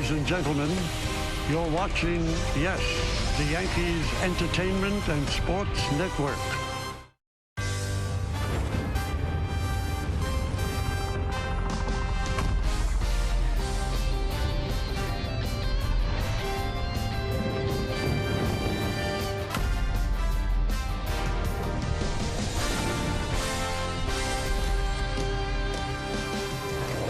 Ladies and gentlemen, you're watching, yes, the Yankees Entertainment and Sports Network.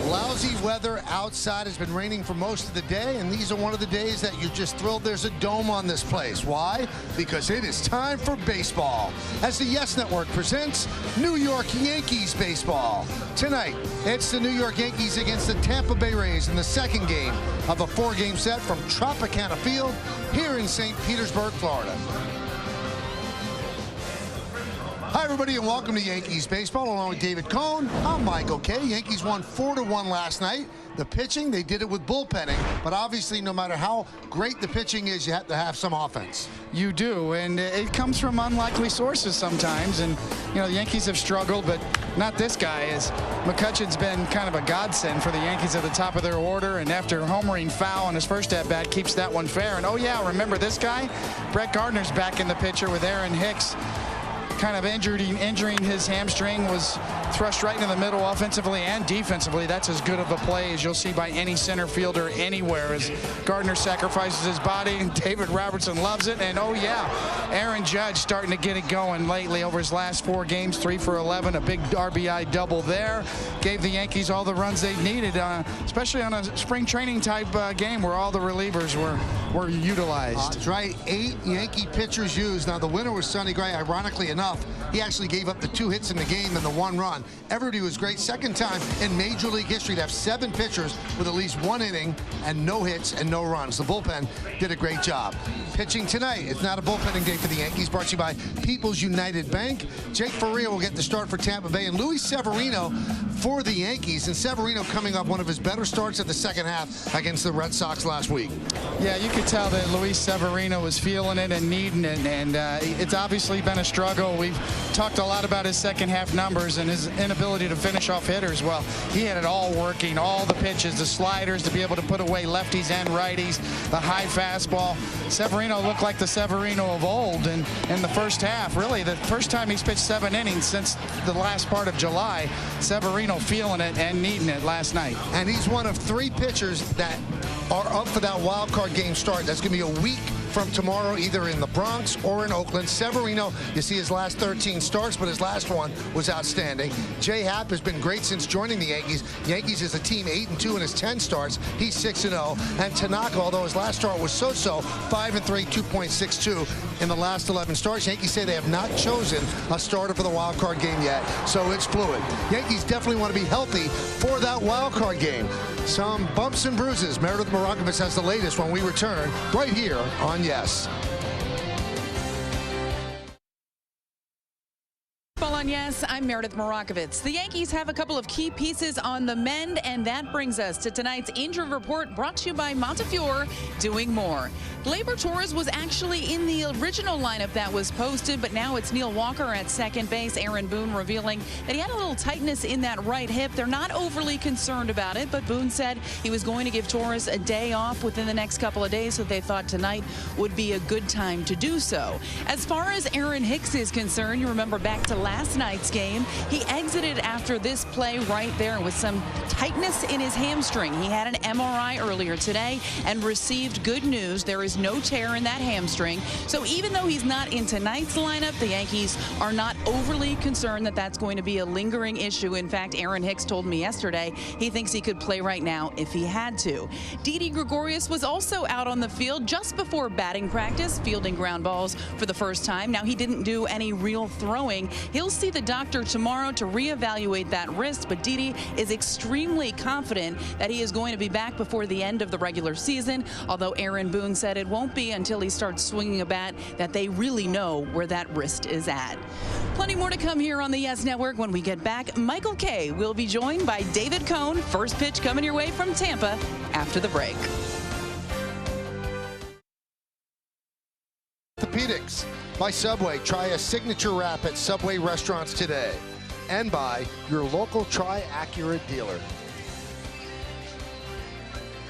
Lousy weather outside. Has been raining for most of the day, and these are one of the days that you're just thrilled there's a dome on this place. Why? Because it is time for baseball. As the Yes Network presents New York Yankees baseball. Tonight, it's the New York Yankees against the Tampa Bay Rays in the second game of a 4-game set from Tropicana Field here in St. Petersburg, Florida. Hi, everybody, and welcome to Yankees baseball. Along with David Cohn, I'm Michael Kay. Yankees won 4-1 last night. The pitching, they did it with bullpenning, but obviously, no matter how great the pitching is, you have to have some offense. You do, and it comes from unlikely sources sometimes. And you know, the Yankees have struggled, but not this guy. As McCutcheon's been kind of a godsend for the Yankees at the top of their order, and after homering foul on his first at-bat, keeps that one fair. And oh yeah, remember this guy? Brett Gardner's back in the picture with Aaron Hicks. Kind of injuring his hamstring, was thrust right in the middle offensively and defensively. That's as good of a play as you'll see by any center fielder anywhere, as Gardner sacrifices his body and David Robertson loves it. And oh yeah, Aaron Judge starting to get it going lately over his last 4 games, 3 for 11, a big RBI double there. Gave the Yankees all the runs they needed, especially on a spring training type game where all the relievers were utilized. That's right, 8 Yankee pitchers used. Now the winner was Sonny Gray. Ironically enough, he actually gave up the 2 hits in the game and the 1 run. Everybody was great. Second time in Major League history to have 7 pitchers with at least 1 inning and no hits and no runs. The bullpen did a great job. Pitching tonight, it's not a bullpenning day for the Yankees. Brought to you by People's United Bank. Jake Faria will get the start for Tampa Bay, and Luis Severino for the Yankees. And Severino coming off one of his better starts of the second half against the Red Sox last week. Yeah, you could tell that Luis Severino was feeling it and needing it, and it's obviously been a struggle. We've talked a lot about his second half numbers and his inability to finish off hitters. Well, he had it all working, all the pitches, the sliders to be able to put away lefties and righties, the high fastball. Severino looked like the Severino of old, and in the first half, really the first time he's pitched 7 innings since the last part of July. Severino feeling it and needing it last night. And he's one of 3 pitchers that are up for that wild card game start. That's going to be a week from tomorrow, either in the Bronx or in Oakland. Severino, you see his last 13 starts, but his last one was outstanding. J. Happ has been great since joining the Yankees. Yankees is a team 8-2 in his 10 starts. He's 6-0. And Tanaka, although his last start was so-so, 5-3, 2.62 in the last 11 starts. Yankees say they have not chosen a starter for the wild card game yet, so it's fluid. Yankees definitely want to be healthy for that wild card game. Some bumps and bruises. Meredith Marakovitz has the latest when we return right here on Yes. On Yes, I'm Meredith Marakovitz. The Yankees have a couple of key pieces on the mend, and that brings us to tonight's injury report brought to you by Montefiore Doing More. Gleyber Torres was actually in the original lineup that was posted, but now it's Neil Walker at second base. Aaron Boone revealing that he had a little tightness in that right hip. They're not overly concerned about it, but Boone said he was going to give Torres a day off within the next couple of days, so they thought tonight would be a good time to do so. As far as Aaron Hicks is concerned, you remember back to last night's game, he exited after this play right there with some tightness in his hamstring. He had an MRI earlier today and received good news. There is no tear in that hamstring. So even though he's not in tonight's lineup, the Yankees are not overly concerned that that's going to be a lingering issue. In fact, Aaron Hicks told me yesterday he thinks he could play right now if he had to. Didi Gregorius was also out on the field just before batting practice, fielding ground balls for the first time. Now, he didn't do any real throwing. He'll see the doctor tomorrow to reevaluate that wrist, but Didi is extremely confident that he is going to be back before the end of the regular season, although Aaron Boone said it won't be until he starts swinging a bat that they really know where that wrist is at. Plenty more to come here on the Yes Network. When we get back, Michael Kay will be joined by David Cohn. First pitch coming your way from Tampa after the break. Orthopedics by Subway. Try a signature wrap at Subway restaurants today. And by your local Tri-Accurate dealer.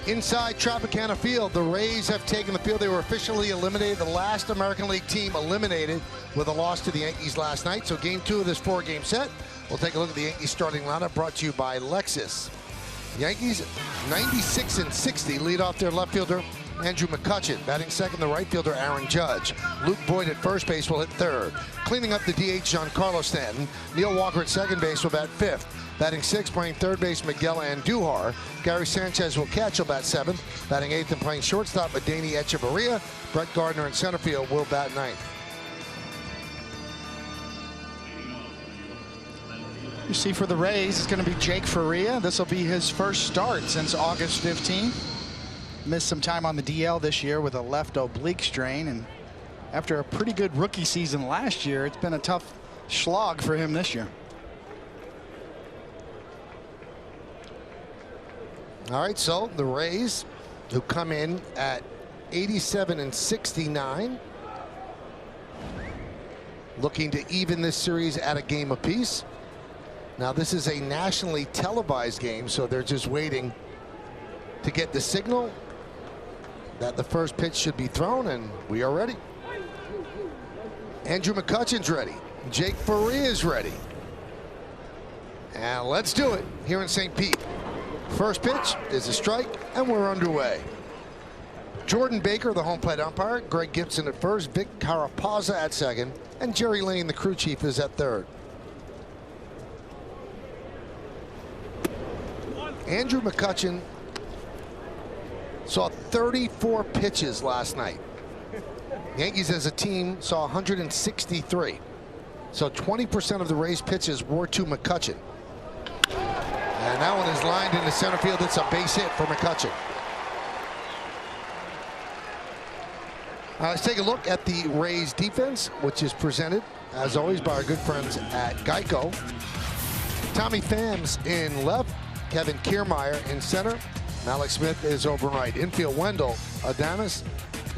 Inside Tropicana Field, the Rays have taken the field. They were officially eliminated, the last American League team eliminated with a loss to the Yankees last night. So game 2 of this 4-game set. We'll take a look at the Yankees starting lineup, brought to you by Lexus. Yankees 96 and 60 lead off their left fielder Andrew McCutchen. Batting second, the right fielder Aaron Judge. Luke Boyd at first base will hit third. Cleaning up the DH, Giancarlo Stanton. Neil Walker at second base will bat fifth. Batting sixth, playing third base, Miguel Andujar. Gary Sanchez will catch, will bat seventh. Batting eighth and playing shortstop, Adeiny Echeverria. Brett Gardner in center field will bat ninth. You see, for the Rays, it's going to be Jake Faria. This will be his first start since August 15th. Missed some time on the DL this year with a left oblique strain, and after a pretty good rookie season last year, it's been a tough slog for him this year. All right, so the Rays, who come in at 87 and 69, looking to even this series at a game apiece. Now, this is a nationally televised game, so they're just waiting to get the signal that the first pitch should be thrown, and we are ready. Andrew McCutchen's ready. Jake Faria is ready. And let's do it here in St. Pete. First pitch is a strike, and we're underway. Jordan Baker, the home plate umpire. Greg Gibson at first. Vic Carapazza at second. And Jerry Lane, the crew chief, is at third. Andrew McCutchen saw 34 pitches last night. Yankees as a team saw 163. So 20% of the Rays pitches were to McCutchen. And that one is lined into center field. It's a base hit for McCutchen. Let's take a look at the Rays defense, which is presented, as always, by our good friends at Geico. Tommy Phams in left. Kevin Kiermaier in center. Alex Smith is over right. Infield, Wendell, Adames,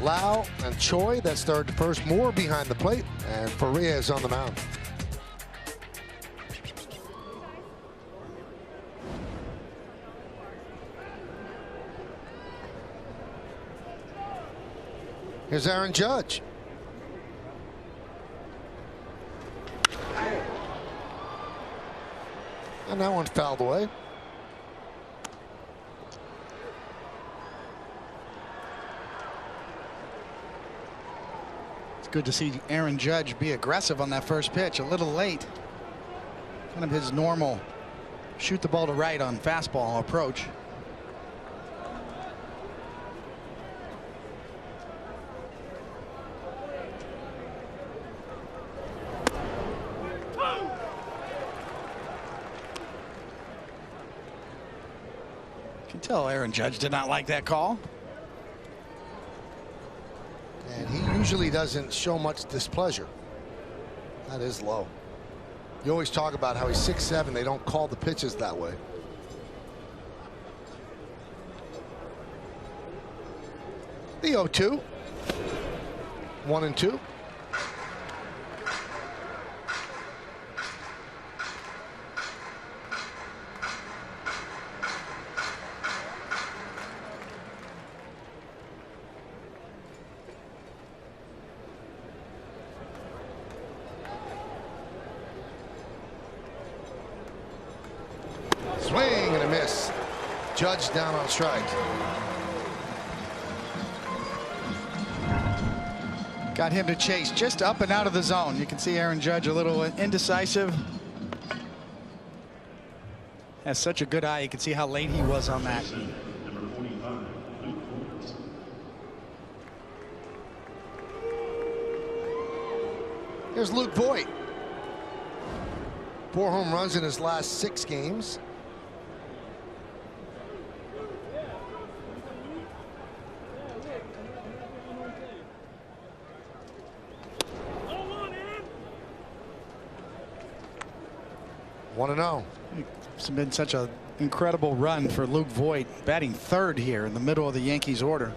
Lau, and Choi. That's third to first. Moore behind the plate. And Faria is on the mound. Here's Aaron Judge. And that one fouled away. It's good to see Aaron Judge be aggressive on that first pitch. A little late. Kind of his normal shoot the ball to right on fastball approach. You can tell Aaron Judge did not like that call. And he usually doesn't show much displeasure. That is low. You always talk about how he's 6'7". They don't call the pitches that way. The 0-2. 1-2. Swing and a miss. Judge down on strike. Got him to chase just up and out of the zone. You can see Aaron Judge a little indecisive. Has such a good eye. You can see how late he was on that. Here's Luke Voit. 4 home runs in his last 6 games. One and 0. It's been such an incredible run for Luke Voit, batting third here in the middle of the Yankees order.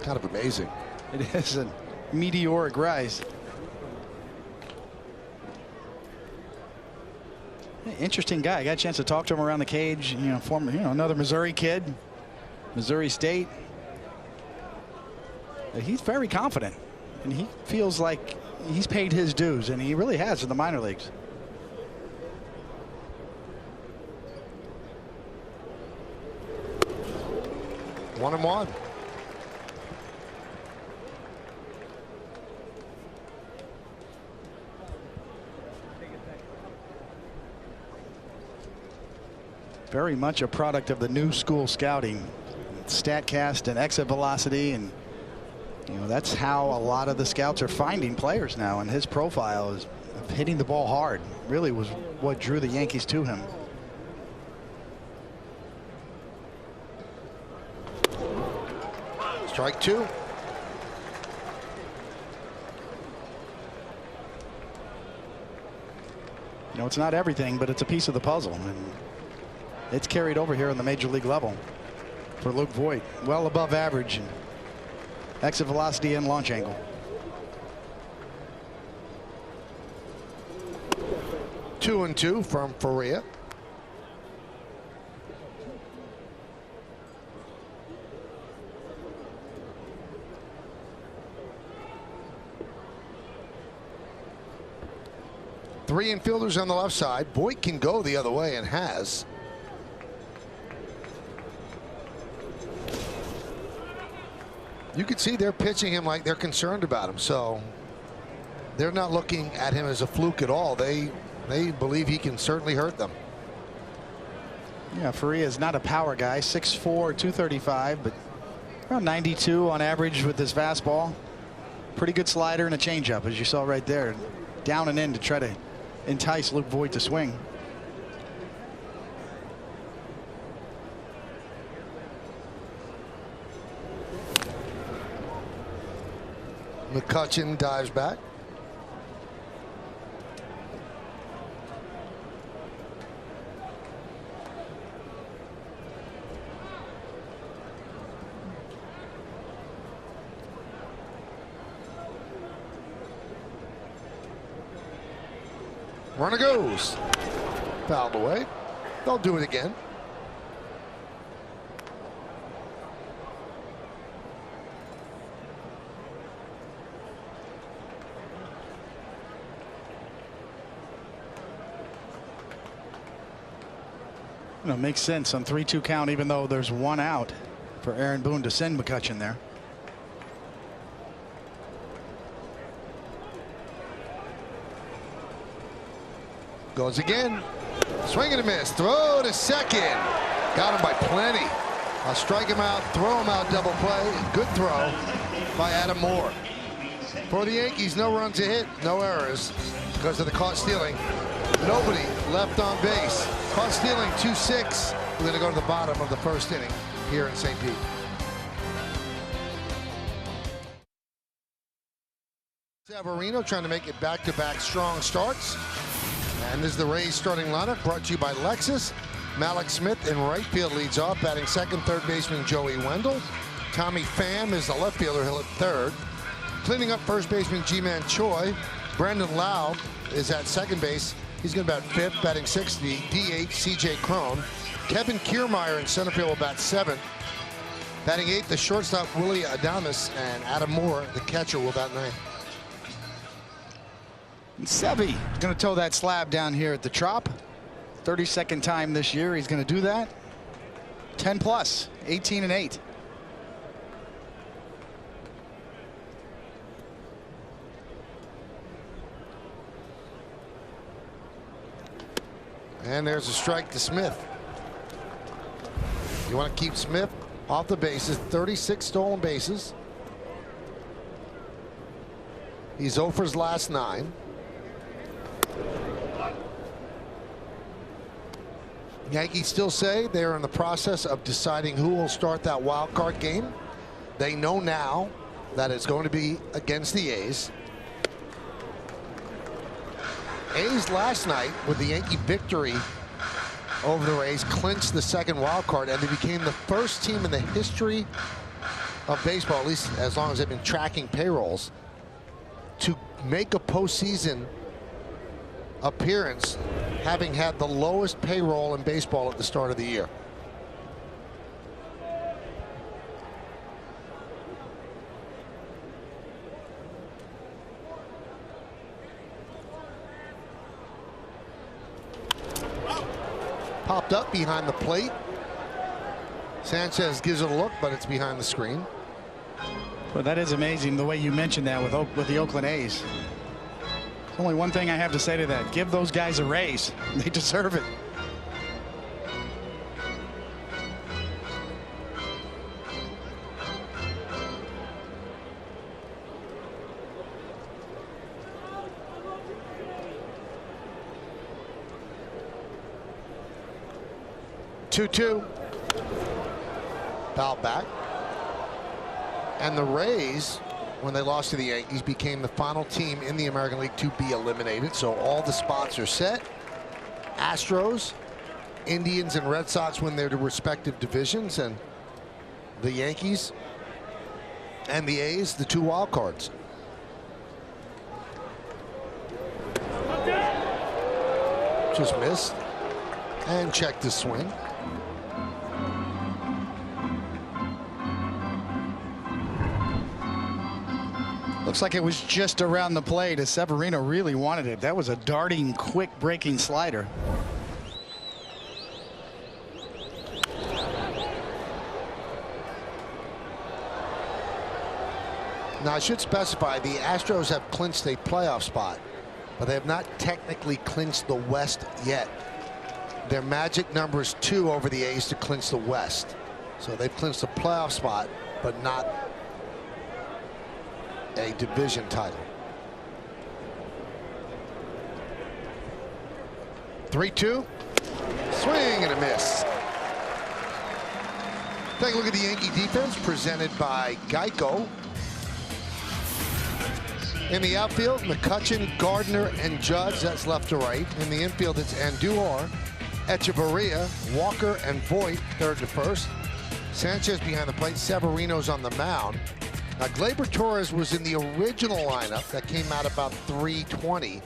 Kind of amazing. It is a meteoric rise. Interesting guy. I got a chance to talk to him around the cage. You know, former, another Missouri kid, Missouri State. He's very confident, and he feels like he's paid his dues, and he really has in the minor leagues. One and one. Very much a product of the new school scouting, StatCast and exit velocity, and that's how a lot of the scouts are finding players now. And his profile is hitting the ball hard. Really was what drew the Yankees to him. Strike two. It's not everything, but it's a piece of the puzzle, and it's carried over here on the major league level for Luke Voit. Well above average in exit velocity and launch angle. 2-2 from Faria. Three infielders on the left side. Voit can go the other way and has. You can see they're pitching him like they're concerned about him, so they're not looking at him as a fluke at all. They believe he can certainly hurt them. Yeah, Faria is not a power guy. 6'4", 235, but around 92 on average with his fastball. Pretty good slider and a changeup, as you saw right there. Down and in to try to entice Luke Voit to swing. McCutchen dives back. Runner goes. Fouled away. They'll do it again. Makes sense on 3-2 count, even though there's one out, for Aaron Boone to send McCutchen there. Goes again. Swing and a miss. Throw to second. Got him by plenty. I'll strike him out, throw him out, double play. Good throw by Adam Moore. For the Yankees, no runs to hit, no errors because of the caught stealing. Nobody left on base. Caught stealing 2-6. We're going to go to the bottom of the first inning here in St. Pete. Severino trying to make it back-to-back strong starts. And this is the Rays starting lineup brought to you by Lexus. Malik Smith in right field leads off, batting second, third baseman Joey Wendell. Tommy Pham is the left fielder, he'll hit third. Cleaning up first baseman Ji-Man Choi. Brandon Lau is at second base. He's going to bat fifth, batting sixth, the DH C.J. Cron. Kevin Kiermaier in center field will bat seventh. Batting eighth, the shortstop Willie Adames, and Adam Moore, the catcher, will bat ninth. Sevy is going to tow that slab down here at the Trop. 32nd time this year he's going to do that. 10 plus, 18-8. And there's a strike to Smith. You want to keep Smith off the bases. 36 stolen bases. He's 0 for his last 9. Yankees still say they are in the process of deciding who will start that wild card game. They know now that it's going to be against the A's. A's last night, with the Yankee victory over the Rays, clinched the second wild card, and they became the first team in the history of baseball, at least as long as they've been tracking payrolls, to make a postseason appearance, having had the lowest payroll in baseball at the start of the year. Popped up behind the plate. Sanchez gives it a look, but it's behind the screen. Well, that is amazing the way you mentioned that with the Oakland A's. There's only one thing I have to say to that. Give those guys a raise. They deserve it. Two. Foul back. And the Rays, when they lost to the Yankees, became the final team in the American League to be eliminated. So all the spots are set. Astros, Indians, and Red Sox win their respective divisions, and the Yankees and the A's, the 2 wild cards. Just missed. And checked the swing. Looks like it was just around the plate as Severino really wanted it. That was a darting, quick breaking slider. Now, I should specify the Astros have clinched a playoff spot, but they have not technically clinched the West yet. Their magic number is 2 over the A's to clinch the West. So they've clinched a playoff spot, but not a division title. 3-2. Swing and a miss. Take a look at the Yankee defense presented by Geico. In the outfield, McCutchen, Gardner, and Judge. That's left to right. In the infield, it's Andujar, Echeverria, Walker, and Voit, third to first. Sanchez behind the plate. Severino's on the mound. Now, Gleyber Torres was in the original lineup that came out about 3:20,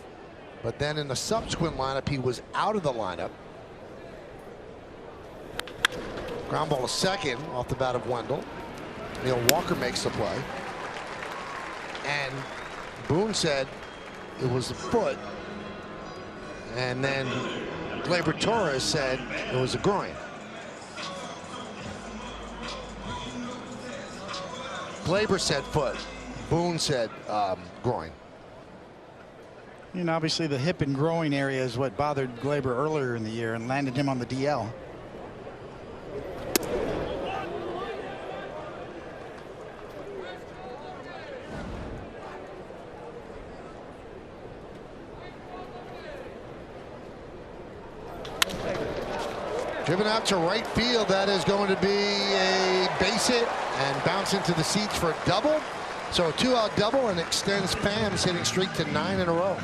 but then in the subsequent lineup, he was out of the lineup. Ground ball to second off the bat of Wendell. Neil Walker makes the play. And Boone said it was a foot. And then Gleyber Torres said it was a groin. Gleyber said foot. Boone said groin. And obviously the hip and groin area is what bothered Gleyber earlier in the year and landed him on the DL. Driven out to right field. That is going to be a base hit and bounce into the seats for a double. So a 2-out double and extends Pham's hitting streak to 9 in a row.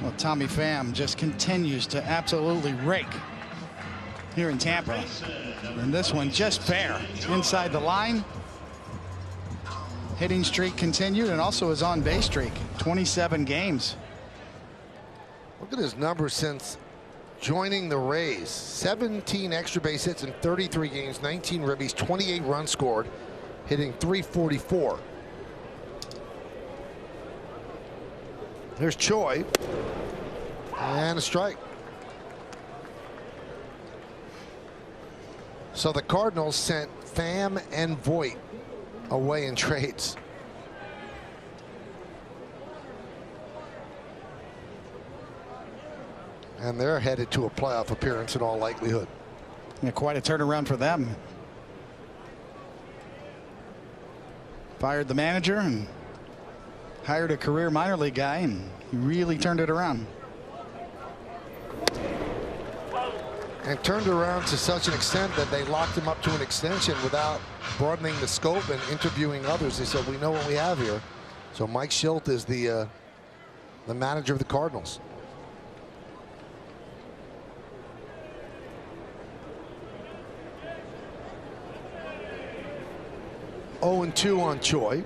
Well, Tommy Pham just continues to absolutely rake here in Tampa. And this one just fair inside the line. Hitting streak continued and also his on base streak. 27 games. Look at his numbers since joining the Rays. 17 extra base hits in 33 games, 19 ribbies, 28 runs scored, hitting .344. There's Choi. And a strike. So the Cardinals sent Pham and Voit away in trades. And they're headed to a playoff appearance in all likelihood. Yeah, quite a turnaround for them. Fired the manager and hired a career minor league guy, and he really turned it around. And turned around to such an extent that they locked him up to an extension without broadening the scope and interviewing others. They said, we know what we have here. So Mike Schilt is the manager of the Cardinals. 0-2 on Choi.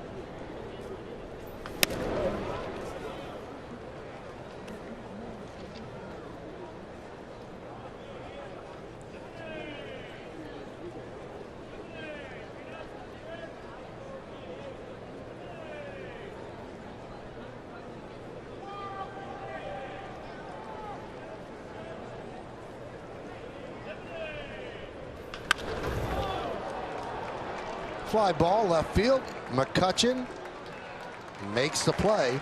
Fly ball left field. McCutchen makes the play.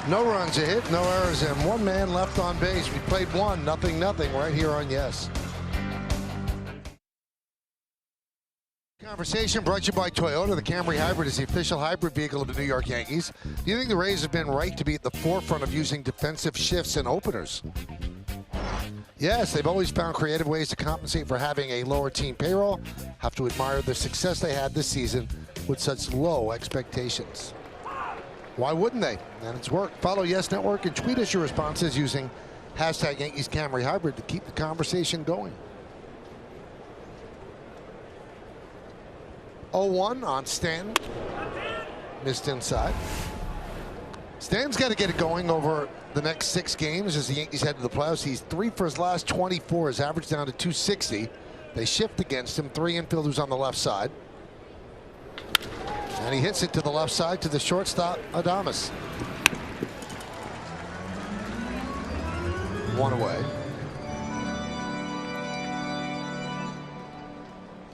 No runs a hit, no errors, and one man left on base. We played 1-0 right here on Yes. Conversation brought to you by Toyota. The Camry Hybrid is the official hybrid vehicle of the New York Yankees. Do you think the Rays have been right to be at the forefront of using defensive shifts and openers? Yes, they've always found creative ways to compensate for having a lower team payroll. Have to admire the success they had this season with such low expectations. Why wouldn't they? And it's worked. Follow Yes Network and tweet us your responses using hashtag Yankees Camry Hybrid to keep the conversation going. 0-1 on Stanton. Missed inside. Stan's got to get it going over the next 6 games as the Yankees head to the playoffs. He's 3 for his last 24. His average down to 260. They shift against him. 3 infielders on the left side. And he hits it to the left side to the shortstop, Adames. 1 away.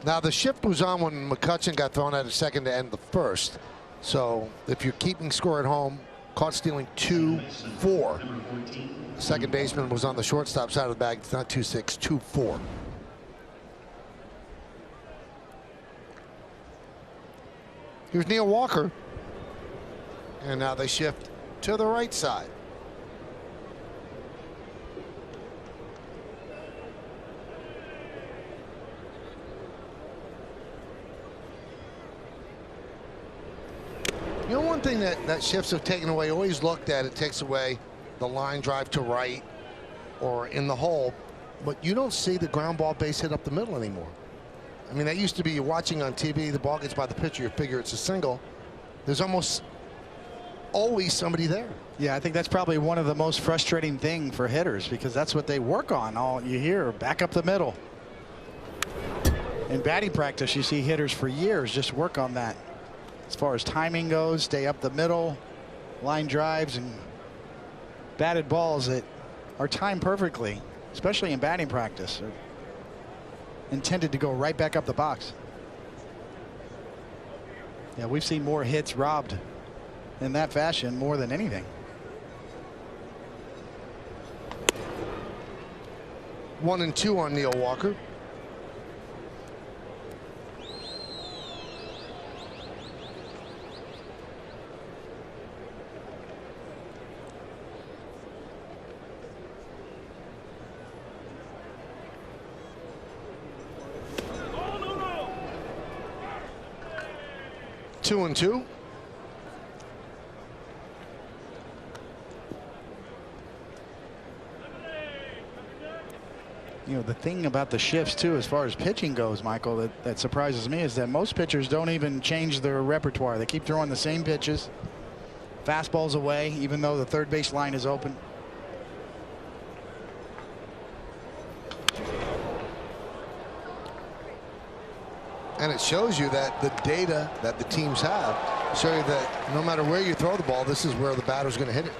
Now the shift was on when McCutchen got thrown out at second to end the first. So if you're keeping score at home, caught stealing 2-4. Second baseman was on the shortstop side of the bag. It's not 2-6, 2-4. Here's Neil Walker. And now they shift to the right side. You know, one thing that shifts have taken away, always looked at, it takes away the line drive to right or in the hole, but you don't see the ground ball base hit up the middle anymore. I mean, that used to be, you're watching on TV, the ball gets by the pitcher, you figure it's a single. There's almost always somebody there. Yeah, I think that's probably one of the most frustrating things for hitters, because that's what they work on. All you hear, back up the middle. In batting practice, you see hitters for years just work on that. As far as timing goes, stay up the middle, line drives and batted balls that are timed perfectly, especially in batting practice, are intended to go right back up the box. Yeah, we've seen more hits robbed in that fashion more than anything. 1-2 on Neil Walker. Two and two. You know, the thing about the shifts too, as far as pitching goes, Michael, that surprises me is that most pitchers don't even change their repertoire. They keep throwing the same pitches, fastballs away, even though the third base line is open. And it shows you that the data that the teams have show you that no matter where you throw the ball, this is where the batter's going to hit it.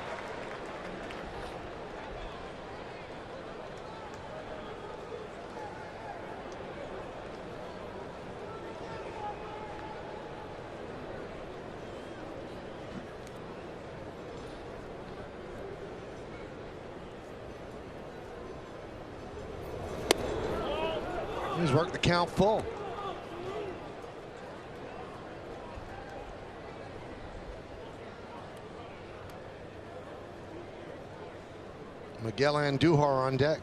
He's worked the count full. Miguel Andujar on deck.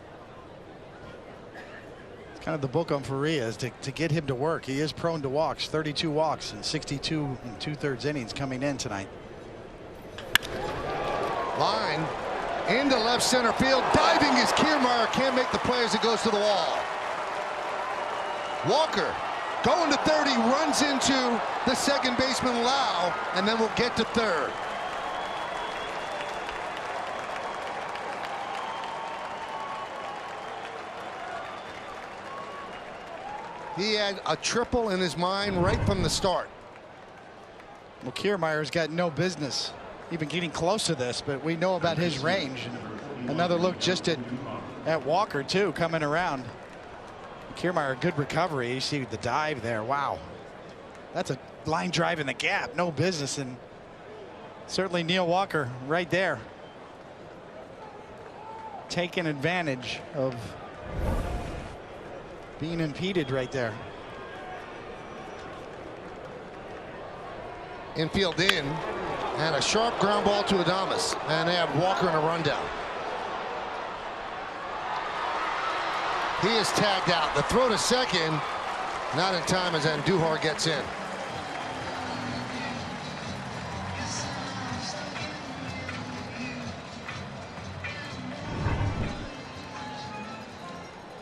It's kind of the book on Faria to get him to work. He is prone to walks, 32 walks in 62 and 2/3 innings coming in tonight. Line into left center field. Diving is Kiermaier. Can't make the play as it goes to the wall. Walker Going to third, he runs into the second baseman, Lau, and then we'll get to third. He had a triple in his mind right from the start. Well, Kiermaier's got no business even getting close to this, but we know about his range. And another look just at Walker, too, coming around. Kiermaier, good recovery. You see the dive there. Wow. That's a line drive in the gap. No business. And certainly Neil Walker right there, taking advantage of being impeded right there. Infield in, and a sharp ground ball to Adames, and they have Walker in a rundown. He is tagged out. The throw to second, not in time as Andujar gets in.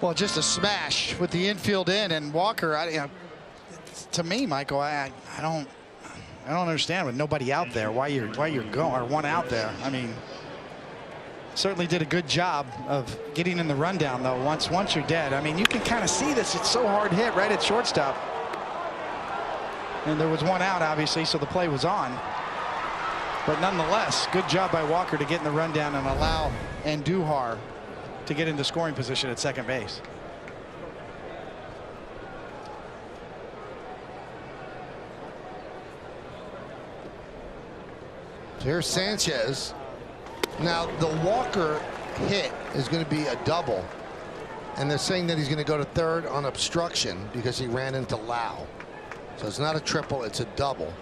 Well, just a smash with the infield in, and Walker. To me, Michael, I don't understand with nobody out there why you're going, or one out there. I mean, certainly did a good job of getting in the rundown though. Once you're dead, I mean, you can kind of see this. It's so hard hit right at shortstop, and there was one out obviously, so the play was on. But nonetheless, good job by Walker to get in the rundown and allow Andujar to get into scoring position at second base. Here's Sanchez. Now the Walker hit is going to be a double, and they're saying that he's going to go to third on obstruction because he ran into Lau. So it's not a triple, it's a double.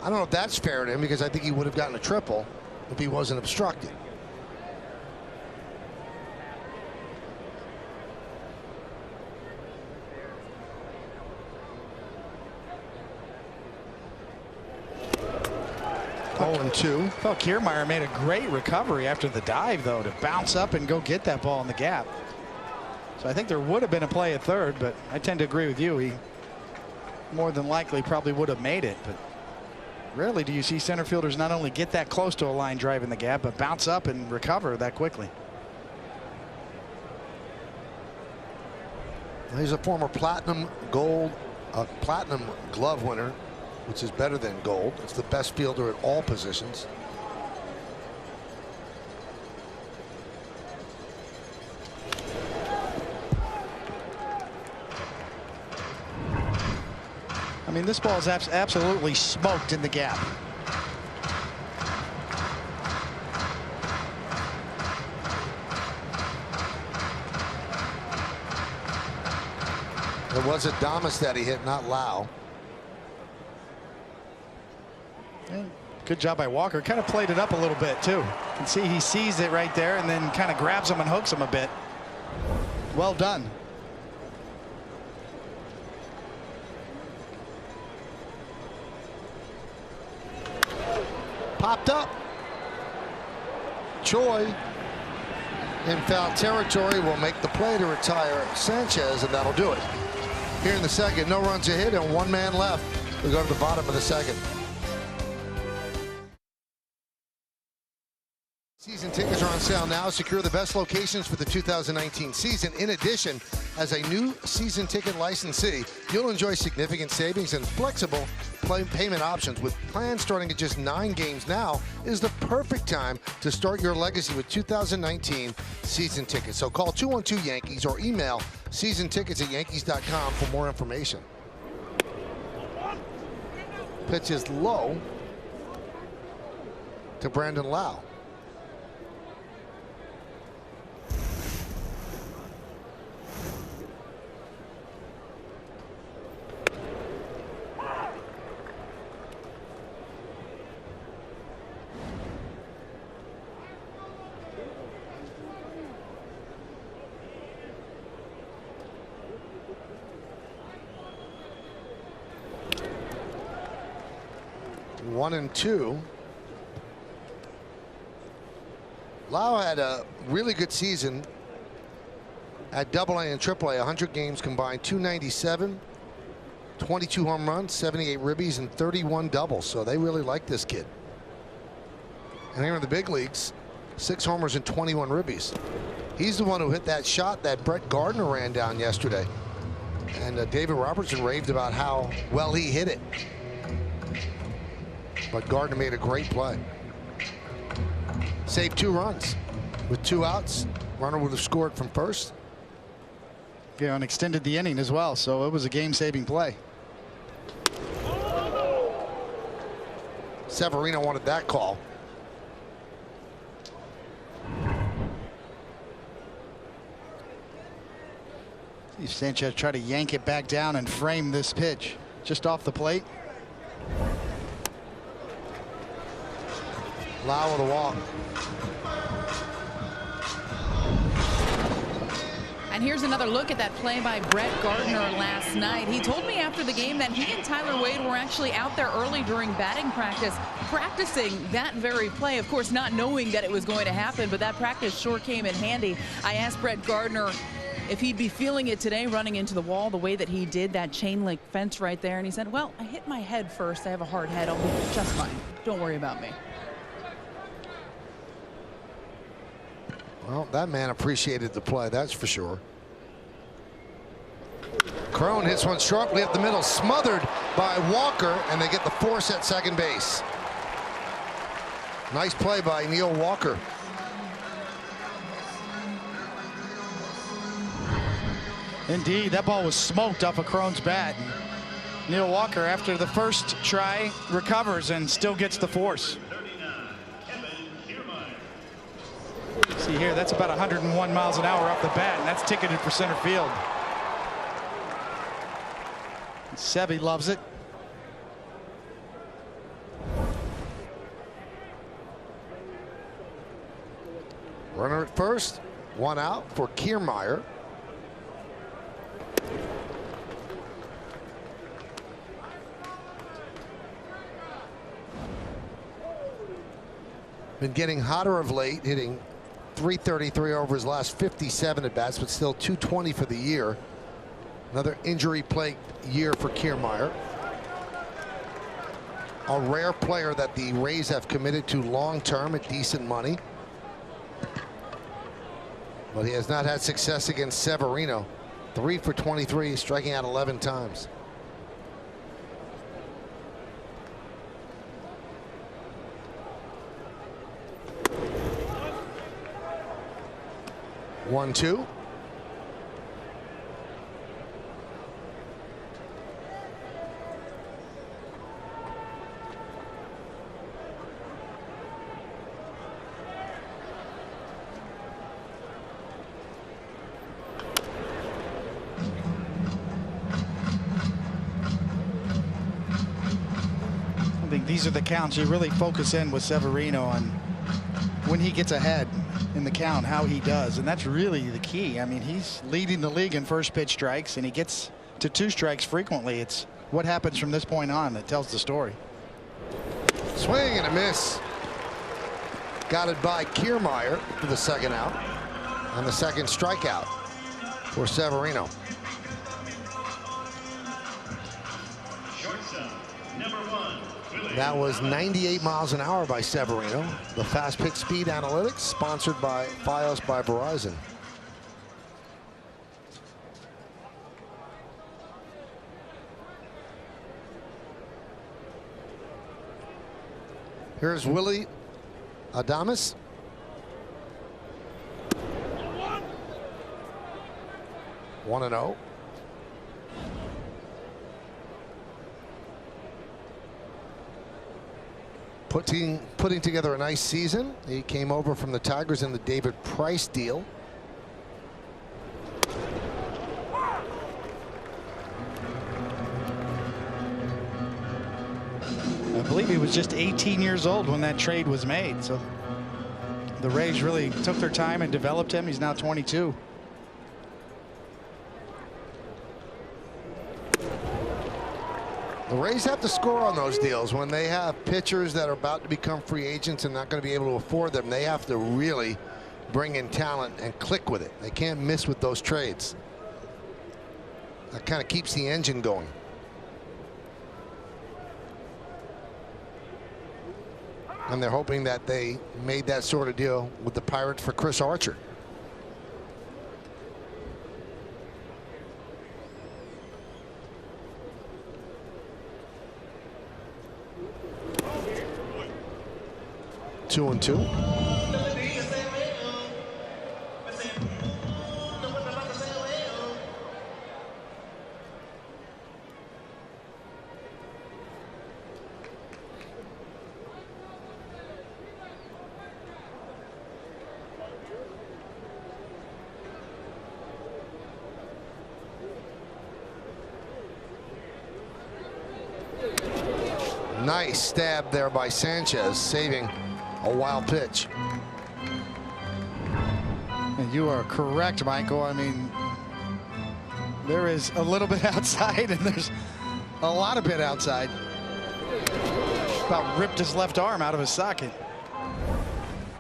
I don't know if that's fair to him, because I think he would have gotten a triple if he wasn't obstructed. And 2. Thought Kiermaier made a great recovery after the dive, though, to bounce up and go get that ball in the gap. So I think there would have been a play at third, but I tend to agree with you. He more than likely probably would have made it, but rarely do you see center fielders not only get that close to a line drive in the gap, but bounce up and recover that quickly. He's a former platinum glove winner, which is better than gold. It's the best fielder at all positions. I mean, this ball is absolutely smoked in the gap. It was Adames that he hit, not Lau. Good job by Walker. Kind of played it up a little bit too. You can see he sees it right there and then kind of grabs him and hooks him a bit. Well done. Popped up. Choi in foul territory will make the play to retire Sanchez, and that'll do it. Here in the second, no runs a hit and one man left. We go to the bottom of the second. Season tickets are on sale now. Secure the best locations for the 2019 season. In addition, as a new season ticket licensee, you'll enjoy significant savings and flexible payment options. With plans starting at just 9 games, now is the perfect time to start your legacy with 2019 season tickets. So call 212-YANKEES or email seasontickets@yankees.com for more information. Pitch is low to Brandon Lau. One and two. Lau had a really good season at AA and AAA, 100 games combined, 297, 22 home runs, 78 ribbies, and 31 doubles. So they really like this kid. And here in the big leagues, 6 homers and 21 ribbies. He's the one who hit that shot that Brett Gardner ran down yesterday. And David Robertson raved about how well he hit it. But Gardner made a great play. Saved 2 runs with 2 outs. Runner would have scored from first. Yeah, and extended the inning as well, so it was a game-saving play. Severino wanted that call. Sanchez tried to yank it back down and frame this pitch just off the plate. Lau with a walk. And here's another look at that play by Brett Gardner last night. He told me after the game that he and Tyler Wade were actually out there early during batting practice, practicing that very play. Of course, not knowing that it was going to happen, but that practice sure came in handy. I asked Brett Gardner if he'd be feeling it today, running into the wall the way that he did, that chain link fence right there. And he said, well, I hit my head first. I have a hard head. I'll be just fine. Don't worry about me. Well, that man appreciated the play, that's for sure. Crone hits one sharply up the middle, smothered by Walker, and they get the force at second base. Nice play by Neil Walker. Indeed, that ball was smoked off of Crone's bat. Neil Walker, after the first try, recovers and still gets the force. See here, that's about 101 miles an hour off the bat, and that's ticketed for center field. Sevy loves it. Runner at first, 1 out for Kiermaier. Been getting hotter of late, hitting .333 over his last 57 at bats, but still .220 for the year. Another injury-plagued year for Kiermaier. A rare player that the Rays have committed to long-term at decent money. But he has not had success against Severino. 3 for 23, striking out 11 times. One, two. I think these are the counts you really focus in with Severino on when he gets ahead in the count, how he does, and that's really the key. I mean, he's leading the league in first pitch strikes, and he gets to 2 strikes frequently. It's what happens from this point on that tells the story. Swing and a miss. Got it by Kiermaier for the second out, and the second strikeout for Severino. That was 98 miles an hour by Severino. The fast pitch speed analytics sponsored by Fios by Verizon. Here's Willie Adames. One and 0. Putting together a nice season. He came over from the Tigers in the David Price deal. I believe he was just 18 years old when that trade was made, so the Rays really took their time and developed him. He's now 22. The Rays have to score on those deals. When they have pitchers that are about to become free agents and not going to be able to afford them, they have to really bring in talent and click with it. They can't miss with those trades. That kind of keeps the engine going. And they're hoping that they made that sort of deal with the Pirates for Chris Archer. Two and two. Nice stab there by Sanchez, saving a wild pitch. And you are correct, Michael. I mean, there is a little bit outside, and there's a lot of bit outside. About ripped his left arm out of his socket.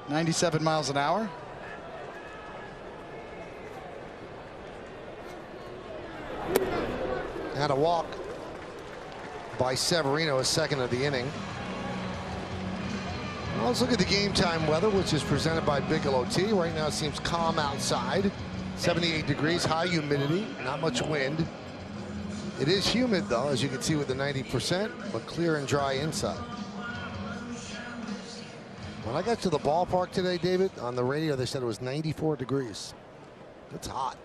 97 miles an hour. And a walk by Severino, his second of the inning. Well, let's look at the game time weather, which is presented by Bigelow Tea. Right now it seems calm outside. 78 degrees, high humidity, not much wind. It is humid though, as you can see with the 90%, but clear and dry inside. When I got to the ballpark today, David, on the radio they said it was 94 degrees. That's hot.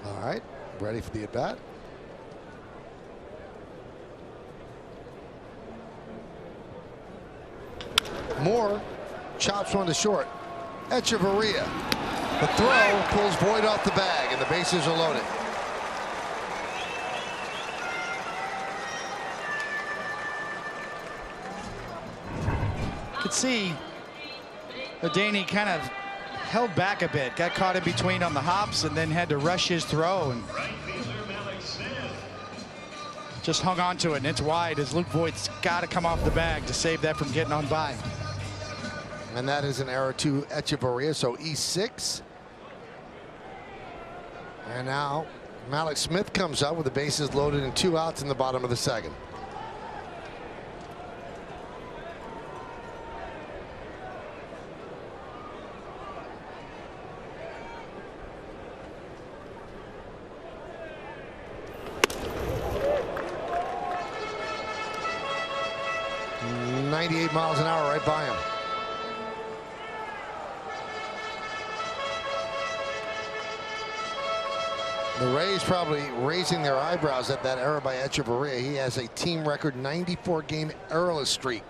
All right, ready for the at-bat. Moore chops one to short. Echeverria. The throw pulls Boyd off the bag, and the bases are loaded. You could see Adaney kind of held back a bit, got caught in between on the hops, and then had to rush his throw and just hung on to it, and it's wide as Luke Voigt's got to come off the bag to save that from getting on by. And that is an error to Echeverria, so E6. And now Malik Smith comes up with the bases loaded and 2 outs in the bottom of the second. .98 miles an hour right by him. The Rays probably raising their eyebrows at that error by Echeverria. He has a team record 94-game errorless streak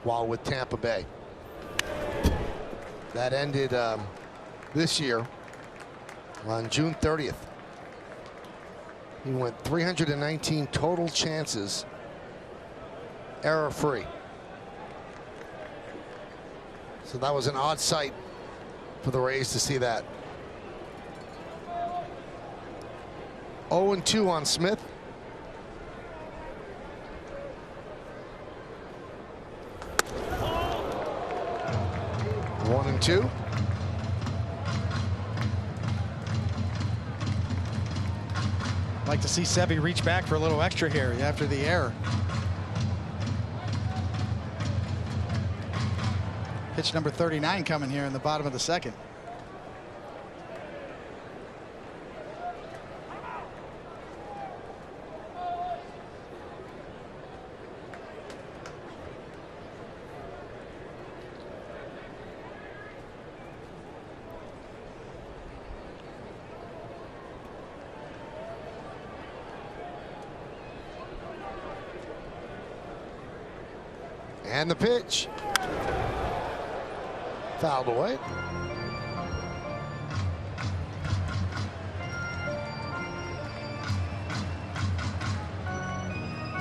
while with Tampa Bay. That ended this year on June 30th. He went 319 total chances error-free. So that was an odd sight for the Rays to see that. 0-2 on Smith. One and two. Like to see Sevy reach back for a little extra here after the error. Pitch number 39 coming here in the bottom of the second. And the pitch. Fouled away.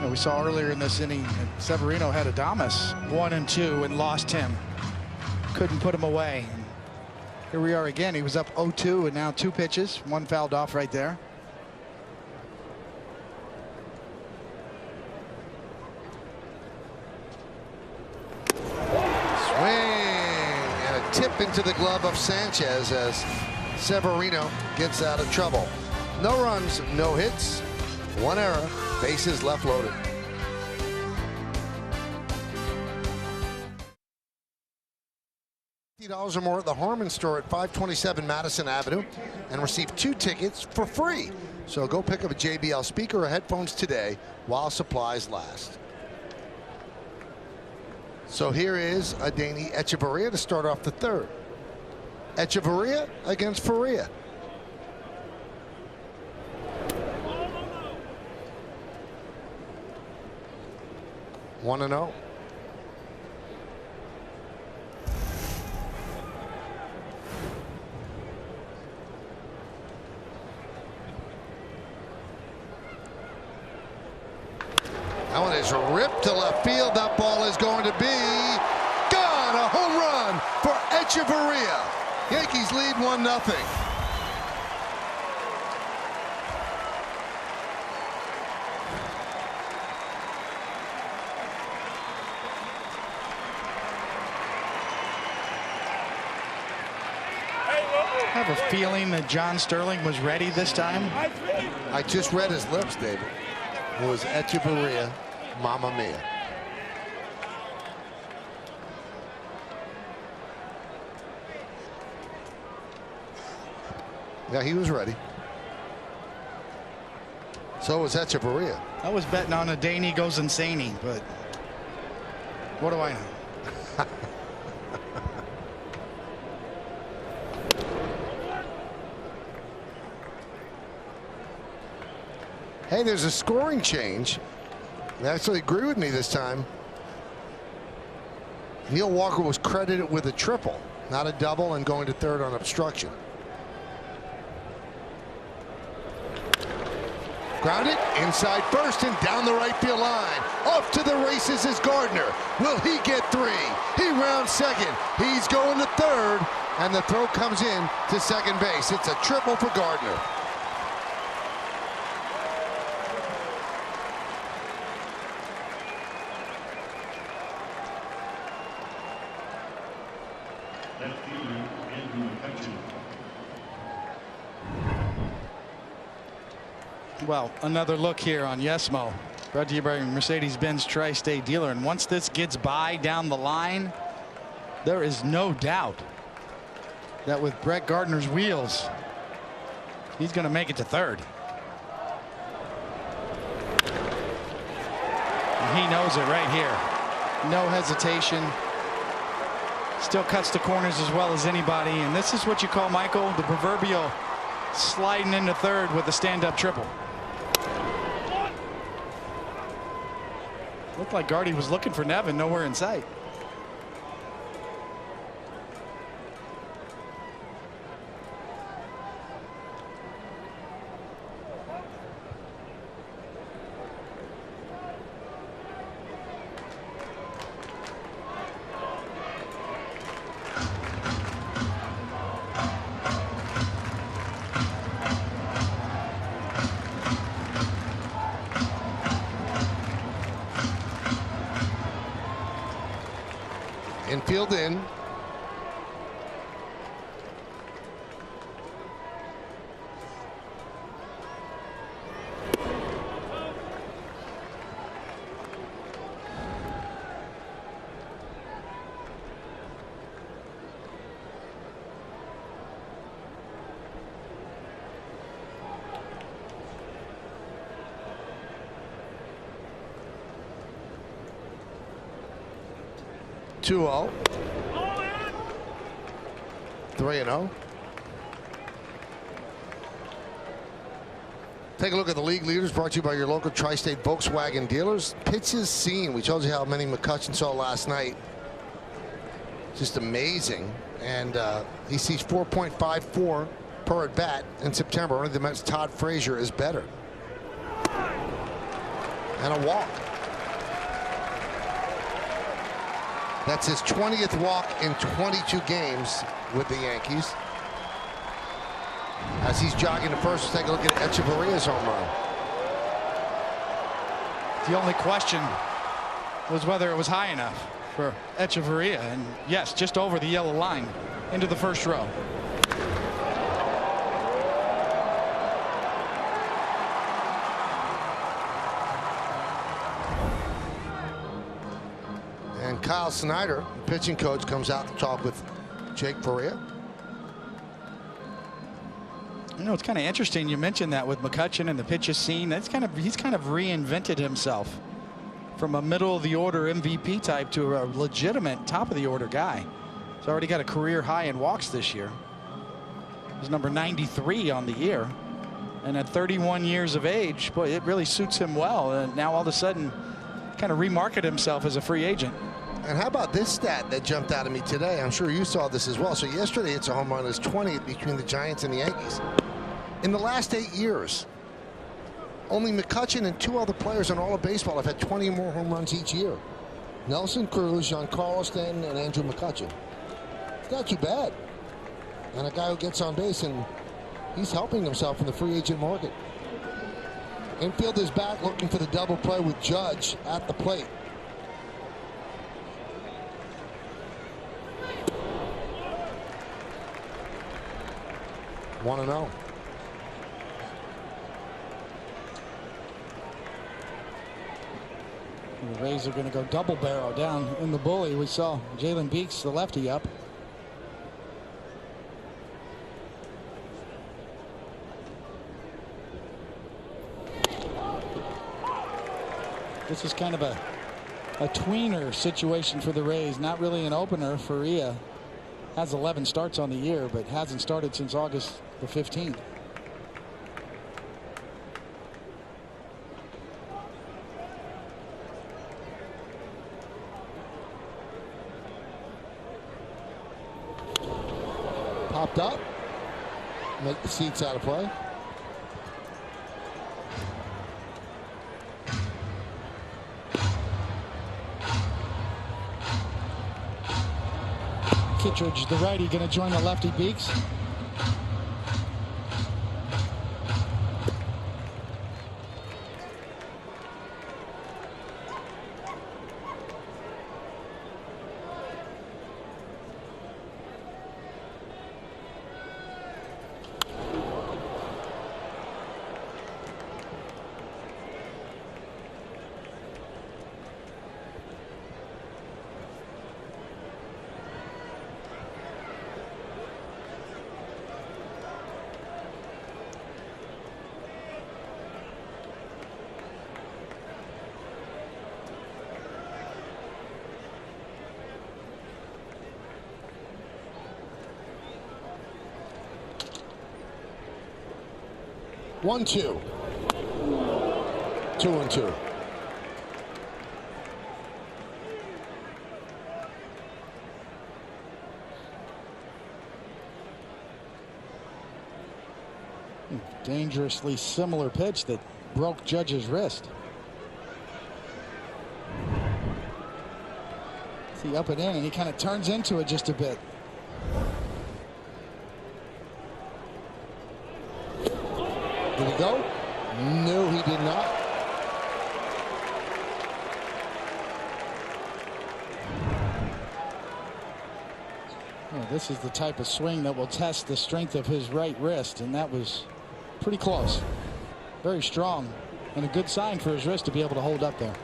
We saw earlier in this inning Severino had Adames 1-2 and lost him. Couldn't put him away. Here we are again. He was up 0-2 and now 2 pitches. 1 fouled off right there. into the glove of Sanchez as Severino gets out of trouble. No runs, no hits, 1 error, bases left loaded. $50 or more at the Harmon store at 527 Madison Avenue and receive 2 tickets for free. So go pick up a JBL speaker or headphones today while supplies last. So here is Adeiny Echeverria to start off the 3rd. Echeverria against Faria. One and 0. That one is ripped to left field. That ball is going to be gone. A home run for Echeverria. Yankees lead 1-0. I have a feeling that John Sterling was ready this time. I just read his lips, David. It was Echeverria, Mamma Mia. Yeah, he was ready. So was Echeverria. I was betting on Adeiny goes insane, but what do I know? Hey, there's a scoring change. They actually agree with me this time. Neil Walker was credited with a triple, not a double, and going to 3rd on obstruction. Grounded inside 1st and down the right field line. Off to the races is Gardner. Will he get 3? He rounds 2nd. He's going to 3rd, and the throw comes in to 2nd base. It's a triple for Gardner. Well, another look here on Yesmo, brought to you by Mercedes-Benz Tri-State Dealer. And once this gets by down the line, there is no doubt that with Brett Gardner's wheels, he's going to make it to 3rd. And he knows it right here. No hesitation. Still cuts the corners as well as anybody. And this is what you call, Michael, the proverbial sliding into 3rd with a stand-up triple. Looked like Gardy was looking for Nevin, nowhere in sight. Infield in. Two 0. 3-0. Take a look at the league leaders, brought to you by your local Tri-State Volkswagen dealers. Pitches seen. We told you how many McCutchen saw last night. Just amazing. And he sees 4.54 per at bat in September. Only the Mets' Todd Frazier is better. And a walk. That's his 20th walk in 22 games with the Yankees. As he's jogging to first, let's take a look at Echeverria's home run. The only question was whether it was high enough for Echeverria, and yes, just over the yellow line. into the first row. And Kyle Snyder, pitching coach, comes out to talk with Jake Perea. You know, it's kind of interesting you mentioned that with McCutchen and the pitches seen. He's kind of reinvented himself from a middle of the order MVP type to a legitimate top of the order guy. He's already got a career high in walks this year. He's number 93 on the year, and at 31 years of age, boy, it really suits him well. And now all of a sudden kind of remarket himself as a free agent. And how about this stat that jumped out at me today? I'm sure you saw this as well. So yesterday it's a home run. It's 20th between the Giants and the Yankees. In the last 8 years, only McCutchen and 2 other players in all of baseball have had 20 or more home runs each year. Nelson Cruz, Giancarlo Stanton, and Andrew McCutchen. It's not too bad. And a guy who gets on base, and he's helping himself in the free agent market. Infield is back looking for the double play with Judge at the plate. One and 0. The Rays are going to go double barrel down in the bully. We saw Jalen Beeks, the lefty, up. This is kind of a tweener situation for the Rays. Not really an opener. Faria has 11 starts on the year, but hasn't started since August the 15th. Popped up. Make the seats out of play. Kittredge, the righty, going to join the lefty Beeks. One, 2. 2-2. Dangerously similar pitch that broke Judge's wrist. See, up and in, and he kind of turns into it just a bit. Did he go? No, he did not. Well, this is the type of swing that will test the strength of his right wrist, and that was pretty close. Very strong, and a good sign for his wrist to be able to hold up there.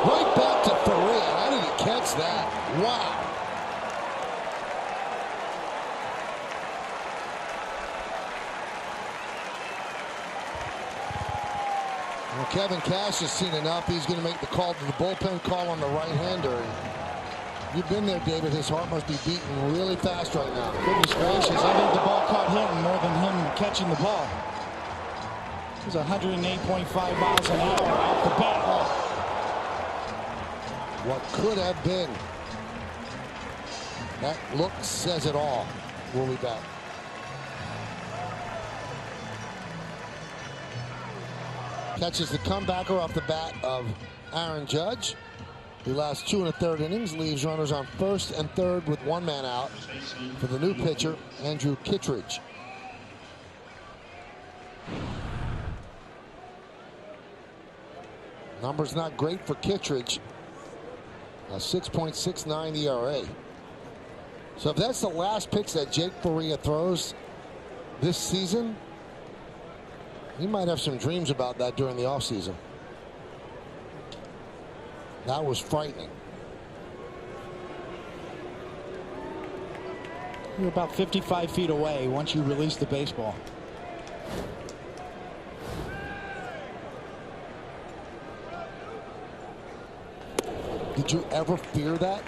Right back to Faria. How did he catch that? Wow. Well, Kevin Cash has seen enough. He's going to make the call to the bullpen, call on the right-hander. You've been there, David. His heart must be beating really fast right now. Goodness gracious, I think the ball caught him more than him catching the ball. It was 108.5 miles an hour off the bat. What could have been. That look says it all. We'll be back. Catches the comebacker off the bat of Aaron Judge. The last 2 1/3 innings leaves runners on first and third with 1 man out for the new pitcher, Andrew Kittredge. Numbers not great for Kittredge. A 6.69 ERA. So if that's the last pitch that Jake Faria throws this season, he might have some dreams about that during the offseason. That was frightening. You're about 55 feet away once you release the baseball. Did you ever fear that?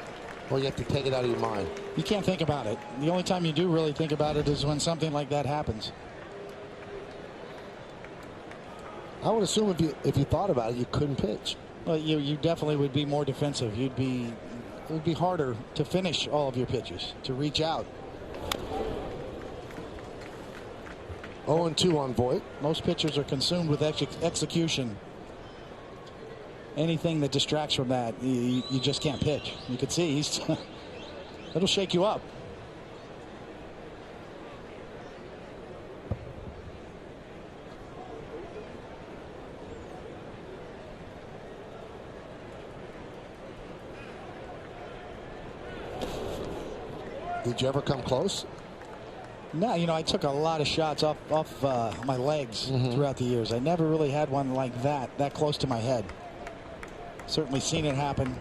Or you have to take it out of your mind? You can't think about it. The only time you do really think about it is when something like that happens. I would assume if you thought about it, you couldn't pitch. Well, you definitely would be more defensive. It would be harder to finish all of your pitches, to reach out. 0-2 on Voit. Most pitchers are consumed with execution. Anything that distracts from that, you just can't pitch. You can see it'll shake you up. Did you ever come close? No, I took a lot of shots off my legs throughout the years. I never really had one like that close to my head. Certainly seen it happen.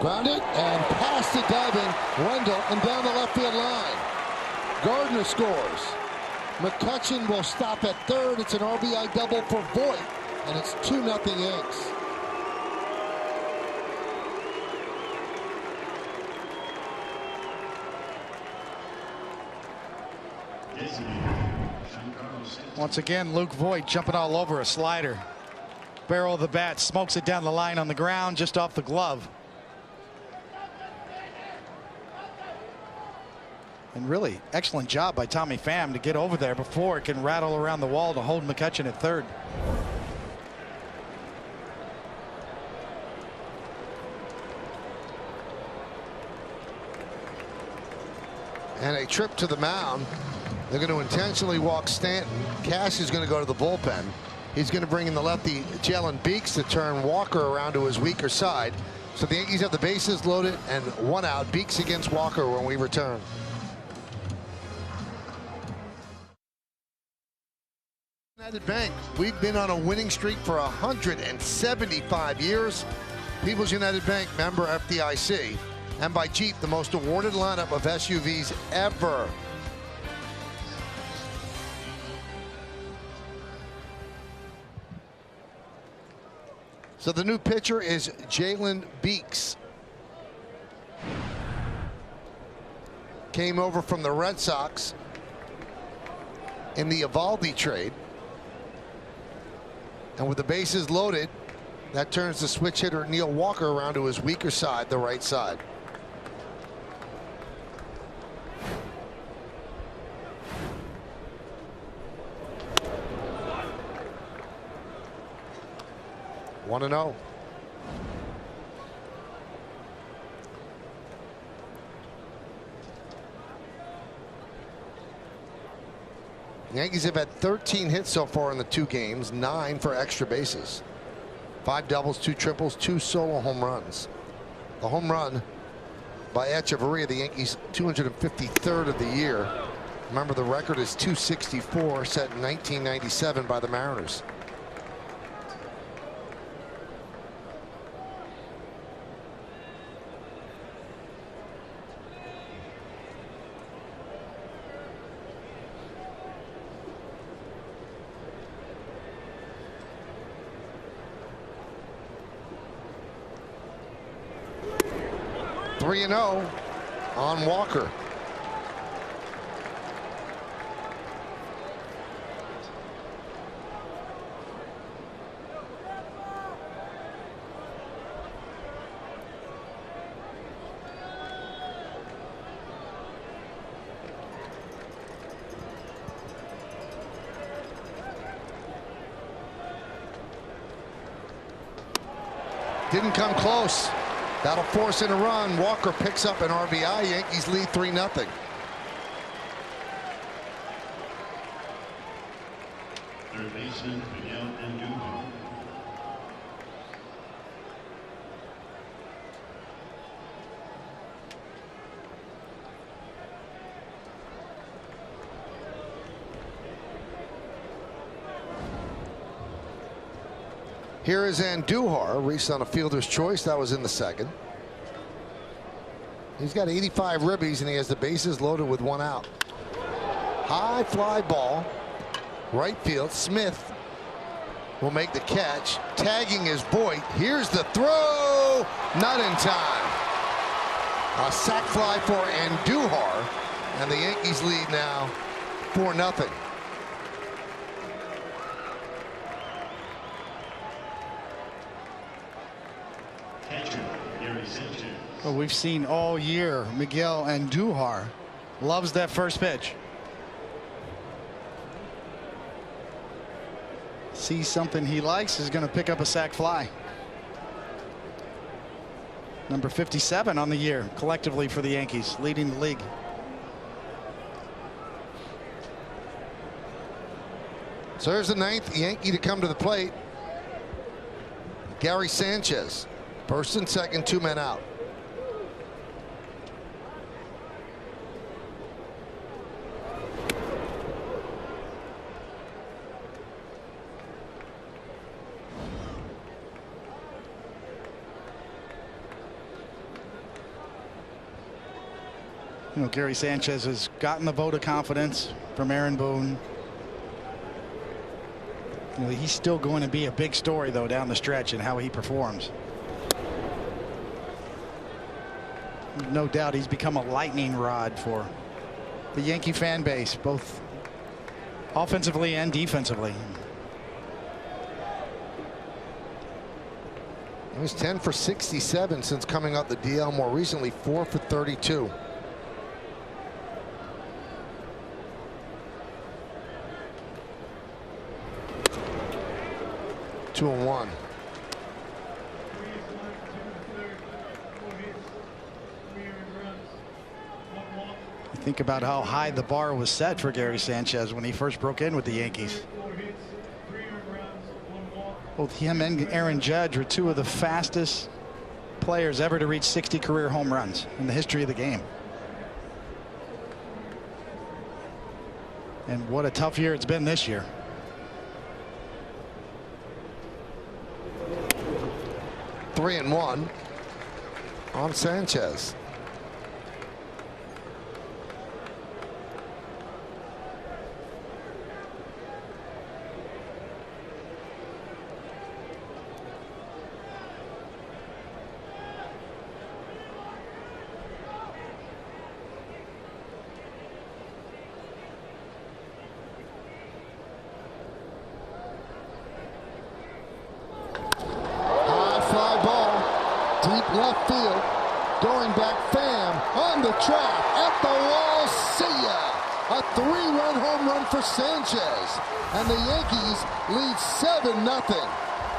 Grounded and past the diving Wendell and down the left field line. Gardner scores. McCutchen will stop at third. It's an RBI double for Voit, and it's 2-0 Yanks. Once again, Luke Voit jumping all over a slider. Barrel of the bat, smokes it down the line on the ground, just off the glove. And really excellent job by Tommy Pham to get over there before it can rattle around the wall to hold McCutchen at third. And a trip to the mound. They're going to intentionally walk Stanton. Cash is going to go to the bullpen. He's going to bring in the lefty Jalen Beeks to turn Walker around to his weaker side. So the Yankees have the bases loaded and 1 out. Beeks against Walker when we return. United Bank, we've been on a winning streak for 175 years. People's United Bank, member FDIC. And by Jeep, the most awarded lineup of SUVs ever. So the new pitcher is Jalen Beeks. Came over from the Red Sox in the Evaldi trade. And with the bases loaded, that turns the switch hitter Neil Walker around to his weaker side, the right side. One and 0. The Yankees have had 13 hits so far in the 2 games, 9 for extra bases. 5 doubles, 2 triples, 2 solo home runs. The home run by Echeverria, the Yankees' 253rd of the year. Remember, the record is 264, set in 1997 by the Mariners. Three and 0 on Walker. didn't come close. That'll force in a run. Walker picks up an RBI. Yankees lead 3-0. Third baseman, Miguel Andujar. Here is Andujar, reached on a fielder's choice. That was in the second. He's got 85 ribbies, and he has the bases loaded with 1 out. High fly ball, right field. Smith will make the catch. Tagging is Boyd. Here's the throw. Not in time. A sac fly for Andujar, and the Yankees lead now 4-0. Well, we've seen all year Miguel Andujar loves that first pitch. Sees something he likes, is going to pick up a sac fly. Number 57 on the year collectively for the Yankees, leading the league. So here's the 9th Yankee to come to the plate. Gary Sanchez, first and second, 2 men out. You know, Gary Sanchez has gotten the vote of confidence from Aaron Boone. You know, he's still going to be a big story, though, down the stretch and how he performs. No doubt he's become a lightning rod for the Yankee fan base, both offensively and defensively. He was 10 for 67 since coming out the DL. More recently, 4 for 32. Two and one. You think about how high the bar was set for Gary Sanchez when he first broke in with the Yankees. Both him and Aaron Judge were 2 of the fastest players ever to reach 60 career home runs in the history of the game. And what a tough year it's been this year. Three and one on Sanchez. Deep left field, going back, Pham on the track, at the wall, see ya! A 3-run home run for Sanchez, and the Yankees lead 7-0.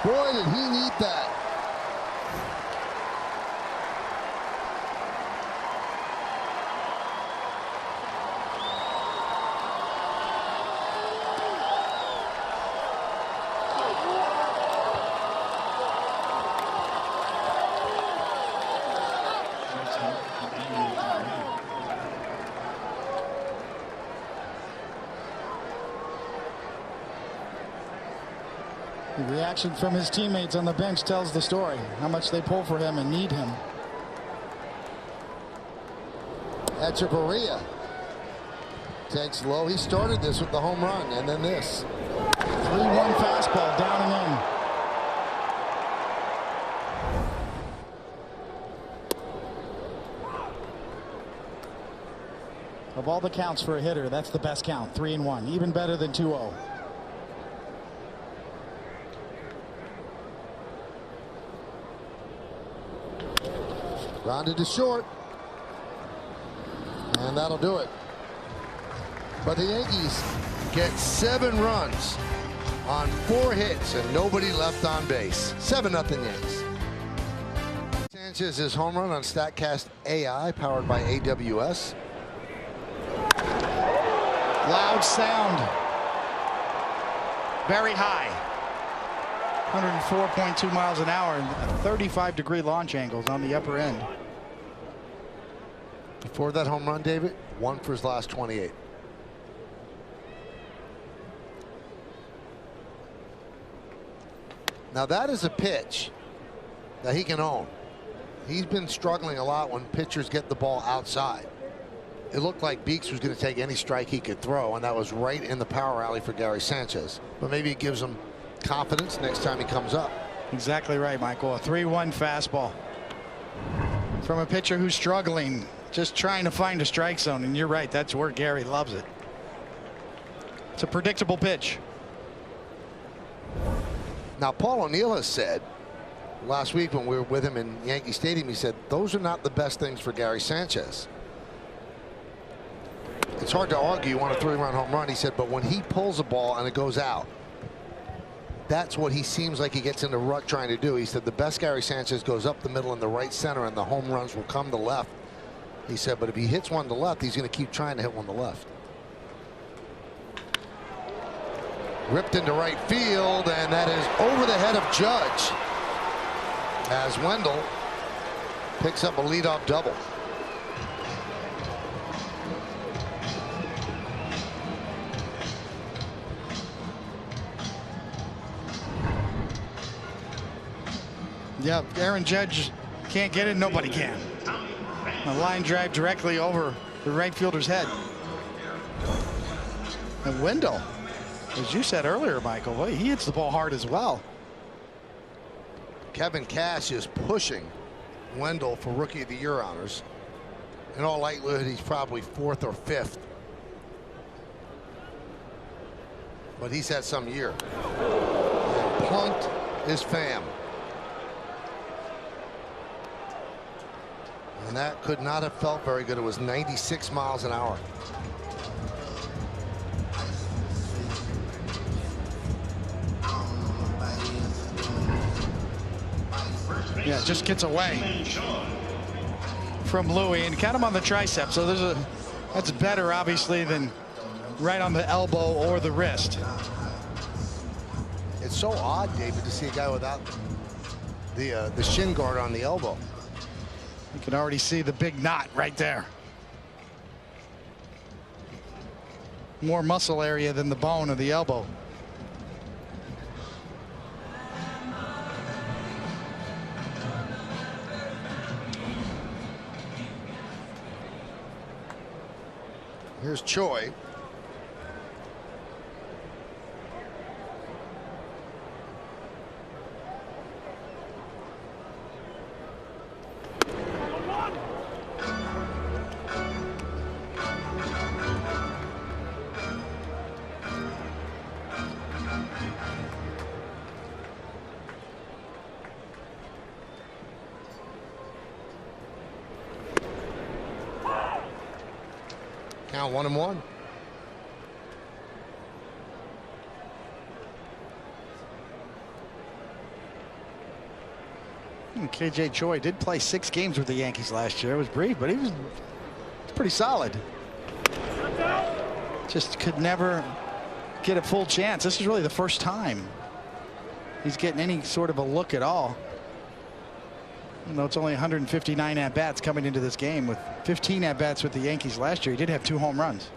Boy, did he need that. The reaction from his teammates on the bench tells the story, how much they pull for him and need him. Echeverria takes low. He started this with the home run, and then this. 3-1 fastball down and in. Of all the counts for a hitter, that's the best count, 3-1, even better than 2-0. Rounded to short, and that'll do it. But the Yankees get 7 runs on 4 hits and nobody left on base. 7-0 Yankees. Sanchez's home run on StatCast AI, powered by AWS. Loud sound. Very high. 104.2 miles an hour and 35-degree launch angles on the upper end. Before that home run, David, 1 for his last 28. Now that is a pitch that he can own. He's been struggling a lot when pitchers get the ball outside. It looked like Beeks was going to take any strike he could throw, and that was right in the power alley for Gary Sanchez. But maybe it gives him confidence next time he comes up. Exactly right, Michael. A 3-1 fastball from a pitcher who's struggling, just trying to find a strike zone. And you're right, that's where Gary loves it. It's a predictable pitch. Now, Paul O'Neill has said last week when we were with him in Yankee Stadium, he said those are not the best things for Gary Sanchez. It's hard to argue you want a 3-run home run, he said, but when he pulls a ball and it goes out, that's what he seems like he gets in the rut trying to do. He said the best Gary Sanchez goes up the middle and the right center, and the home runs will come to left. He said, but if he hits one to left, he's going to keep trying to hit one to left. Ripped into right field, and that is over the head of Judge as Wendell picks up a leadoff double. Yeah, Aaron Judge can't get it. Nobody can. A line drive directly over the right fielder's head. And Wendell, as you said earlier, Michael, boy, he hits the ball hard as well. Kevin Cash is pushing Wendell for Rookie of the Year honors. In all likelihood, he's probably 4th or 5th. But he's had some year. And plunked his fam. And that could not have felt very good. It was 96 miles an hour. Yeah, just gets away from Louis and got him on the tricep. So that's better, obviously, than right on the elbow or the wrist. It's so odd, David, to see a guy without the shin guard on the elbow. You can already see the big knot right there. More muscle area than the bone of the elbow. Here's Choi. Count 1-1. KJ Choi did play 6 games with the Yankees last year. It was brief, but he was pretty solid. Just could never get a full chance. This is really the first time he's getting any sort of a look at all. Even though it's only 159 at-bats coming into this game, with 15 at-bats with the Yankees last year, he did have 2 home runs.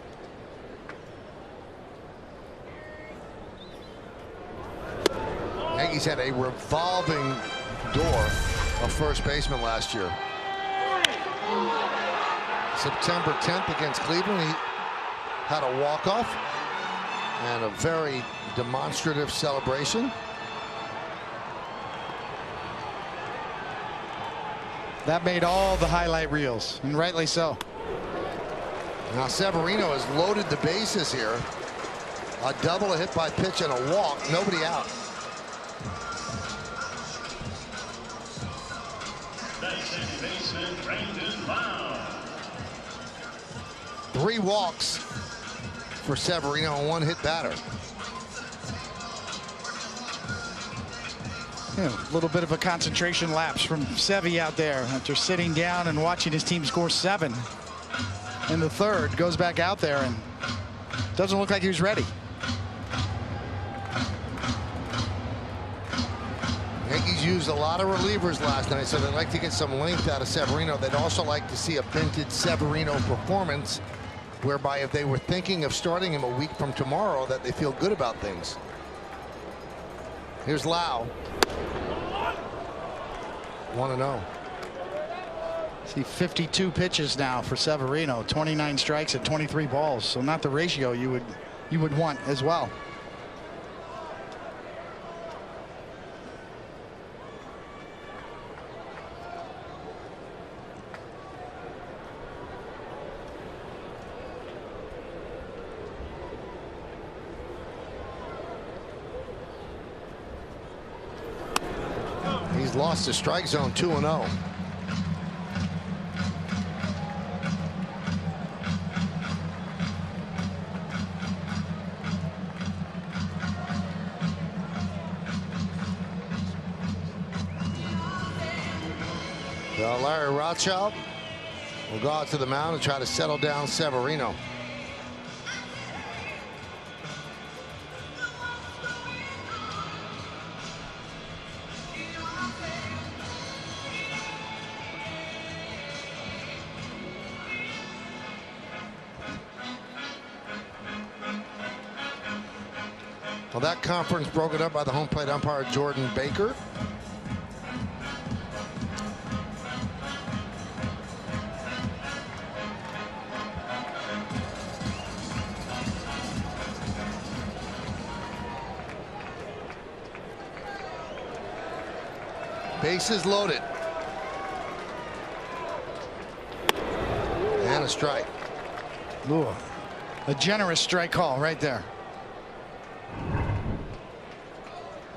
Yankees had a revolving door of first baseman last year. September 10th against Cleveland, he had a walk-off and a very demonstrative celebration. That made all the highlight reels, and rightly so. Now Severino has loaded the bases here. A double, a hit by pitch, and a walk. Nobody out. Three walks for Severino and 1 hit batter. A little bit of a concentration lapse from Sevy out there after sitting down and watching his team score 7 in the third. Goes back out there and doesn't look like he was ready. Yankees used a lot of relievers last night, so they'd like to get some length out of Severino. They'd also like to see a vintage Severino performance, whereby if they were thinking of starting him a week from tomorrow, that they feel good about things. Here's Lau. 1-0. See 52 pitches now for Severino, 29 strikes at 23 balls. So not the ratio you would want as well. He's lost the strike zone 2-0. Larry Rothschild will go out to the mound and try to settle down Severino. Well, that conference broken up by the home plate umpire Jordan Baker. Bases loaded. And a strike. Ooh, a generous strike call right there.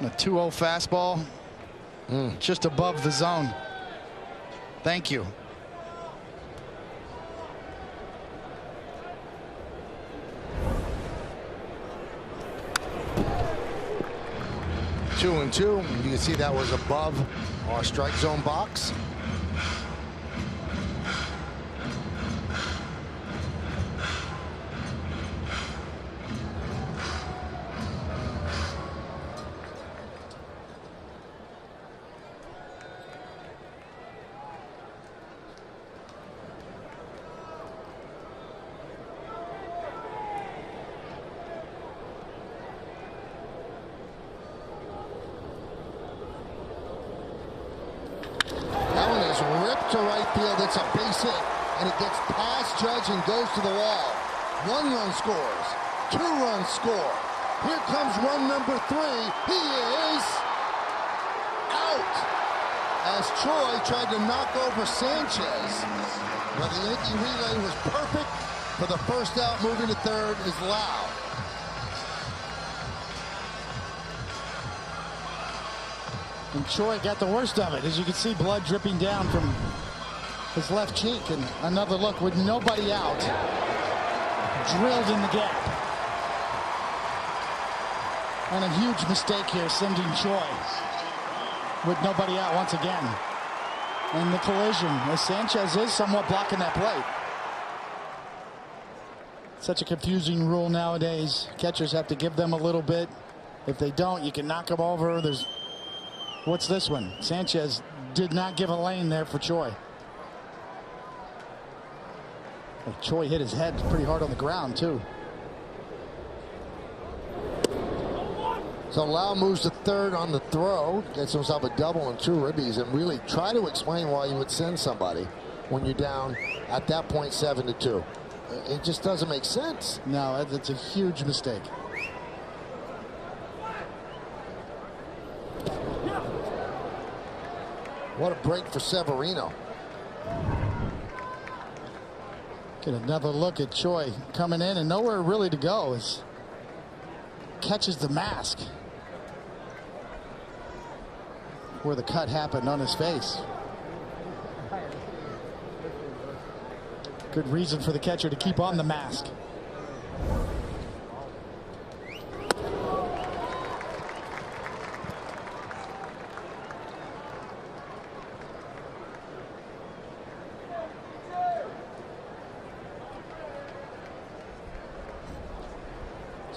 A 2-0 fastball, just above the zone. Thank you. Two and two. You can see that was above our strike zone box. To right field, it's a base hit, and it gets past Judge and goes to the wall. 1 run scores, 2 runs score. Here comes run number 3. He is out as Troy tried to knock over Sanchez. But the Yankee relay was perfect for the first out. Moving to third is Lau. And Troy got the worst of it. As you can see, blood dripping down from his left cheek. And another look with nobody out. Drilled in the gap. And a huge mistake here, sending Troy with nobody out once again. And the collision, as Sanchez is somewhat blocking that plate. Such a confusing rule nowadays. Catchers have to give them a little bit. If they don't, you can knock them over. What's this one? Sanchez did not give a lane there for Choi. Choi hit his head pretty hard on the ground, too. So Lau moves to third on the throw, gets himself a double and 2 ribbies, and really try to explain why you would send somebody when you're down at that point 7-2. It just doesn't make sense. No, that's a huge mistake. What a break for Severino. Get another look at Choi coming in and nowhere really to go as catches the mask where the cut happened on his face. Good reason for the catcher to keep on the mask.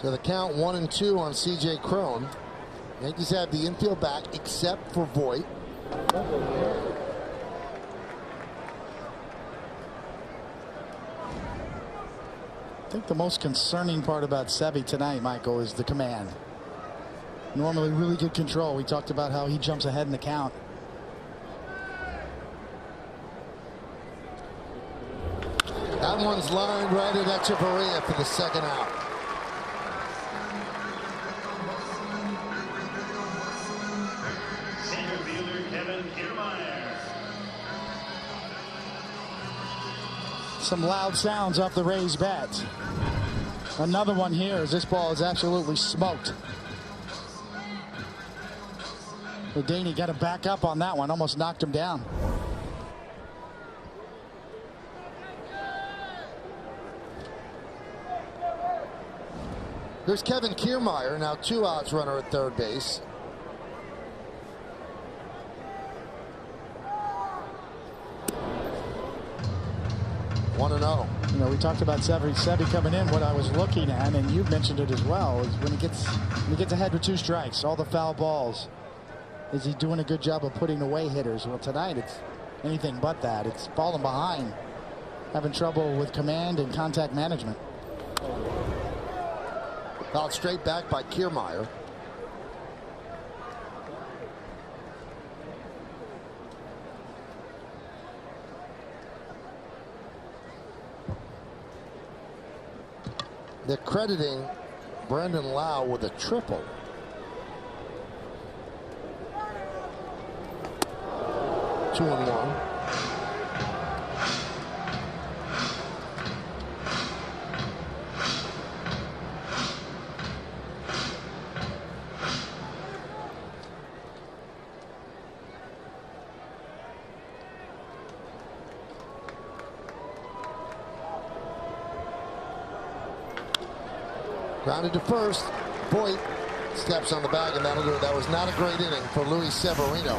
So the count 1-2 on C.J. Cron. Yankees have the infield back except for Voit. I think the most concerning part about Sevy tonight, Michael, is the command. Normally really good control. We talked about how he jumps ahead in the count. That one's lined right at Echeverria for the second out. Center fielder Kevin Kiermaier. Some loud sounds off the Rays' bats. Another one here as this ball is absolutely smoked. Daney got to back up on that one, almost knocked him down. There's Kevin Kiermaier, now 2 outs, runner at third base. One and 0. You know, we talked about Sevy coming in. What I was looking at, and you mentioned it as well, is when he gets ahead with 2 strikes, all the foul balls. Is he doing a good job of putting away hitters? Well, tonight it's anything but that. It's falling behind, having trouble with command and contact management. Fouled straight back by Kiermaier. They're crediting Brandon Lau with a triple. Two and one. Grounded to first. Voit steps on the bag, and that'll do it. That was not a great inning for Luis Severino.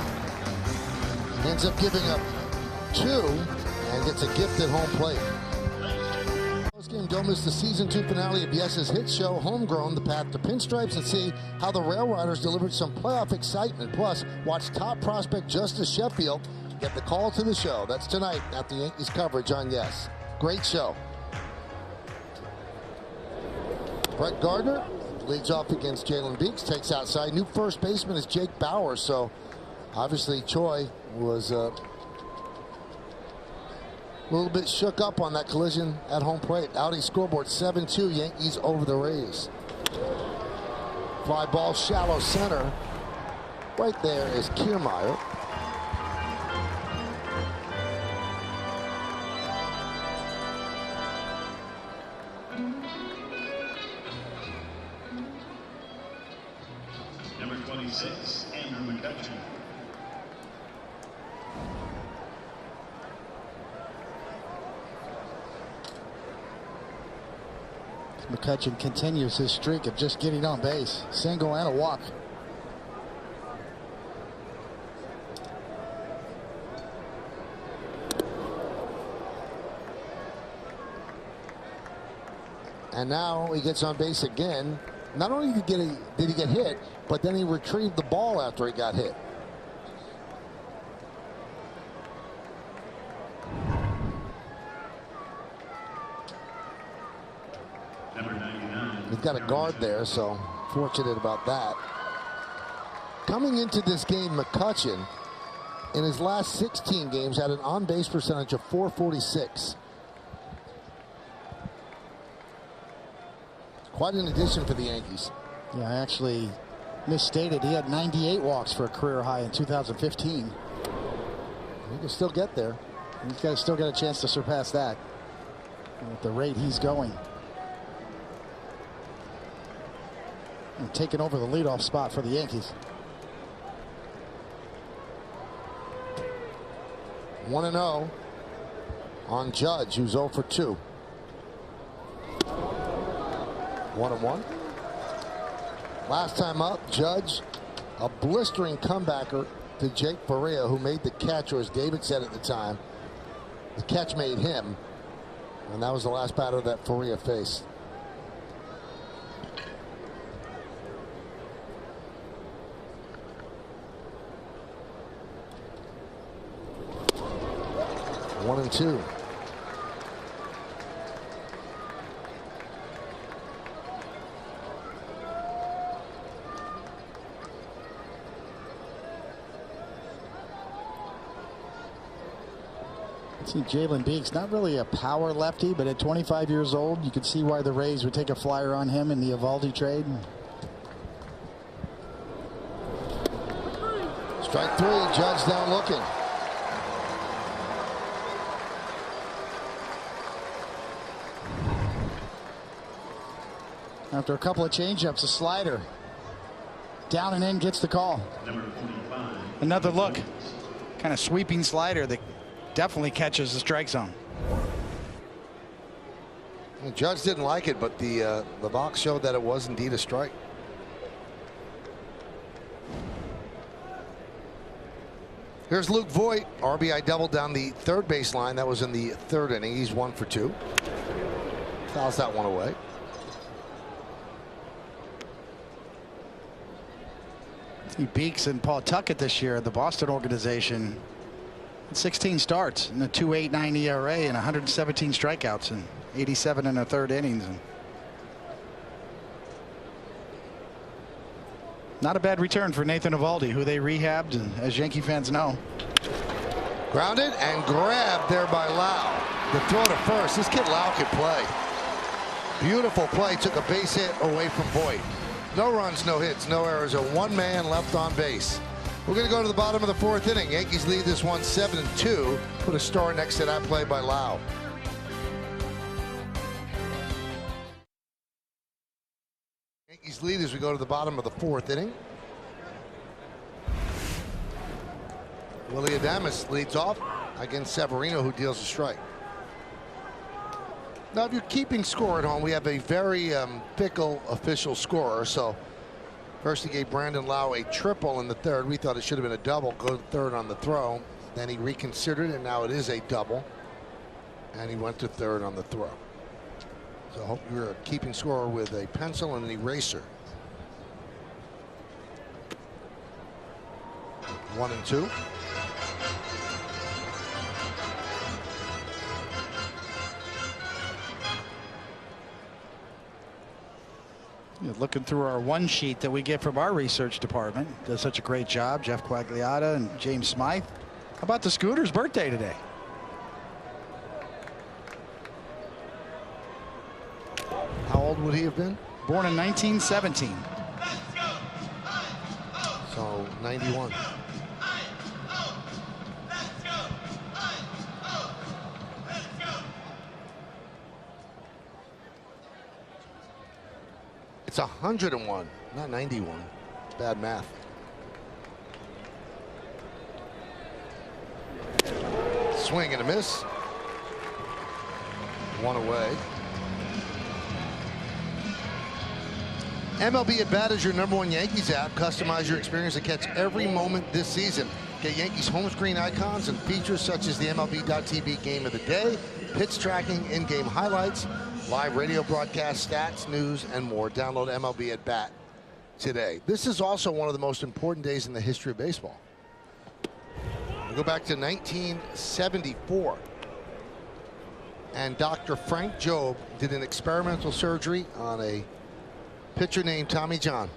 Ends up giving up 2 and gets a gift at home plate. Post-game, don't miss the season 2 finale of Yes's hit show, Homegrown, The Path to Pinstripes, and see how the Rail Riders delivered some playoff excitement. Plus, watch top prospect Justice Sheffield get the call to the show. That's tonight after Yankees coverage on Yes. Great show. Brett Gardner leads off against Jalen Beeks, takes outside. New first baseman is Jake Bauer, so obviously Choi was a little bit shook up on that collision at home plate. Audi scoreboard 7-2, Yankees over the Rays. Fly ball shallow center. Right there is Kiermaier. Number 26, Andrew McCutchen. McCutchen continues his streak of just getting on base. Single and a walk. And now he gets on base again. Not only did he get hit, but then he retrieved the ball after he got hit. Number 99. He's got a guard there, so fortunate about that. Coming into this game, McCutchen, in his last 16 games, had an on-base percentage of .446. Quite an addition for the Yankees. Yeah, I actually misstated. He had 98 walks for a career high in 2015. He can still get there. He's still got a chance to surpass that at the rate he's going. And taking over the leadoff spot for the Yankees. 1-0 on Judge, who's 0 for 2. 1-1. Last time up, Judge, a blistering comebacker to Jake Faria, who made the catch, or as David said at the time, the catch made him. And that was the last batter that Faria faced. 1-2. See Jalen Beeks, not really a power lefty, but at 25 years old, you could see why the Rays would take a flyer on him in the Eovaldi trade. Strike 3, Judge down looking. After a couple of changeups, a slider. Down and in, gets the call. Another look. Kind of sweeping slider that definitely catches the strike zone. The Judge didn't like it, but the box showed that it was indeed a strike. Here's Luke Voit, RBI double down the third baseline. That was in the third inning. He's 1 for 2. Fouls that one away. See Beeks and Paul Tuckett this year, the Boston organization. 16 starts and a 2.89 ERA and 117 strikeouts and 87 in the third innings. And not a bad return for Nathan Eovaldi, who they rehabbed, and as Yankee fans know. Grounded and grabbed there by Lau. The throw to first. This kid Lau could play. Beautiful play. Took a base hit away from Voit. No runs, no hits, no errors. A one-man left on base. We're going to go to the bottom of the fourth inning. Yankees lead this one 7-2. Put a star next to that play by Lau. Yankees lead as we go to the bottom of the fourth inning. Willie Adames leads off against Severino, who deals a strike. Now, if you're keeping score at home, we have a very fickle official scorer. So first he gave Brandon Lau a triple in the third. We thought it should have been a double. Go to third on the throw. Then he reconsidered, and now it is a double. And he went to third on the throw. So I hope you're keeping score with a pencil and an eraser. 1-2. Looking through our one sheet that we get from our research department. Does such a great job. Jeff Quagliata and James Smythe. How about the Scooter's birthday today? How old would he have been? Born in 1917. So 91. It's 101, not 91. Bad math. Swing and a miss. One away. MLB at Bat is your #1 Yankees app. Customize your experience to catch every moment this season. Get Yankees home screen icons and features such as the MLB.tv game of the day, pitch tracking, in-game highlights, live radio broadcast, stats, news, and more. Download MLB at Bat today. This is also one of the most important days in the history of baseball. We go back to 1974. And Dr. Frank Jobe did an experimental surgery on a pitcher named Tommy John.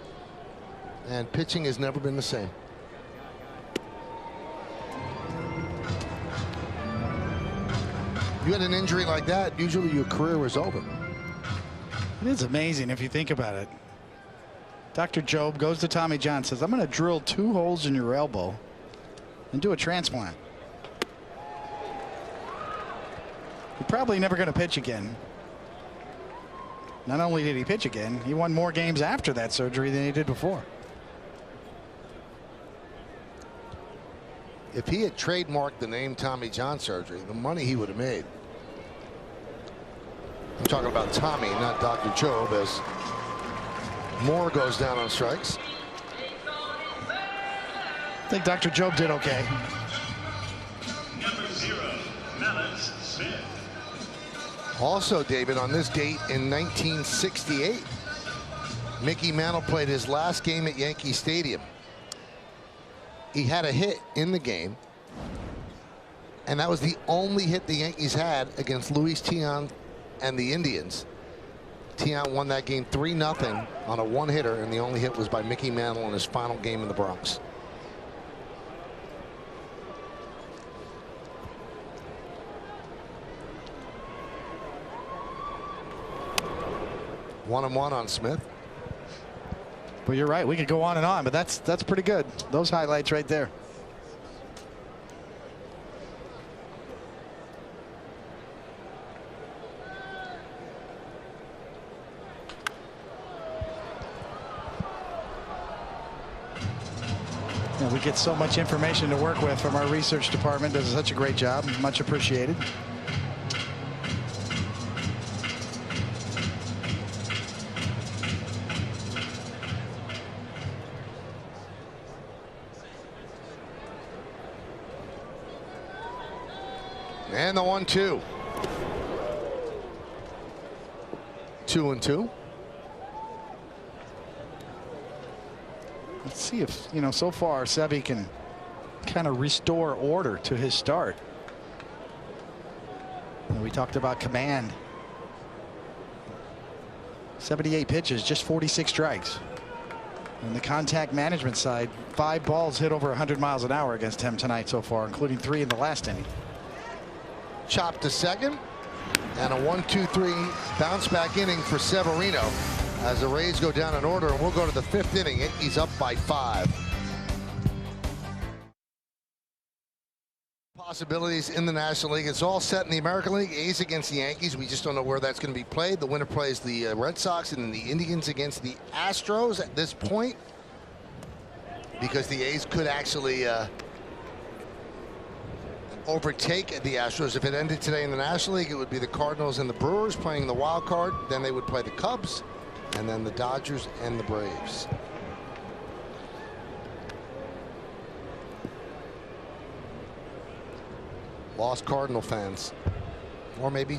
And pitching has never been the same. You had an injury like that, usually your career was over. It is amazing if you think about it. Dr. Jobe goes to Tommy John, says, I'm going to drill 2 holes in your elbow and do a transplant. You're probably never going to pitch again. Not only did he pitch again, he won more games after that surgery than he did before. If he had trademarked the name Tommy John surgery, the money he would have made. I'm talking about Tommy, not Dr. Jobe, as Moore goes down on strikes. I think Dr. Jobe did okay. Number 0, Mellis Smith. Also, David, on this date in 1968, Mickey Mantle played his last game at Yankee Stadium. He had a hit in the game. And that was the only hit the Yankees had against Luis Tiant and the Indians. Tiant won that game 3-0 on a one-hitter, and the only hit was by Mickey Mantle in his final game in the Bronx. One and one on Smith. Well, you're right. We could go on and on, but that's pretty good. Those highlights right there. And we get so much information to work with from our research department. Does such a great job. Much appreciated. And the 1-2. 2-2. Let's see if, so far Sevy can kind of restore order to his start. And we talked about command. 78 pitches, just 46 strikes. On the contact management side, 5 balls hit over 100 miles an hour against him tonight so far, including 3 in the last inning. Chop to second, and a 1-2-3 bounce back inning for Severino as the Rays go down in order, and we'll go to the 5th inning. He's up by 5. Possibilities in the National League. It's all set in the American League. A's against the Yankees. We just don't know where that's going to be played. The winner plays the Red Sox, and then the Indians against the Astros at this point, because the A's could actually overtake the Astros. If it ended today in the National League, it would be the Cardinals and the Brewers playing the wild card. Then they would play the Cubs, and then the Dodgers and the Braves. Lost Cardinal fans, or maybe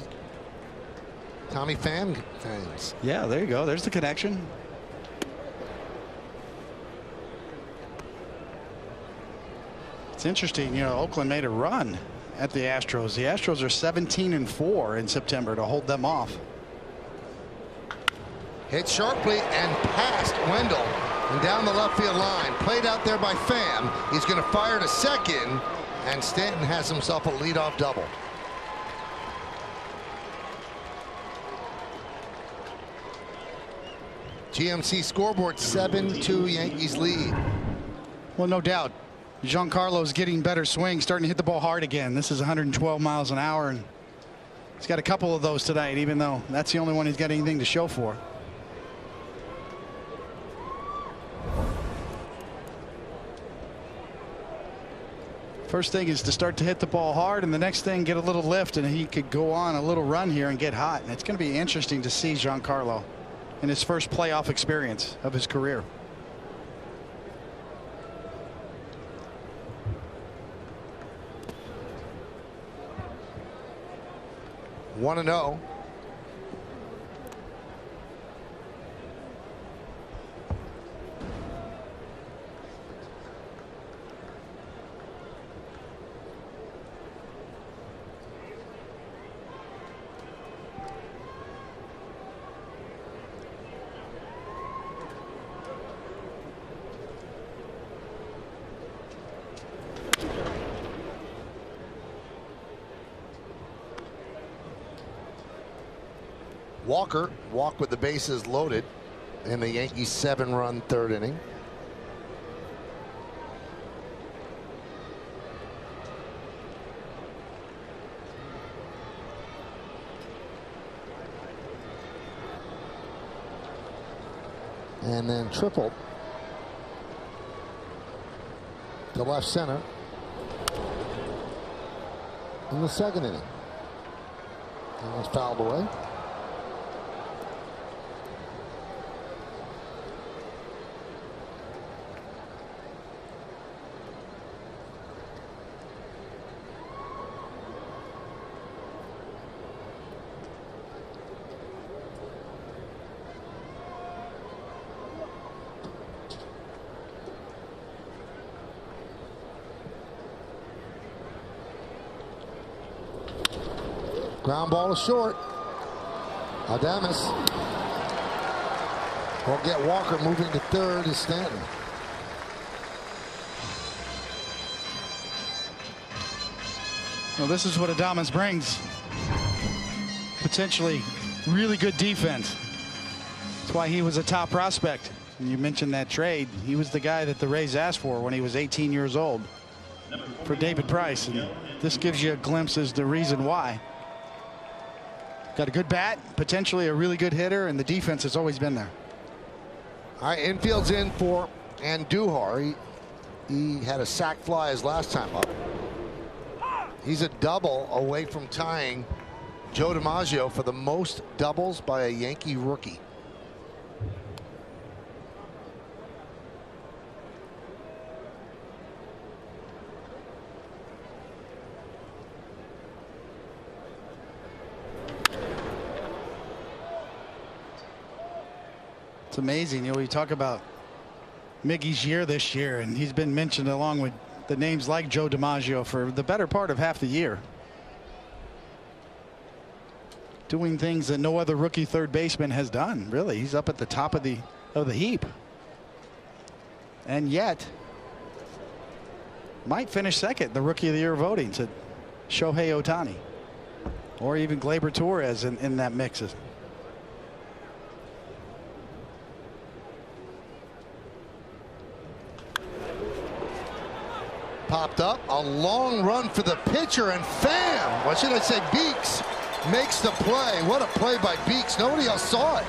Tommy Pham fans. Yeah, there you go. There's the connection. It's interesting, Oakland made a run at the Astros. The Astros are 17-4 in September to hold them off. Hit sharply and past Wendell and down the left field line. Played out there by Pham. He's going to fire to second, and Stanton has himself a leadoff double. GMC scoreboard, 7-2 Yankees lead. Well, no doubt. Giancarlo's getting better swing, starting to hit the ball hard again. This is 112 miles an hour, and he's got a couple of those tonight, even though that's the only one he's got anything to show for. First thing is to start to hit the ball hard, and the next thing, get a little lift, and he could go on a little run here and get hot. And it's going to be interesting to see Giancarlo in his first playoff experience of his career. One and 0. Walker walked with the bases loaded in the Yankees 7-run third inning. And then tripled to left center in the second inning. That was fouled away. Ground ball is short. Adames will get Walker. Moving to third is Stanton. Well, this is what Adames brings. Potentially really good defense. That's why he was a top prospect. And you mentioned that trade. He was the guy that the Rays asked for when he was 18 years old for David Price. And this gives you a glimpse as to the reason why. Got a good bat, potentially a really good hitter, and the defense has always been there. All right, infield's in for Andujar. He had a sac fly his last time up. He's a double away from tying Joe DiMaggio for the most doubles by a Yankee rookie. It's amazing. You know, we talk about Miggy's year this year, and he's been mentioned along with the names like Joe DiMaggio for the better part of half the year. Doing things that no other rookie third baseman has done, really. He's up at the top of the heap. And yet, might finish second, the Rookie of the Year voting to Shohei Ohtani. Or even Gleyber Torres in that mix. Popped up, a long run for the pitcher, and Pham, what should I say, Beeks makes the play. What a play by Beeks. Nobody else saw it.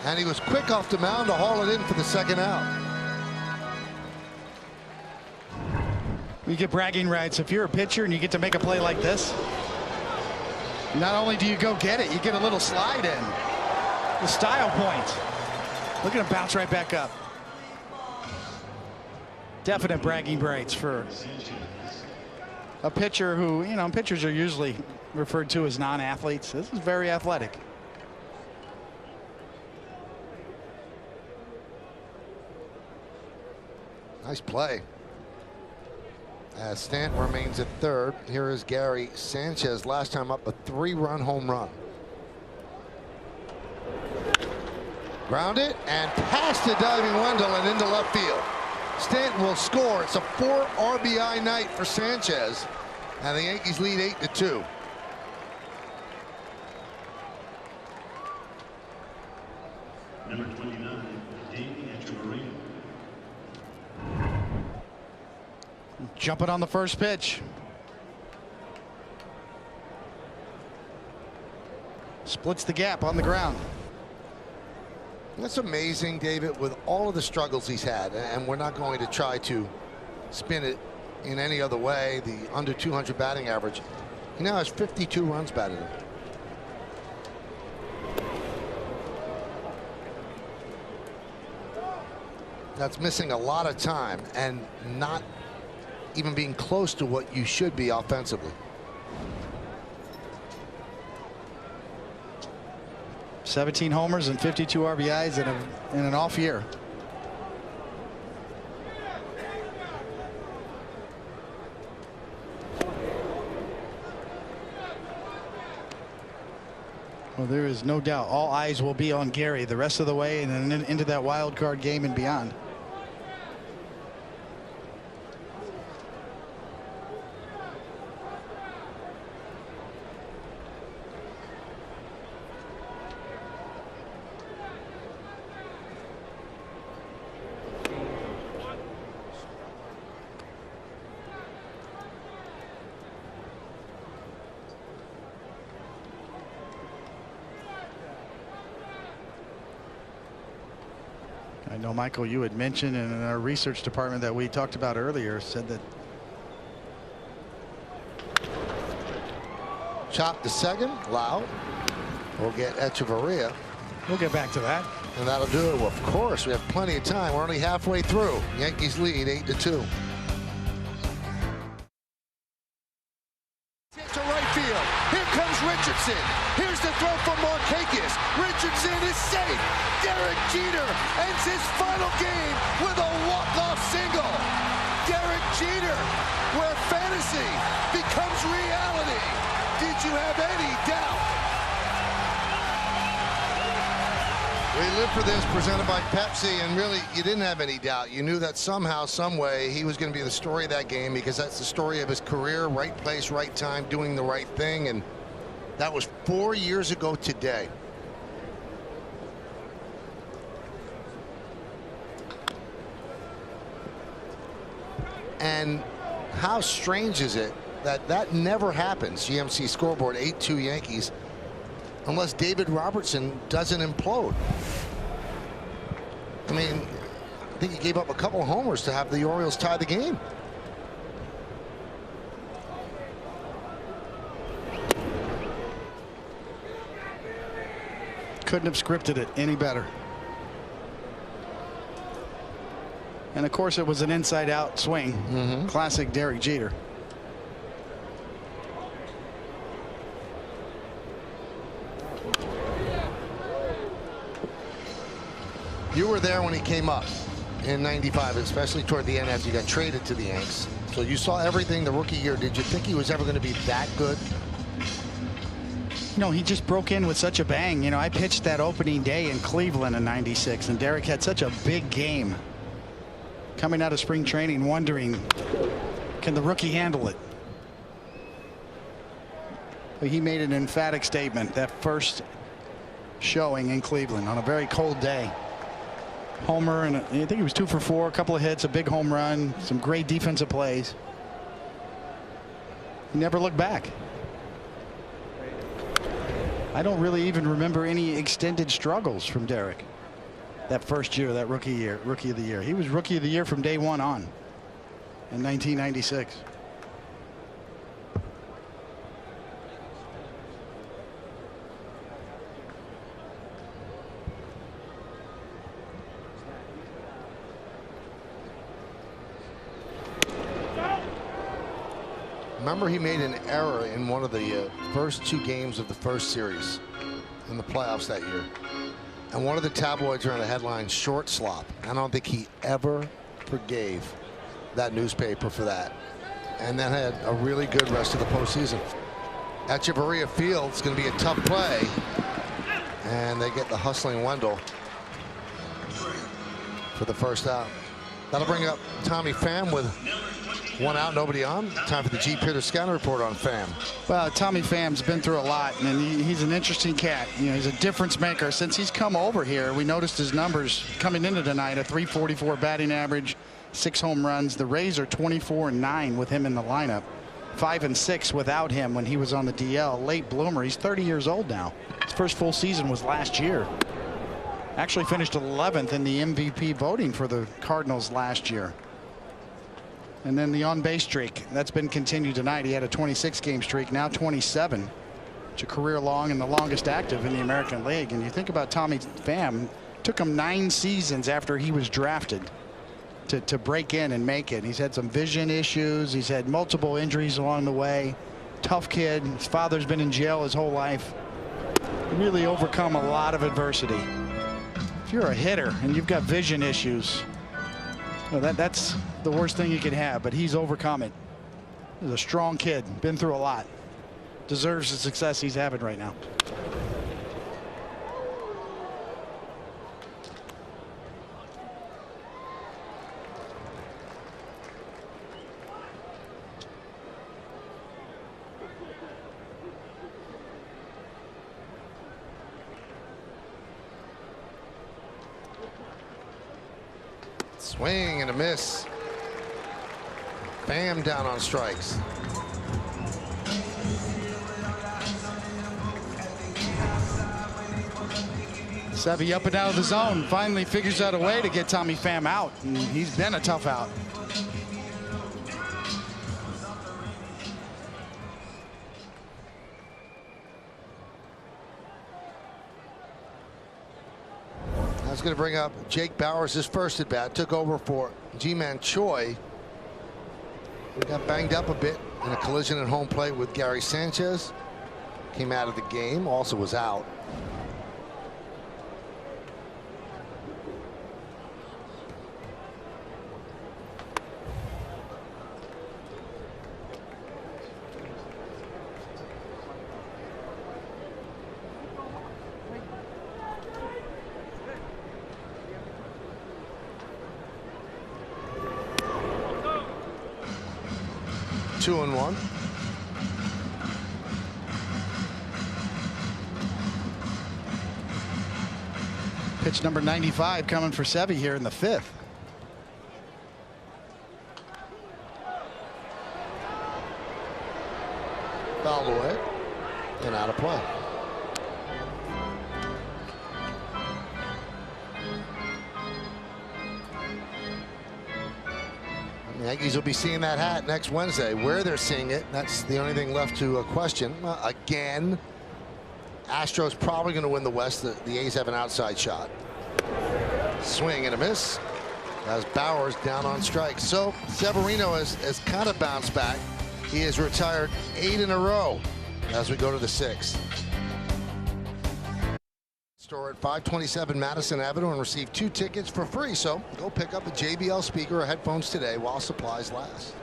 And he was quick off the mound to haul it in for the second out. You get bragging rights if you're a pitcher and you get to make a play like this. Not only do you go get it, you get a little slide in. The style point. Look at him bounce right back up. Definite bragging rights for a pitcher who, you know, pitchers are usually referred to as non-athletes. This is very athletic. Nice play. As Stanton remains at third, here is Gary Sanchez, last time up a 3-run home run. Grounded and past the diving Wendell and into left field. Stanton will score. It's a 4 RBI night for Sanchez, and the Yankees lead 8-2. Number 29, Davey Echeverria. Jumping on the first pitch. Splits the gap on the ground. That's amazing, David, with all of the struggles he's had, and we're not going to try to spin it in any other way. The under 200 batting average. He now has 52 runs batted in. That's missing a lot of time and not even being close to what you should be offensively. 17 homers and 52 RBIs in an off year. Well, there is no doubt all eyes will be on Gary the rest of the way and then into that wild card game and beyond. I know, Michael, you had mentioned in our research department that we talked about earlier, said that Chop to second, Lau will get Echeverria. we'll get back to that. And that'll do it. Well, of course, we have plenty of time. We're only halfway through. Yankees lead 8-2. To right field. Here comes Richardson. Here's the throw from Markakis. Richardson is safe. Derek Jeter ends his final game with a walk-off single. Derek Jeter, where fantasy becomes reality. Did you have any We live for this, presented by Pepsi, and really, you didn't have any doubt. You knew that somehow, some way, he was going to be the story of that game, because that's the story of his career. Right place, right time, doing the right thing, and that was 4 years ago today. And how strange is it that that never happens? GMC scoreboard 8-2 Yankees, unless David Robertson doesn't implode. I mean, I think he gave up a couple of homers to have the Orioles tie the game. Couldn't have scripted it any better. And of course, it was an inside-out swing. Classic Derek Jeter. You were there when he came up in '95, especially toward the end after he got traded to the Yanks. So you saw everything the rookie year. Did you think he was ever going to be that good? No, he just broke in with such a bang. You know, I pitched that opening day in Cleveland in '96, and Derek had such a big game. Coming out of spring training, wondering, can the rookie handle it? But he made an emphatic statement that first showing in Cleveland on a very cold day. Homer, and I think he was 2 for 4, a couple of hits, a big home run, some great defensive plays. He never looked back. I don't really even remember any extended struggles from Derek that first year, that rookie of the year. He was rookie of the year from day one on in 1996. Remember, he made an error in one of the first 2 games of the first series in the playoffs that year. And one of the tabloids ran a headline, "Short slop." I don't think he ever forgave that newspaper for that. And then had a really good rest of the postseason. Echeverria Field is going to be a tough play. And they get the hustling Wendell for the first out. That'll bring up Tommy Pham with 1 out, nobody on. Time for the G. Peter Scouting Report on Pham. Well, Tommy Pham's been through a lot, and he's an interesting cat. You know, he's a difference maker. Since he's come over here, we noticed his numbers coming into tonight: a .344 batting average, 6 home runs. The Rays are 24-9 with him in the lineup, 5-6 without him when he was on the DL. Late bloomer. He's 30 years old now. His first full season was last year. Actually finished 11th in the MVP voting for the Cardinals last year. And then the on-base streak, that's been continued tonight. He had a 26-game streak, now 27. It's a career long and the longest active in the American League. And you think about Tommy Pham, took him 9 seasons after he was drafted to break in and make it. He's had some vision issues. He's had multiple injuries along the way. Tough kid. His father's been in jail his whole life. Really overcome a lot of adversity. If you're a hitter and you've got vision issues, well, that's the worst thing you could have, but he's overcome it. He's a strong kid, been through a lot, deserves the success he's having right now. Swing and a miss. Pham down on strikes. Sevy up and out of the zone, finally figures out a way to get Tommy Pham out, and he's been a tough out. That's going to bring up Jake Bauers, his first at bat. Took over for Ji-Man Choi. He got banged up a bit in a collision at home plate with Gary Sanchez. Came out of the game, also was out. 2-1. Pitch number 95 coming for Sevy here in the 5th. Fouled away and out of play. The Yankees will be seeing that hat next Wednesday. Where they're seeing it, that's the only thing left to question. Again, Astros probably going to win the West. The A's have an outside shot. Swing and a miss as Bauer's down on strike. So Severino has kind of bounced back. He has retired 8 in a row as we go to the 6th. Store at 527 Madison Avenue and receive 2 tickets for free. So go pick up a JBL speaker or headphones today while supplies last.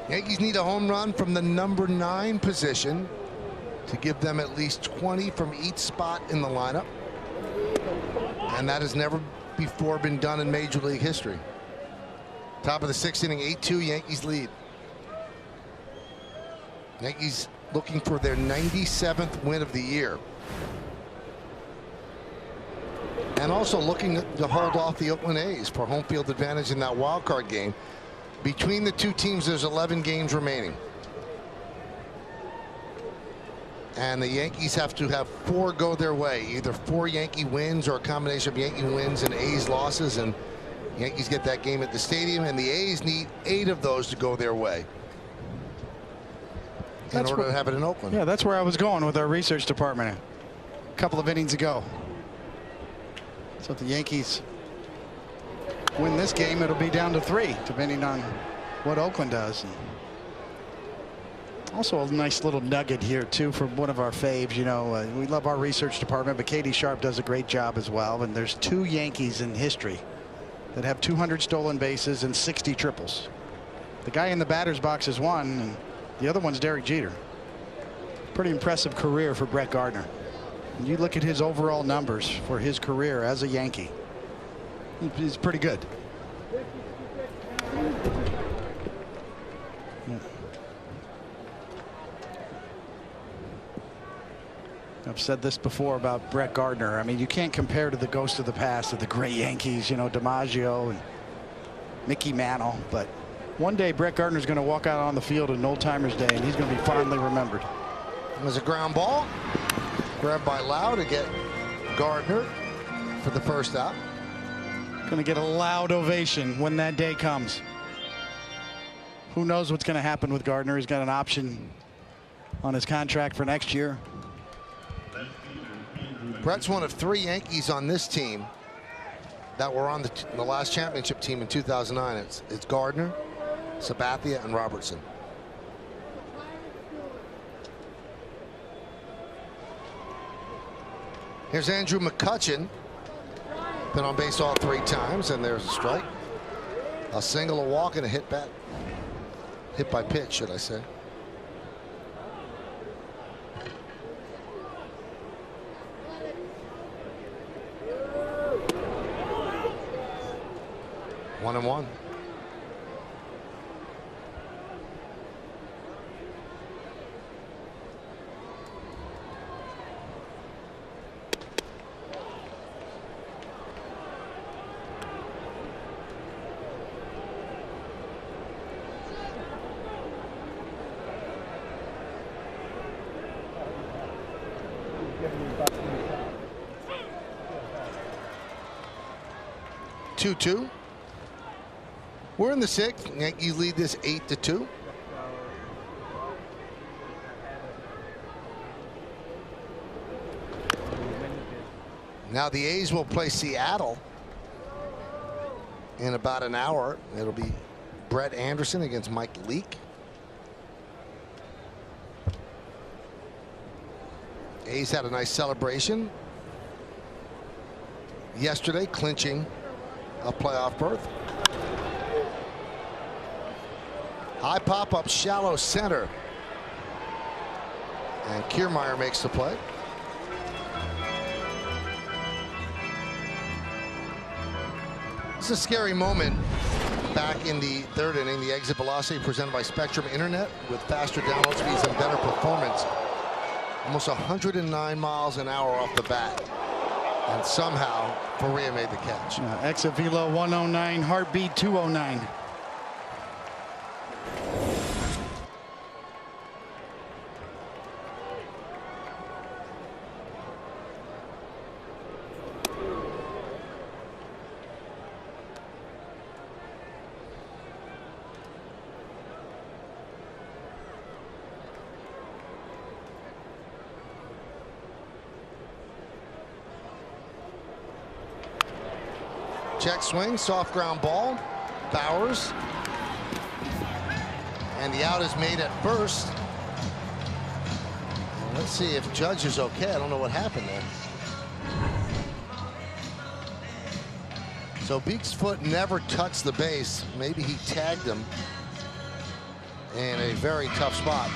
Yankees need a home run from the number 9 position to give them at least 20 from each spot in the lineup. And that has never before been done in Major League history. Top of the 6th inning, 8-2, Yankees lead. Yankees looking for their 97th win of the year. And also looking to hold off the Oakland A's for home field advantage in that wild card game. Between the two teams, there's 11 games remaining. And the Yankees have to have 4 go their way, either 4 Yankee wins or a combination of Yankee wins and A's losses. And Yankees get that game at the stadium, and the A's need 8 of those to go their way in order to have it in Oakland. Yeah, that's where I was going with our research department a couple of innings ago. So if the Yankees win this game, it'll be down to 3, depending on what Oakland does. And also a nice little nugget here too from one of our faves. You know, we love our research department, but Katie Sharp does a great job as well. And there's 2 Yankees in history that have 200 stolen bases and 60 triples. The guy in the batter's box is 1, and the other one's Derek Jeter. Pretty impressive career for Brett Gardner. And you look at his overall numbers for his career as a Yankee, he's pretty good. Yeah. I've said this before about Brett Gardner. I mean, you can't compare to the ghost of the past of the great Yankees, you know, DiMaggio and Mickey Mantle. But one day Brett Gardner's going to walk out on the field on Old Timers Day, and he's going to be fondly remembered. It was a ground ball grabbed by Lau to get Gardner for the first out. Going to get a loud ovation when that day comes. Who knows what's going to happen with Gardner? He's got an option on his contract for next year. Brett's one of 3 Yankees on this team that were on the last championship team in 2009. It's Gardner, Sabathia, and Robertson. Here's Andrew McCutchen. Been on base all 3 times, and there's a strike. A single, a walk, and a hit bat. Hit by pitch, should I say. One and one. Two. We're in the 6th. Yankees lead this 8-2. Now the A's will play Seattle in about an hour. It'll be Brett Anderson against Mike Leake. A's had a nice celebration yesterday, clinching a playoff berth. High pop-up, shallow center. And Kiermaier makes the play. It's a scary moment back in the third inning. The exit velocity presented by Spectrum Internet with faster download speeds and better performance. Almost 109 miles an hour off the bat. And somehow, Faria made the catch. Exit velo 109, heartbeat 209. Check swing, soft ground ball. Bowers. And the out is made at first. Let's see if Judge is okay. I don't know what happened there. So Beek's foot never touched the base. Maybe he tagged him in a very tough spot.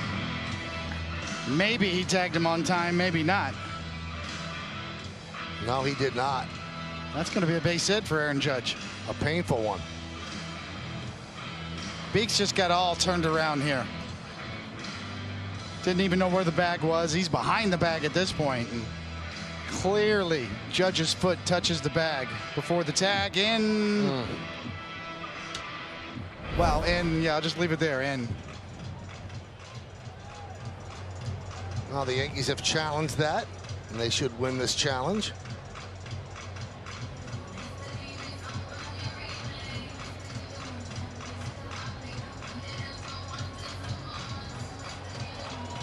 Maybe he tagged him on time, maybe not. No, he did not. That's going to be a base hit for Aaron Judge. A painful one. Beeks just got all turned around here. Didn't even know where the bag was. He's behind the bag at this point. And clearly, Judge's foot touches the bag before the tag in. Well, and yeah, I'll just leave it there. And well, the Yankees have challenged that, and they should win this challenge.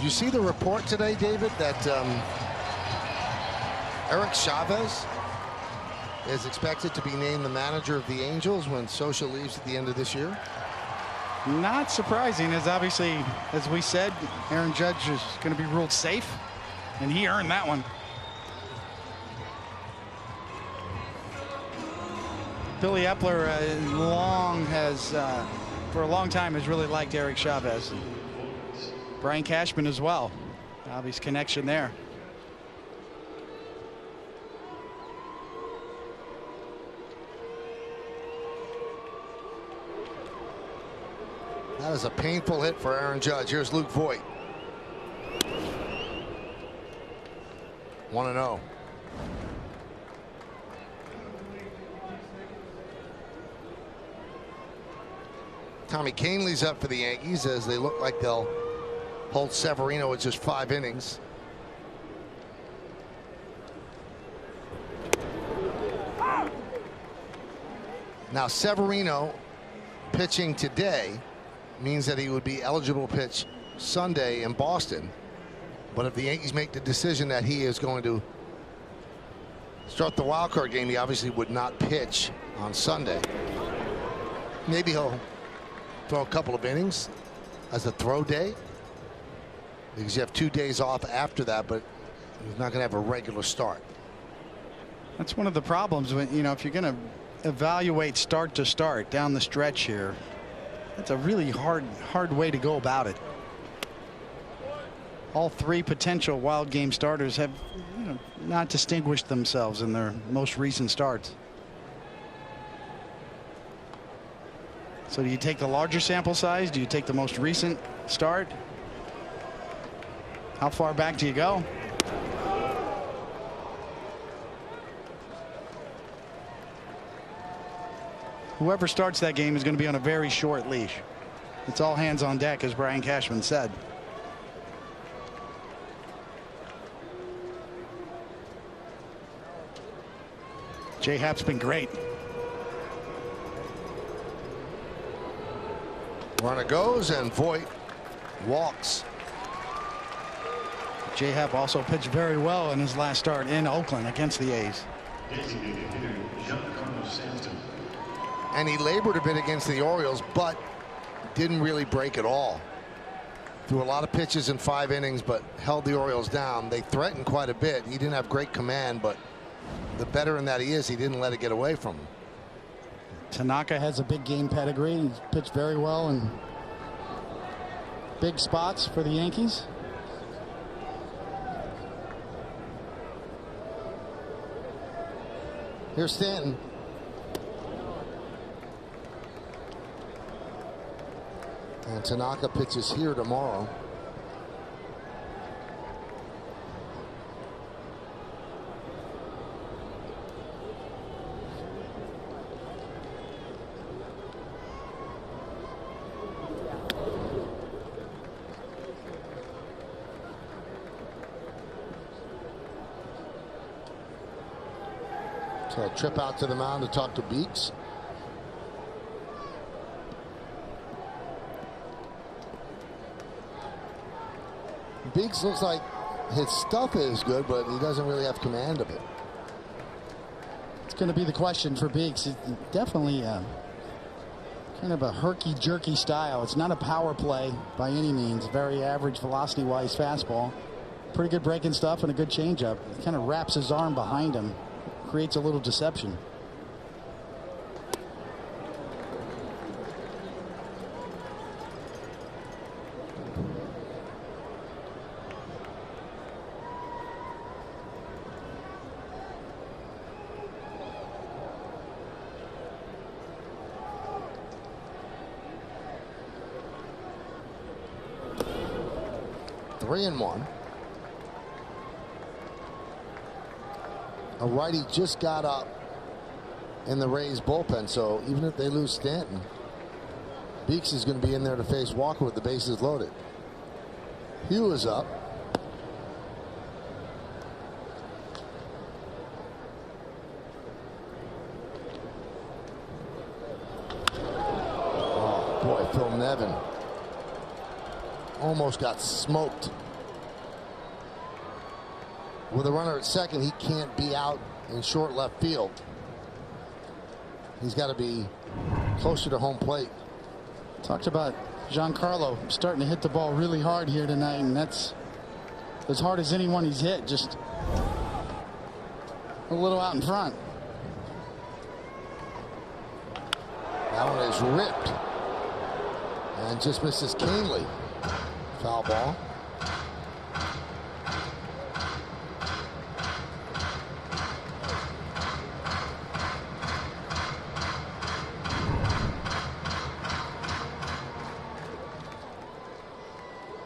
You see the report today, David, that Eric Chavez is expected to be named the manager of the Angels when Socha leaves at the end of this year? not surprising, as obviously, as we said, Aaron Judge is going to be ruled safe, and he earned that one. Billy Epler for a long time has really liked Eric Chavez. Brian Cashman as well. Obvious connection there. That is a painful hit for Aaron Judge. Here's Luke Voit. 1-0. Tommy Kahnle's up for the Yankees as they look like they'll hold Severino at just 5 innings. Now Severino pitching today means that he would be eligible to pitch Sunday in Boston. But if the Yankees make the decision that he is going to start the wild card game, he obviously would not pitch on Sunday. Maybe he'll throw a couple of innings as a throw day, because you have 2 days off after that, but he's not going to have a regular start. That's one of the problems when, you know, if you're going to evaluate start to start down the stretch here, that's a really hard way to go about it. All 3 potential wild game starters have, you know, not distinguished themselves in their most recent starts. So do you take the larger sample size? Do you take the most recent start? How far back do you go? Whoever starts that game is going to be on a very short leash. It's all hands on deck, as Brian Cashman said. J-Hap's been great. Runner goes and Voit walks. J-Hap also pitched very well in his last start in Oakland against the A's. And he labored a bit against the Orioles, but didn't really break at all. Threw a lot of pitches in 5 innings, but held the Orioles down. They threatened quite a bit. He didn't have great command, but the veteran that he is, he didn't let it get away from him. Tanaka has a big game pedigree. He's pitched very well in big spots for the Yankees. Here's Stanton. And Tanaka pitches here tomorrow. So a trip out to the mound to talk to Beeks. Beeks looks like his stuff is good, but he doesn't really have command of it. It's going to be the question for Beeks. It's definitely kind of a herky-jerky style. It's not a power play by any means. Very average velocity-wise fastball. Pretty good breaking stuff and a good changeup. It kind of wraps his arm behind him. Creates a little deception. Three and one. A righty just got up in the Rays bullpen, so even if they lose Stanton, Beeks is going to be in there to face Walker with the bases loaded. Hugh is up. Oh boy, Phil Nevin almost got smoked. With a runner at second, he can't be out in short left field. He's got to be closer to home plate. Talked about Giancarlo starting to hit the ball really hard here tonight, and that's as hard as anyone he's hit, just a little out in front. That one is ripped and just misses Canely. Foul ball.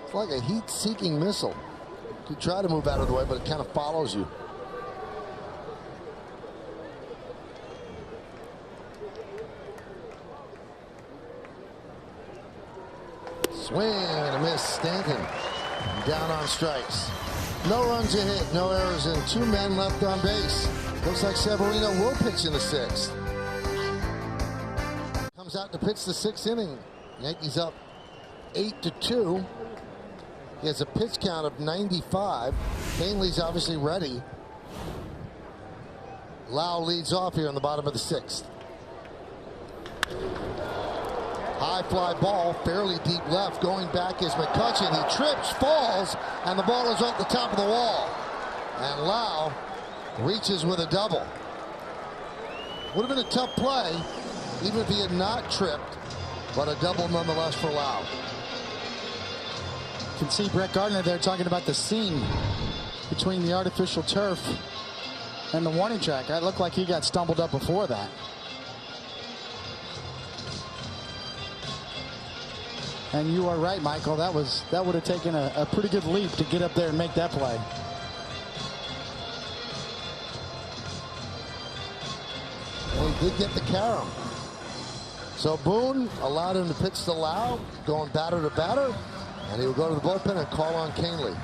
It's like a heat-seeking missile. You try to move out of the way, but it kind of follows you. Swing and a miss. Stanton down on strikes. No runs a hit, no errors, and two men left on base. Looks like Severino will pitch in the sixth. Comes out to pitch the sixth inning. Yankees up 8-2. He has a pitch count of 95. Canely's obviously ready. Lau leads off here in the bottom of the sixth. High fly ball, fairly deep left. Going back is McCutchen. He trips, falls, and the ball is off the top of the wall. And Lau reaches with a double. Would have been a tough play, even if he had not tripped, but a double nonetheless for Lau. You can see Brett Gardner there talking about the seam between the artificial turf and the warning track. It looked like he got stumbled up before that. And you are right, Michael. That would have taken a pretty good leap to get up there and make that play. Well, he did get the carom. So Boone allowed him to pitch to Lau, going batter to batter, and he will go to the bullpen and call on Canely.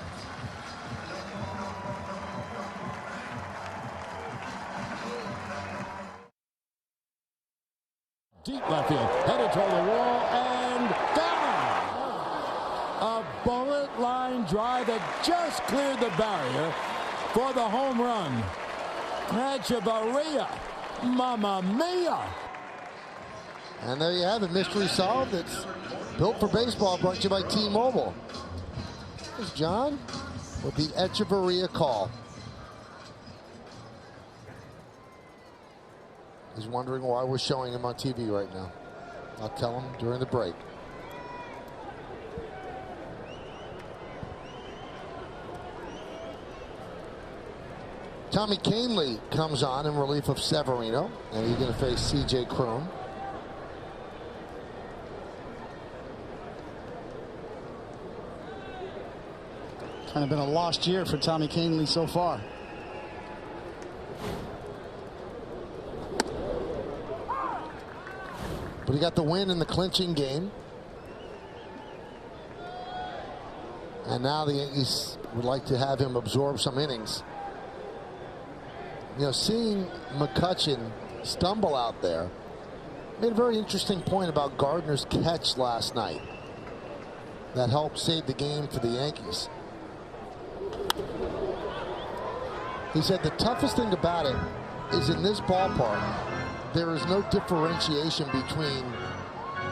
Deep left field, headed toward the wall, and down! A bullet line drive that just cleared the barrier for the home run. Echevarria, mamma mia! And there you have it, mystery solved. It's built for baseball, brought to you by T-Mobile. Here's John with the Echevarria call. He's wondering why we're showing him on TV right now. I'll tell him during the break. Tommy Canely comes on in relief of Severino, and he's going to face C.J. Cron. Kind of been a lost year for Tommy Kahnle so far. But he got the win in the clinching game. And now the Yankees would like to have him absorb some innings. You know, seeing McCutchen stumble out there made a very interesting point about Gardner's catch last night that helped save the game for the Yankees. He said the toughest thing about it is in this ballpark, there is no differentiation between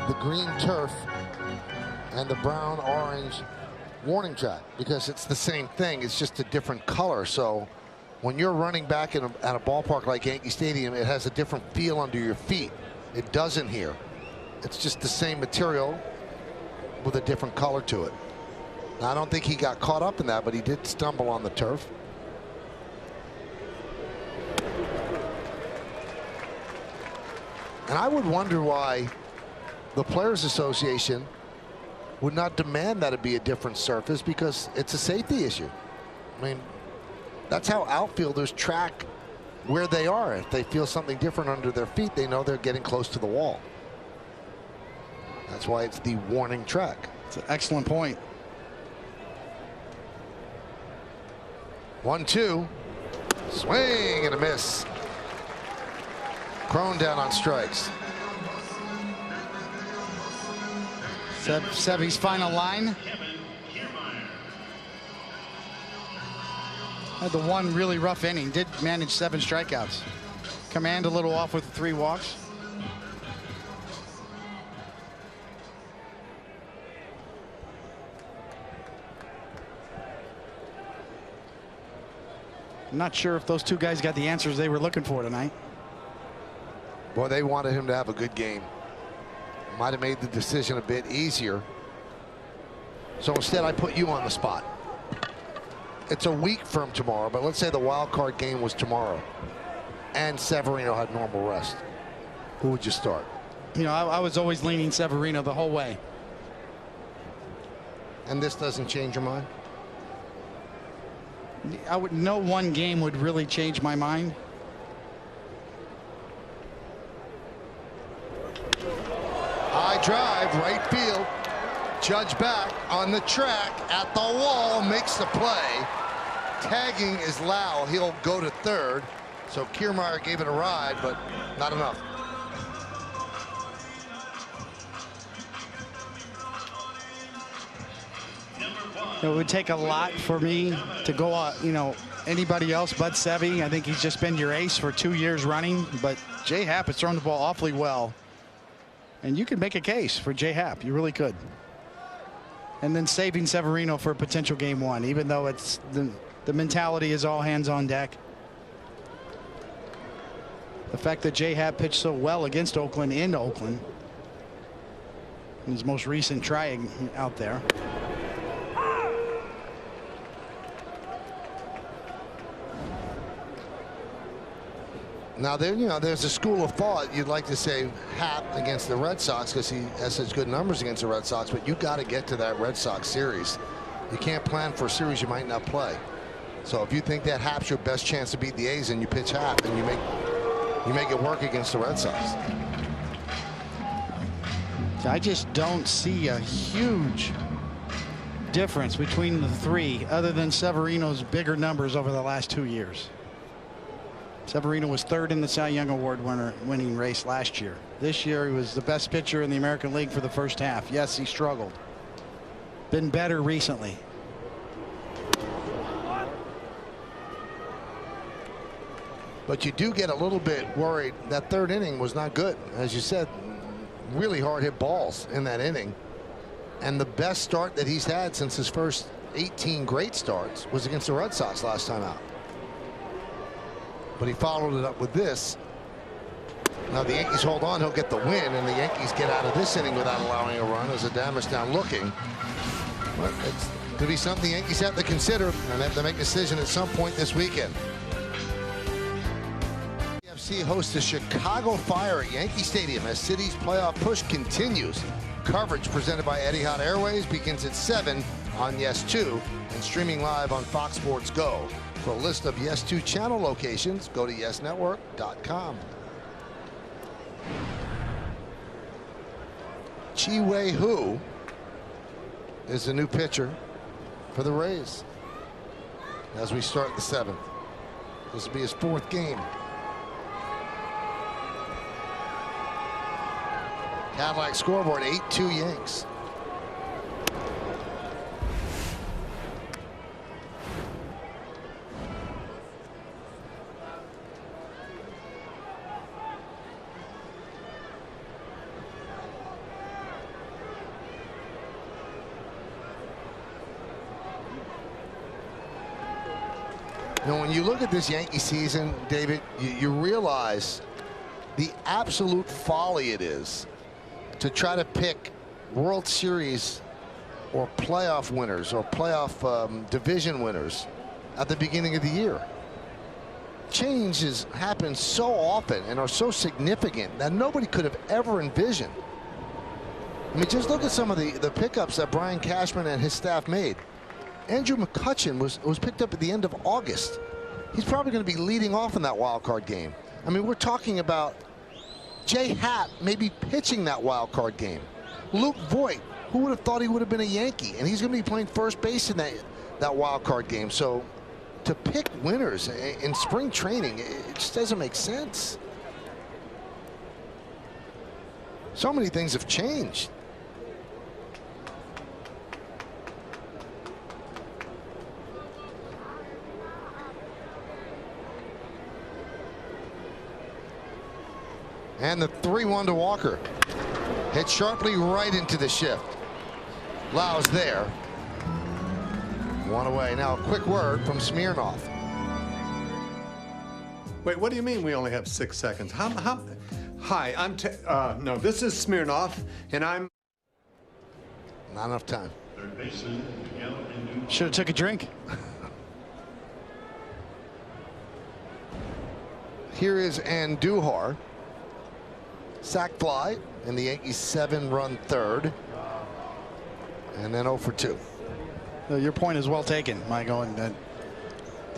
the green turf and the brown-orange warning track because it's the same thing. It's just a different color. So when you're running back at a ballpark like Yankee Stadium, it has a different feel under your feet. It doesn't here. It's just the same material with a different color to it. Now, I don't think he got caught up in that, but he did stumble on the turf. And I would wonder why the Players Association would not demand that it be a different surface, because it's a safety issue. I mean, that's how outfielders track where they are. If they feel something different under their feet, they know they're getting close to the wall. That's why it's the warning track. It's an excellent point. 1-2. Swing and a miss. Cron down on strikes. Sevy's final line. Had the one really rough inning. Did manage 7 strikeouts. Command a little off with 3 walks. I'm not sure if those 2 guys got the answers they were looking for tonight. Boy, they wanted him to have a good game. Might have made the decision a bit easier. So instead, I put you on the spot. It's a week from tomorrow, but let's say the wild card game was tomorrow and Severino had normal rest. Who would you start? You know, I was always leaning Severino the whole way. And this doesn't change your mind? No one game would really change my mind. High drive, right field. Judge back on the track at the wall, makes the play. Tagging is Lau. He'll go to third. So Kiermaier gave it a ride, but not enough. It would take a lot for me to go out, you know, anybody else but Sevy. I think he's just been your ace for 2 years running, but J Happ has thrown the ball awfully well. And you could make a case for J Happ. You really could. And then saving Severino for a potential game 1, even though it's the mentality is all hands on deck. The fact that J Happ pitched so well against Oakland in Oakland, in his most recent try out there. Now, there, you know, there's a school of thought. You'd like to say Happ against the Red Sox because he has such good numbers against the Red Sox, but you got to get to that Red Sox series. You can't plan for a series you might not play. So if you think that Happ's your best chance to beat the A's and you pitch Happ, and you make it work against the Red Sox. I just don't see a huge difference between the 3 other than Severino's bigger numbers over the last 2 years. Severino was 3rd in the Cy Young Award winning race last year. This year he was the best pitcher in the American League for the first half. Yes, he struggled. Been better recently. But you do get a little bit worried. That 3rd inning was not good. As you said, really hard hit balls in that inning. And the best start that he's had since his first 18 great starts was against the Red Sox last time out. But he followed it up with this. Now the Yankees hold on, he'll get the win, and the Yankees get out of this inning without allowing a run as Adames down looking. But it's going to be something the Yankees have to consider and have to make a decision at some point this weekend. FC hosts the Chicago Fire at Yankee Stadium as City's playoff push continues. Coverage presented by Etihad Airways begins at 7 on Yes 2 and streaming live on Fox Sports Go. For a list of Yes 2 channel locations, go to yesnetwork.com. Chi-Wei Hu is the new pitcher for the Rays as we start the 7th. This will be his 4th game. Cadillac scoreboard, 8-2 Yanks. You know, when you look at this Yankee season, David, you realize the absolute folly it is to try to pick World Series or playoff winners or playoff division winners at the beginning of the year. Changes happen so often and are so significant that nobody could have ever envisioned. I mean, just look at some of the pickups that Brian Cashman and his staff made. Andrew McCutchen was picked up at the end of August. He's probably going to be leading off in that wild card game. I mean, we're talking about Jay Happ maybe pitching that wild card game. Luke Voigt, who would have thought he would have been a Yankee, and he's going to be playing first base in that wild card game. So to pick winners in spring training, it just doesn't make sense. So many things have changed. And the 3-1 to Walker. Hit sharply right into the shift. Lau's there. 1 away. Now a quick word from Smirnoff. Wait, what do you mean we only have 6 seconds? Hi, I'm no, this is Smirnoff, and I'm... Not enough time. Third baseman, Miguel Andujar. Should have took a drink. Here is Andujar. Sac fly in the Yankees 7-run third. And then 0 for 2. Your point is well taken, Michael. And the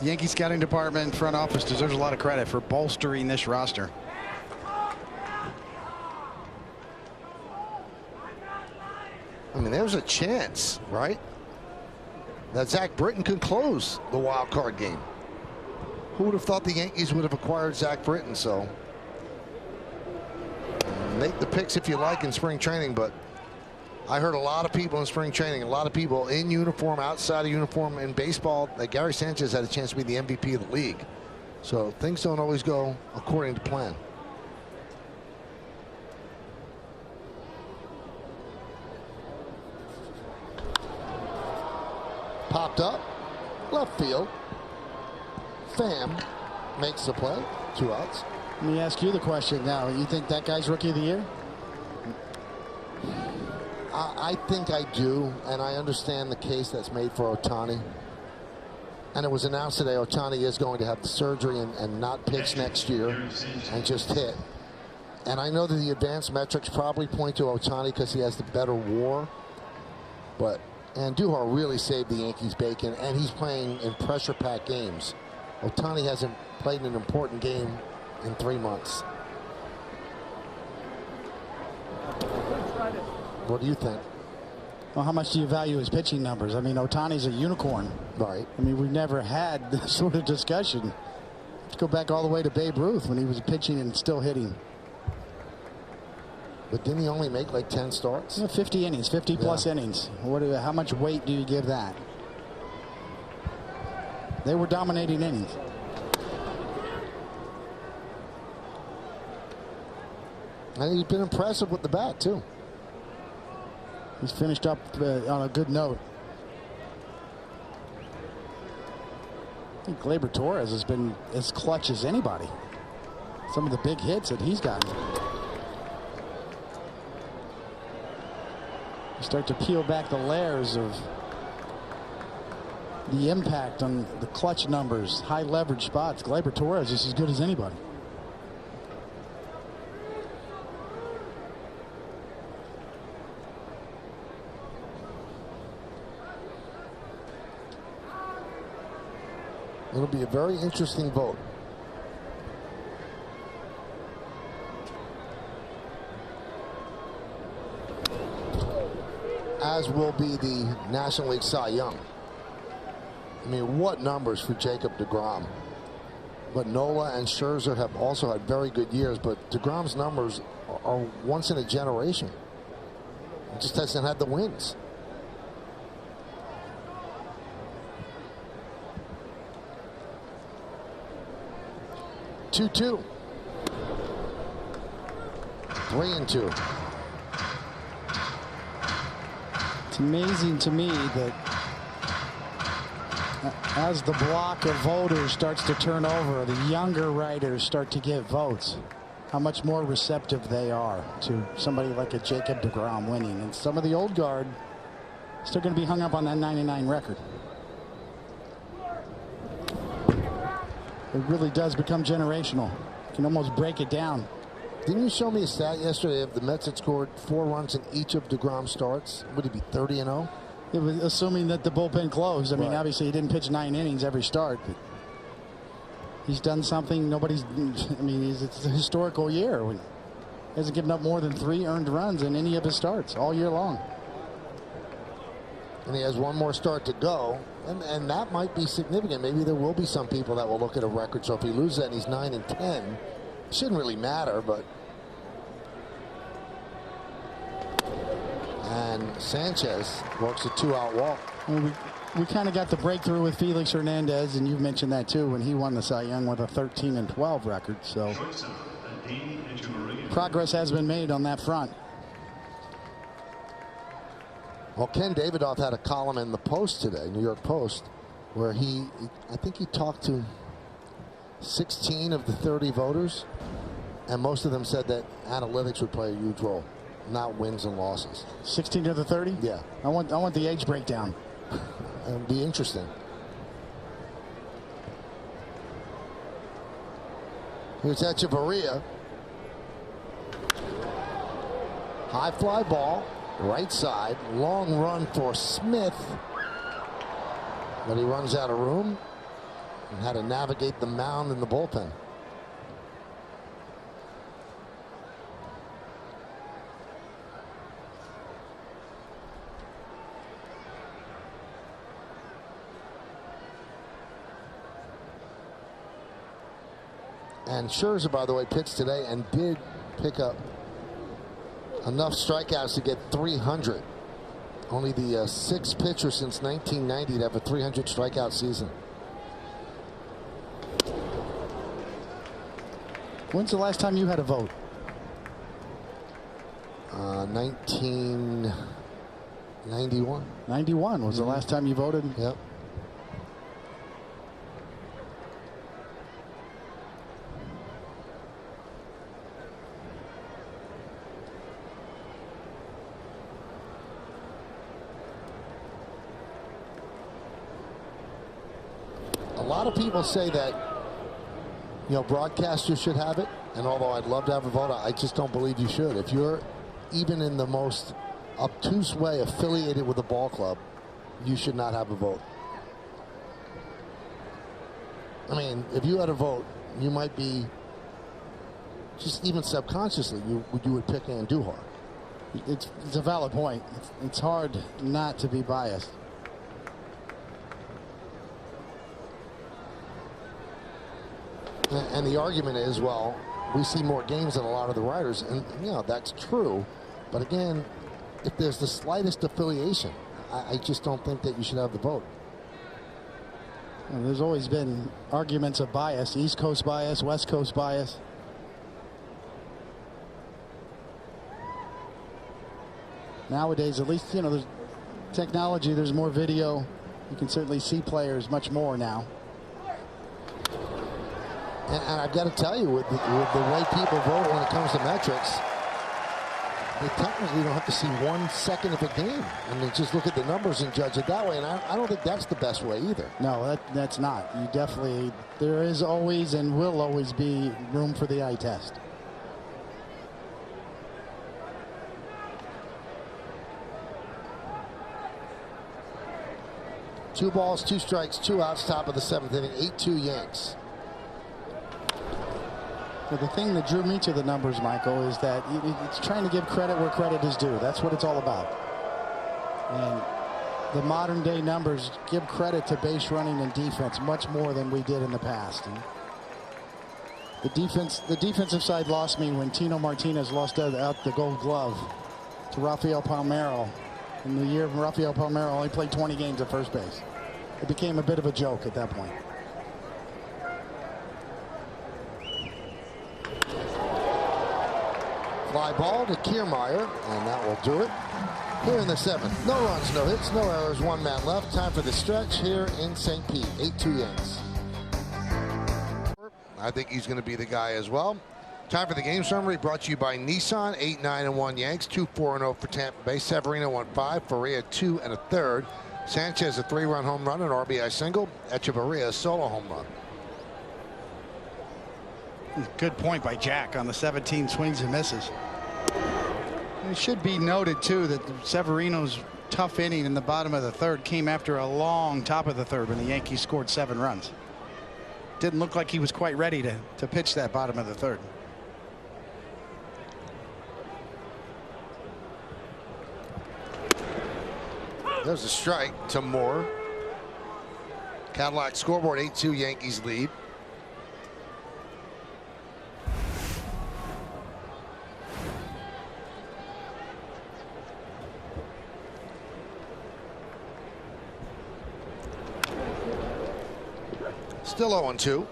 Yankee scouting department front office deserves a lot of credit for bolstering this roster. I mean, there's a chance, right, that Zach Britton could close the wild card game. Who would have thought the Yankees would have acquired Zach Britton? So make the picks if you like in spring training, but I heard a lot of people in spring training, a lot of people in uniform, outside of uniform in baseball, that Gary Sanchez had a chance to be the MVP of the league. So things don't always go according to plan. Popped up, left field. Pham makes the play, 2 outs. Let me ask you the question now. You think that guy's rookie of the year? I think I do, and I understand the case that's made for Ohtani. And it was announced today Ohtani is going to have the surgery and not pitch next year and just hit. And I know that the advanced metrics probably point to Ohtani because he has the better WAR. But Andujar really saved the Yankees bacon, and he's playing in pressure-packed games. Ohtani hasn't played an important game in 3 months. What do you think? Well, how much do you value his pitching numbers? I mean, Ohtani's a unicorn. Right. I mean, we've never had this sort of discussion. Let's go back all the way to Babe Ruth when he was pitching and still hitting. But didn't he only make like 10 starts? 50 innings, 50-plus innings. How much weight do you give that? They were dominating innings. And he's been impressive with the bat, too. He's finished up on a good note. I think Gleyber Torres has been as clutch as anybody. Some of the big hits that he's gotten. You start to peel back the layers of the impact on the clutch numbers, high leverage spots. Gleyber Torres is as good as anybody. It'll be a very interesting vote. As will be the National League Cy Young. I mean, what numbers for Jacob deGrom. But Nola and Scherzer have also had very good years, but deGrom's numbers are once in a generation. He just hasn't had the wins. Two. 3-2. It's amazing to me that as the block of voters starts to turn over, the younger writers start to get votes, how much more receptive they are to somebody like a Jacob deGrom winning. And some of the old guard still going to be hung up on that 99 record. It really does become generational. You can almost break it down. Didn't you show me a stat yesterday if the Mets had scored 4 runs in each of deGrom's starts? Would it be 30-0? It was assuming that the bullpen closed. I mean, Right. obviously he didn't pitch 9 innings every start, but he's done something nobody's. I mean, it's a historical year. He hasn't given up more than 3 earned runs in any of his starts all year long. And he has 1 more start to go, and that might be significant. Maybe there will be some people that will look at a record. So if he loses that and he's 9-10, it shouldn't really matter. But and Sanchez works a 2-out walk. Well, we kind of got the breakthrough with Felix Hernandez, and you've mentioned that too, when he won the Cy Young with a 13-12 record. So progress has been made on that front. Well, Ken Davidoff had a column in the Post today, New York Post, where I think he talked to 16 of the 30 voters, and most of them said that analytics would play a huge role, not wins and losses. 16 to the 30? Yeah. I want the age breakdown. It'd be interesting. Here's Echeverria. High fly ball, right side, long run for Smith. But he runs out of room and had to navigate the mound in the bullpen. And Scherzer, by the way, pitched today and did pick up enough strikeouts to get 300. Only the 6th pitcher since 1990 to have a 300 strikeout season. When's the last time you had a vote? 1991. 91 was the last time you voted? Yep. A lot of people say that, you know, broadcasters should have it, and although I'd love to have a vote, I just don't believe you should. If you're even in the most obtuse way affiliated with a ball club, you should not have a vote. I mean, if you had a vote, you might be, just even subconsciously, you would pick Andujar. It's a valid point. It's hard not to be biased. And the argument is, well, we see more games than a lot of the writers, and you know that's true. But again, if there's the slightest affiliation, I just don't think that you should have the vote. And there's always been arguments of bias, East Coast bias, West Coast bias. Nowadays, at least, you know, there's technology, there's more video. You can certainly see players much more now. And I've got to tell you, with the way people vote when it comes to metrics, they technically don't have to see 1 second of a game. I mean, just look at the numbers and judge it that way. And I don't think that's the best way either. No, that's not. You definitely, there is always and will always be room for the eye test. 2 balls, 2 strikes, 2 outs, top of the 7th inning, 8-2 Yanks. Well, the thing that drew me to the numbers, Michael, is that it's trying to give credit where credit is due. That's what it's all about. And the modern day numbers give credit to base running and defense much more than we did in the past. And the defensive side lost me when Tino Martinez lost out the Gold Glove to Rafael Palmeiro in the year Rafael Palmeiro only played 20 games at first base. It became a bit of a joke at that point. Fly ball to Kiermaier, and that will do it. Here in the 7th, no runs, no hits, no errors, 1 man left. Time for the stretch here in St. Pete, 8-2 Yanks. I think he's going to be the guy as well. Time for the game summary brought to you by Nissan. 8-9-1 Yanks, 2-4-0 for Tampa Bay. Severino 1-5, Faria 2 1/3. Sanchez a 3-run home run, an RBI single. Echeverria a solo home run. Good point by Jack on the 17 swings and misses. It should be noted too that Severino's tough inning in the bottom of the 3rd came after a long top of the 3rd when the Yankees scored 7 runs. Didn't look like he was quite ready to pitch that bottom of the 3rd. There's a strike to Moore. Cadillac scoreboard, 8-2 Yankees lead. Still 0-2.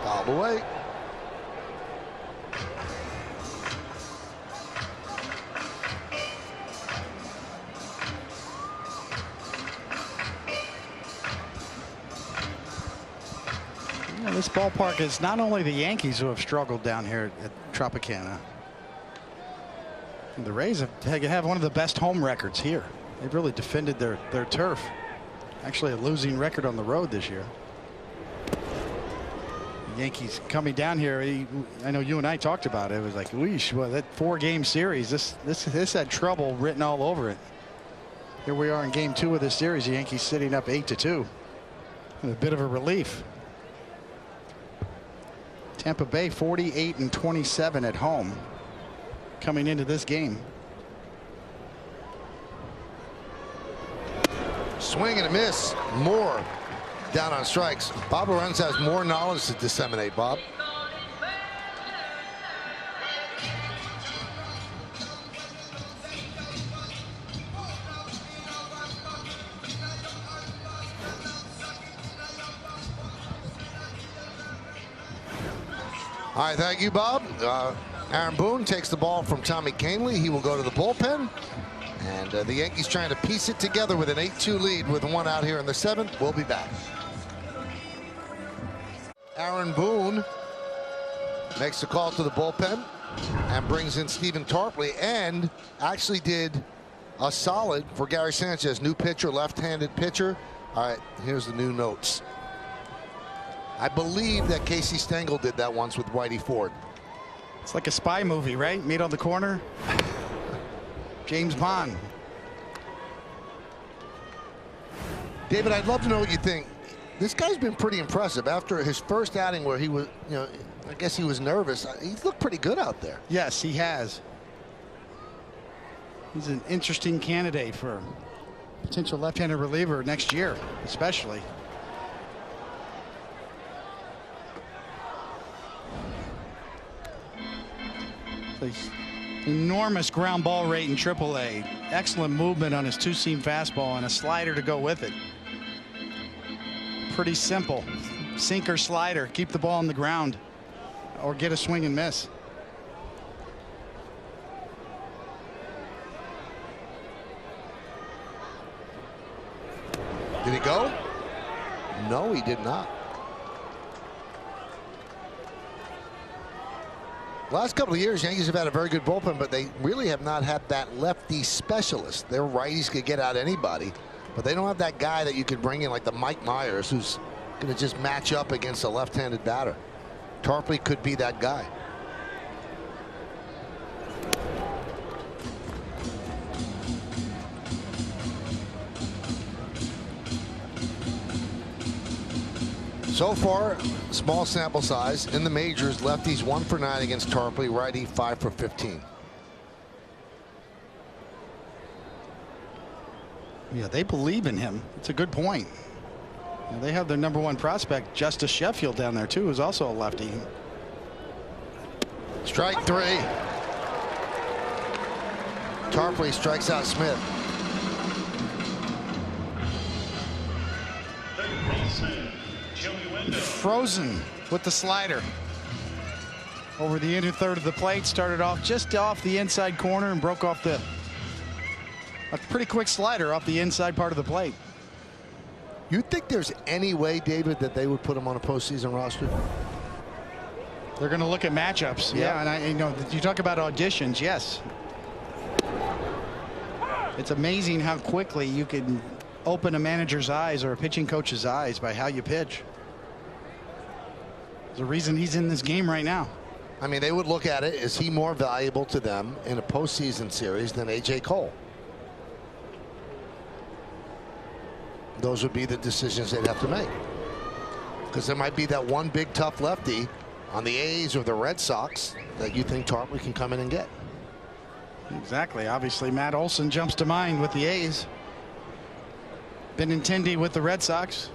Fouled away. This ballpark is not only the Yankees who have struggled down here at Tropicana. The Rays have one of the best home records here. They've really defended their turf. Actually a losing record on the road this year. The Yankees coming down here, I know you and I talked about it. It was like, weesh, well, that 4-game series, this had trouble written all over it. Here we are in game 2 of this series. The Yankees sitting up 8-2. A bit of a relief. Tampa Bay 48-27 at home coming into this game. Swing and a miss. Moore down on strikes. Bob Lorenz has more knowledge to disseminate, Bob. All right, thank you, Bob. Aaron Boone takes the ball from Tommy Kahnle. He will go to the bullpen. And the Yankees trying to piece it together with an 8-2 lead with 1 out here in the 7th. We'll be back. Aaron Boone makes the call to the bullpen and brings in Stephen Tarpley, and actually did a solid for Gary Sanchez. New pitcher, left-handed pitcher. All right, here's the new notes. I believe that Casey Stengel did that once with Whitey Ford. It's like a spy movie, right? Meet on the corner. James Bond. David, I'd love to know what you think. This guy's been pretty impressive after his first outing where he was, I guess he was nervous. He's looked pretty good out there. Yes, he has. He's an interesting candidate for potential left-handed reliever next year, especially. Enormous ground ball rate in AAA. Excellent movement on his 2-seam fastball and a slider to go with it. Pretty simple. Sinker, slider. Keep the ball on the ground or get a swing and miss. Did he go? No, he did not. Last couple of years, Yankees have had a very good bullpen, but they really have not had that lefty specialist. Their righties could get out anybody, but they don't have that guy that you could bring in like the Mike Myers, who's going to just match up against a left-handed batter. Tarpley could be that guy. So far, small sample size in the majors. Lefties 1 for 9 against Tarpley. Righty 5 for 15. Yeah, they believe in him. It's a good point. They have their #1 prospect, Justice Sheffield, down there too, who's also a lefty. Strike 3. Tarpley strikes out Smith. Frozen with the slider over the inner third of the plate. Started off just off the inside corner and broke off a pretty quick slider off the inside part of the plate. You think there's any way, David, that they would put him on a postseason roster? They're going to look at matchups. Yeah, and you know, you talk about auditions. Yes, it's amazing how quickly you can open a manager's eyes or a pitching coach's eyes by how you pitch. There's a reason he's in this game right now. I mean, they would look at it. Is he more valuable to them in a postseason series than A.J. Cole? Those would be the decisions they'd have to make. Because there might be that one big tough lefty on the A's or the Red Sox that you think Tarpley can come in and get. Exactly. Obviously, Matt Olson jumps to mind with the A's. Benintendi with the Red Sox.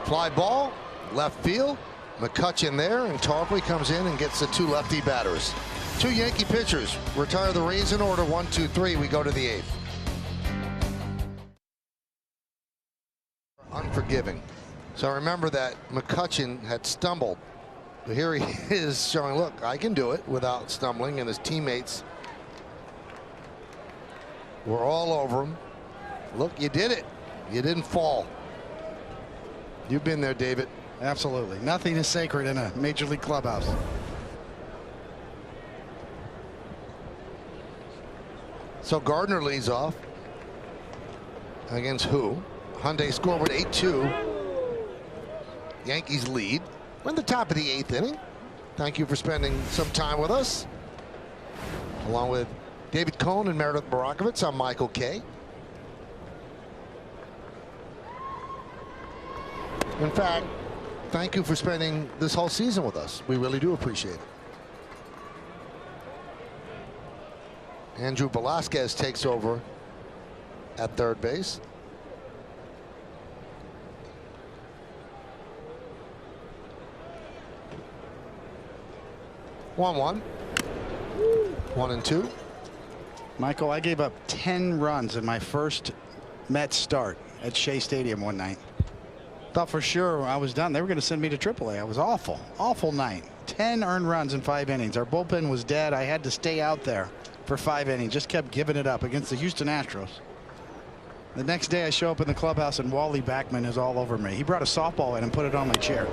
Fly ball, left field. McCutchen there, and Tarpley comes in and gets the 2 lefty batters. 2 Yankee pitchers retire the Rays in order. 1, 2, 3. We go to the 8th. Unforgiving. So remember that McCutchen had stumbled. But here he is showing, look, I can do it without stumbling, and his teammates were all over him. Look, you did it. You didn't fall. You've been there, David. Absolutely. Nothing is sacred in a major league clubhouse. So Gardner leads off against who? Hyundai scoreboard 8-2. Yankees lead. We're in the top of the 8th inning. Thank you for spending some time with us. Along with David Cohn and Meredith Barakovitz, I'm Michael Kay. In fact, thank you for spending this whole season with us. We really do appreciate it. Andrew Velasquez takes over at third base. One, 1-2. Michael, I gave up 10 runs in my first Mets start at Shea Stadium one night. Thought for sure I was done. They were going to send me to AAA. I was awful. Awful night. 10 earned runs in 5 innings. Our bullpen was dead. I had to stay out there for 5 innings. Just kept giving it up against the Houston Astros. The next day I show up in the clubhouse and Wally Backman is all over me. He brought a softball in and put it on my chair.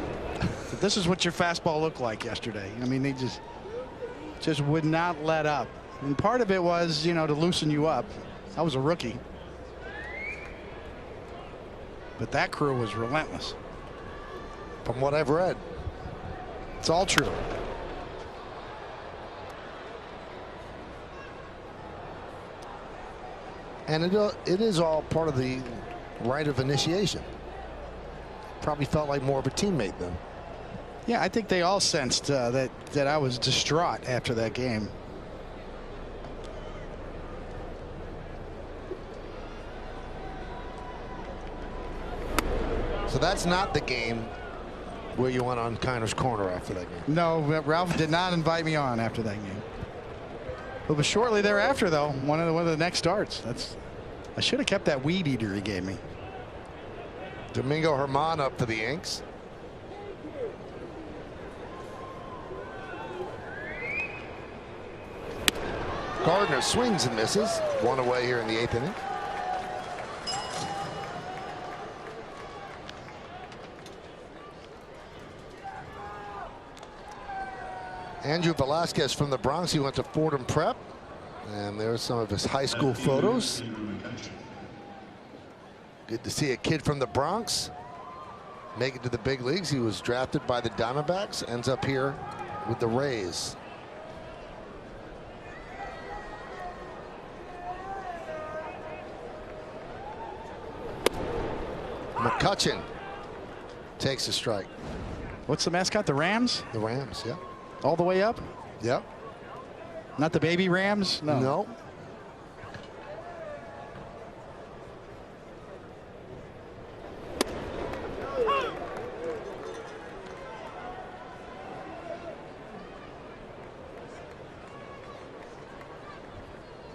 So this is what your fastball looked like yesterday. I mean, they just would not let up. And part of it was, you know, to loosen you up. I was a rookie. But that crew was relentless. From what I've read. It's all true. And it is all part of the rite of initiation. Probably felt like more of a teammate then. Yeah, I think they all sensed that I was distraught after that game. So that's not the game Where you went on Kiner's Corner after that game? No, Ralph did not invite me on after that game. It was shortly thereafter, though. One of the next starts. I should have kept that weed eater he gave me. Domingo Germán up for the Yanks. Gardner swings and misses. One away here in the 8th inning. Andrew Velasquez from the Bronx. He went to Fordham Prep. And there's some of his high school photos. Good to see a kid from the Bronx make it to the big leagues. He was drafted by the Diamondbacks. Ends up here with the Rays. McCutchen takes a strike. What's the mascot? The Rams? The Rams, yeah. All the way up? Yep. Not the baby Rams? No. No.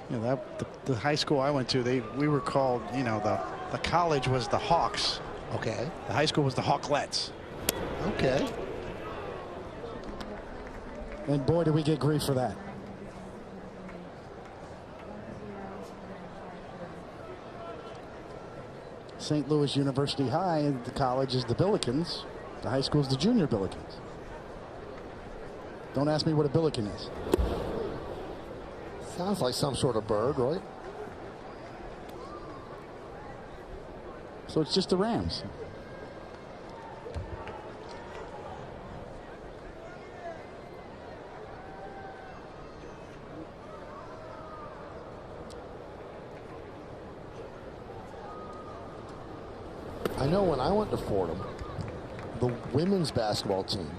You know, the high school I went to, we were called, you know, the college was the Hawks. Okay. The high school was the Hawklets. Okay. And boy, did we get grief for that. St. Louis University High, and the college is the Billikens. The high school is the Junior Billikens. Don't ask me what a Billiken is. Sounds like some sort of bird, right? So it's just the Rams. I know when I went to Fordham, the women's basketball team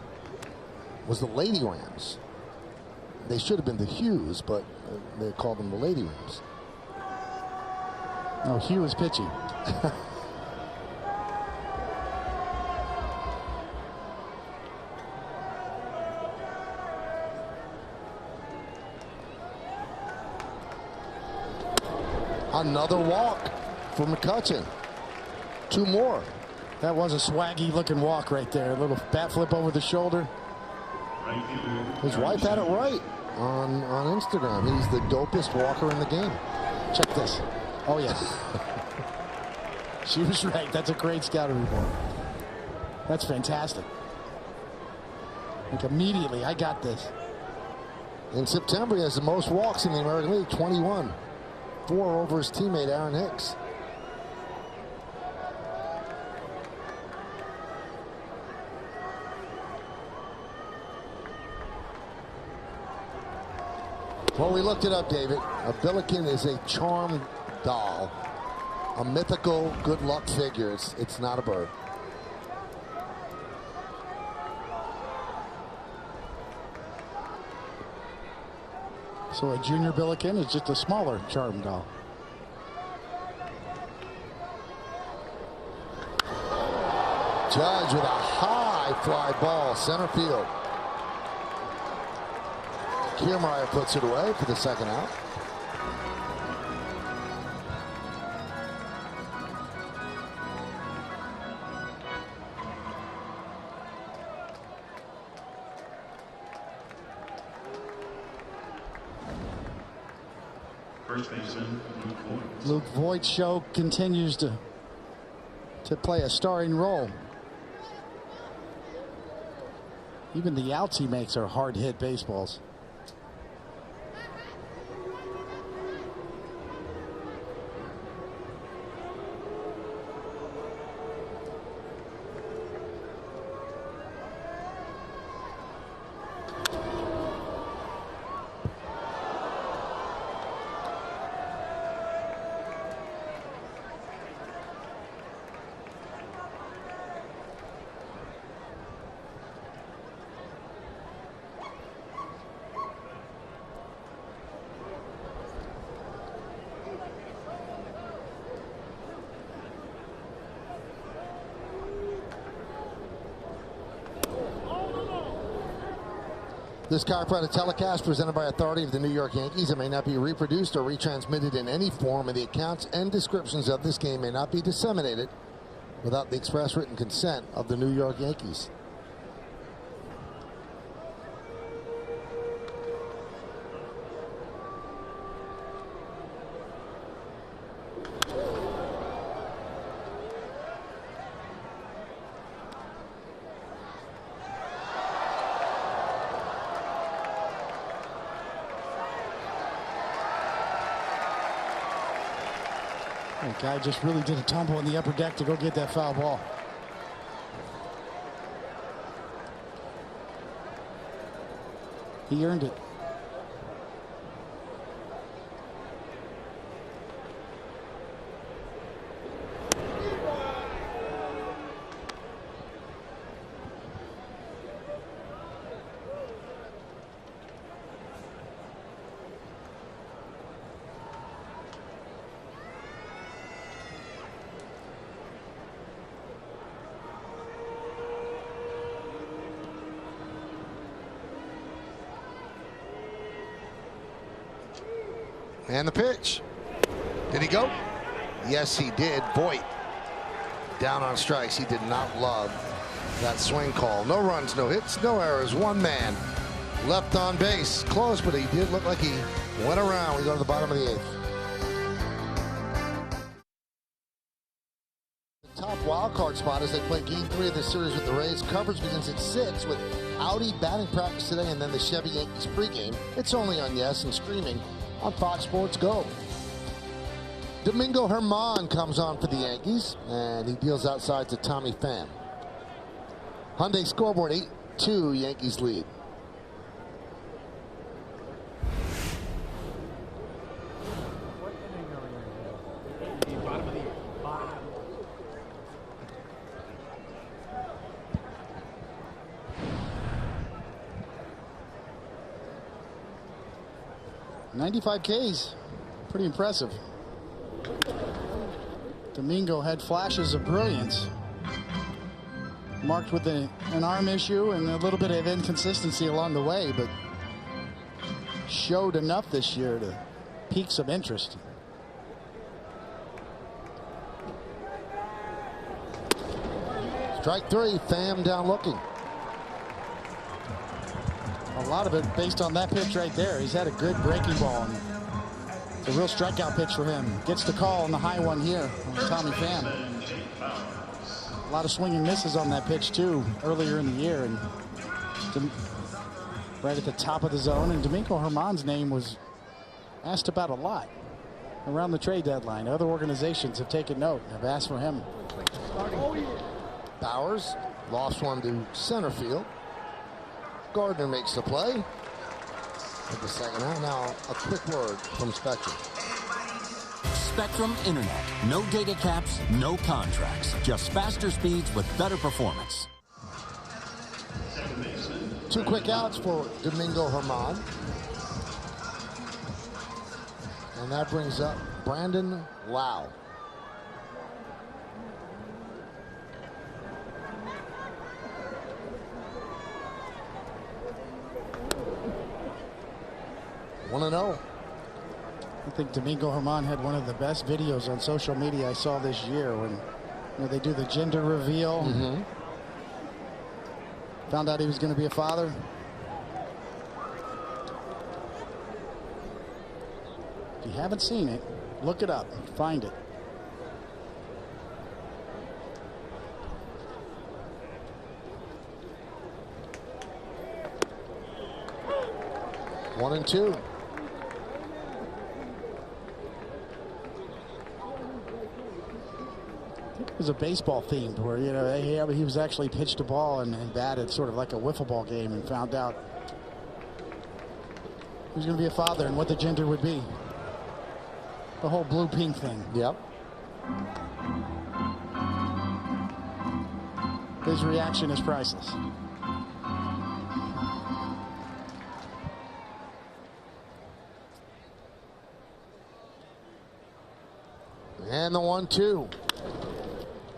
was the Lady Rams. They should have been the Hughes, but they called them the Lady Rams. No, Hugh is pitching. Another walk for McCutchen. Two more. That was a swaggy looking walk right there. A little bat flip over the shoulder. His wife had it right on Instagram. He's the dopest walker in the game. Check this. Oh, yeah. She was right. That's a great scouting report. That's fantastic. Like immediately, I got this. In September, he has the most walks in the American League, 21. 4 over his teammate, Aaron Hicks. Well, we looked it up, David. A Billiken is a charm doll, a mythical good luck figure. It's not a bird. So a junior Billiken is just a smaller charm doll. Judge with a high fly ball, center field. Kiermaier puts it away for the second out. First baseman, Luke Voigt. Luke Voigt's show continues to play a starring role. Even the outs he makes are hard hit baseballs. This chiropractic telecast presented by authority of the New York Yankees. It may not be reproduced or retransmitted in any form, and the accounts and descriptions of this game may not be disseminated without the express written consent of the New York Yankees. That guy just really did a tumble in the upper deck to go get that foul ball. He earned it. And the pitch. Did he go? Yes, he did. Voit down on strikes. He did not love that swing call. No runs, no hits, no errors. One man left on base. Close, but he did look like he went around. We go to the bottom of the 8th. The top wild card spot as they play Game 3 of this series with the Rays. Coverage begins at 6 with Audi batting practice today and then the Chevy Yankees pregame. It's only on Yes and streaming on Fox Sports Go. Domingo Germán comes on for the Yankees, and he deals outside to Tommy Pham. Hyundai scoreboard 8-2, Yankees lead. .95 Ks, pretty impressive. Domingo had flashes of brilliance, marked with an arm issue and a little bit of inconsistency along the way, but showed enough this year to pique some interest. Strike 3, Pham down looking. A lot of it based on that pitch right there. He's had a good breaking ball. And it's a real strikeout pitch for him. Gets the call on the high one here on Tommy Pham. A lot of swinging misses on that pitch too earlier in the year, and right at the top of the zone. And Domingo Germán's name was asked about a lot around the trade deadline. Other organizations have taken note and have asked for him. Bowers lost one to center field. Gardner makes the play. At the second out, now a quick word from Spectrum. Spectrum Internet. No data caps, no contracts. Just faster speeds with better performance. 2 quick outs for Domingo Germán. And that brings up Brandon Lau. One and 0. I think Domingo Germán had one of the best videos on social media I saw this year when they do the gender reveal. Found out he was going to be a father. If you haven't seen it, look it up, find it. One and 2. It was a baseball themed where, he was actually pitched a ball and batted sort of like a wiffle ball game and found out he was going to be a father and what the gender would be. The whole blue-pink thing. Yep. His reaction is priceless. And the 1-2.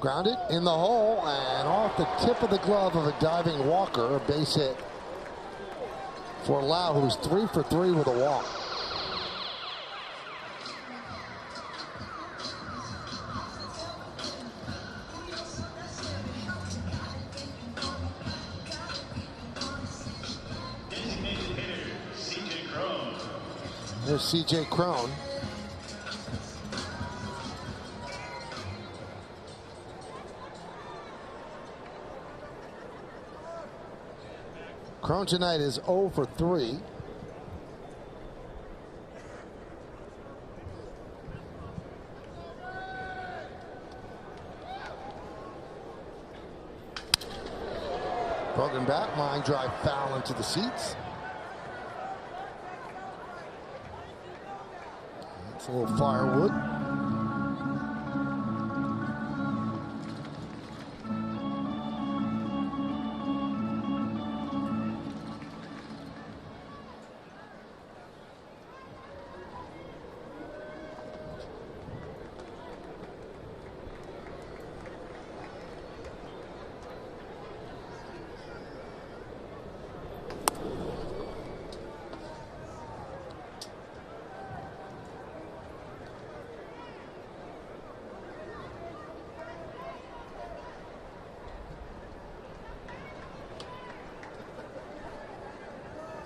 Grounded in the hole and off the tip of the glove of a diving Walker. A base hit for Lau, who's 3 for 3 with a walk. There's C.J. Cron. Cron tonight is 0 for 3. Broken back, line drive foul into the seats. It's a little firewood.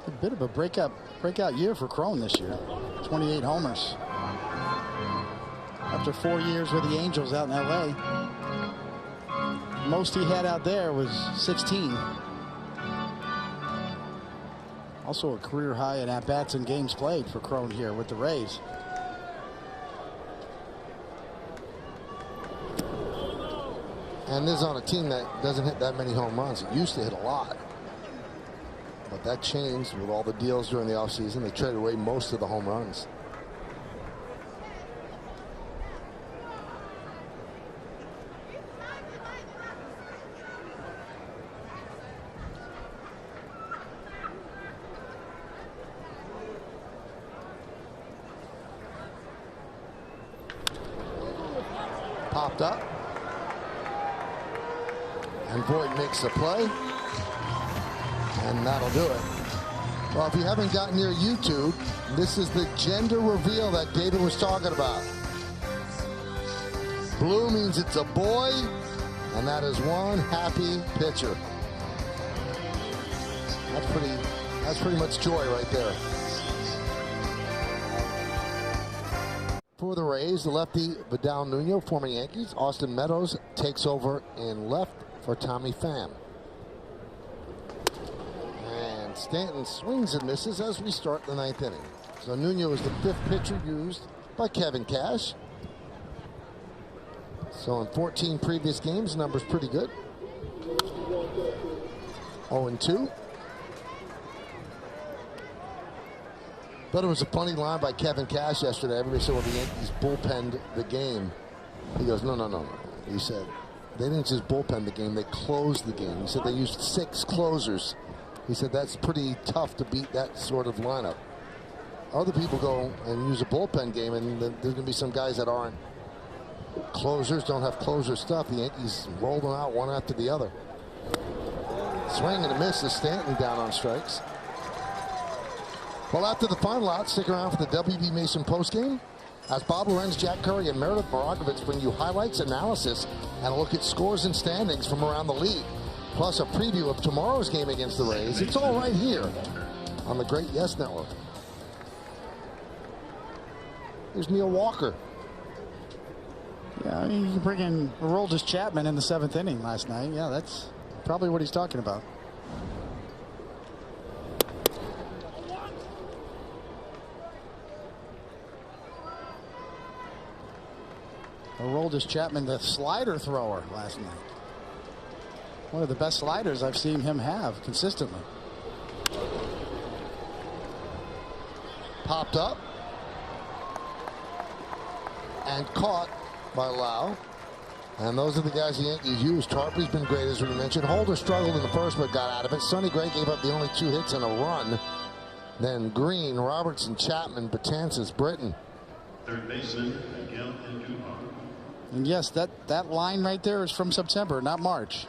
A bit of a breakout year for Cron this year. 28 homers. After 4 years with the Angels out in L.A. Most he had out there was 16. Also a career high in at-bats and games played for Cron here with the Rays. And this is on a team that doesn't hit that many home runs. It used to hit a lot. But that changed with all the deals during the offseason. They traded away most of the home runs. Popped up. And Voit makes a play. And that'll do it. Well, if you haven't gotten your YouTube, this is the gender reveal that David was talking about. Blue means it's a boy, and that is one happy pitcher. That's pretty much joy right there. For the Rays, the lefty Vidal Nuno, former Yankees. Austin Meadows takes over in left for Tommy Pham. Stanton swings and misses as we start the 9th inning. So Nuno is the 5th pitcher used by Kevin Cash. So in 14 previous games, numbers pretty good. 0-2. But it was a funny line by Kevin Cash yesterday. Everybody said, well, the Yankees bullpenned the game. He goes, no. He said, they didn't just bullpen the game, they closed the game. He said they used 6 closers. He said that's pretty tough to beat that sort of lineup. Other people go and use a bullpen game, and there's going to be some guys that aren't closers, don't have closer stuff. The Yankees roll them out one after the other. Swing and a miss is Stanton down on strikes. Well, after the final out, stick around for the WB Mason postgame as Bob Lorenz, Jack Curry, and Meredith Morakovitz bring you highlights, analysis, and a look at scores and standings from around the league. Plus a preview of tomorrow's game against the Rays. It's all right here on the great Yes Network. Here's Neil Walker. Yeah, you can bring in Aroldis Chapman in the 7th inning last night. Yeah, that's probably what he's talking about. Aroldis Chapman, the slider thrower last night. One of the best sliders I've seen him have consistently. Popped up. And caught by Lau. And those are the guys the Yankees used. Tarpley's been great, as we mentioned. Holder struggled in the first, but got out of it. Sonny Gray gave up the only 2 hits and a run. Then Green, Robertson, Chapman, Betances, Britton. Third baseman, Miguel Andujar. And yes, that line right there is from September, not March.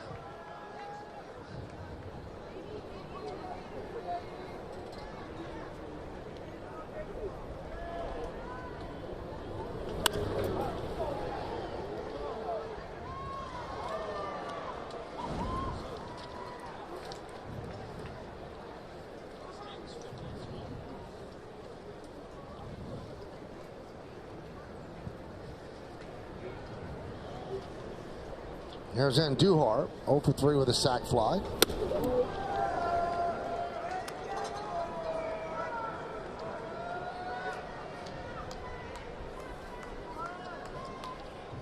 Here's Andujar, 0 for 3 with a sac fly.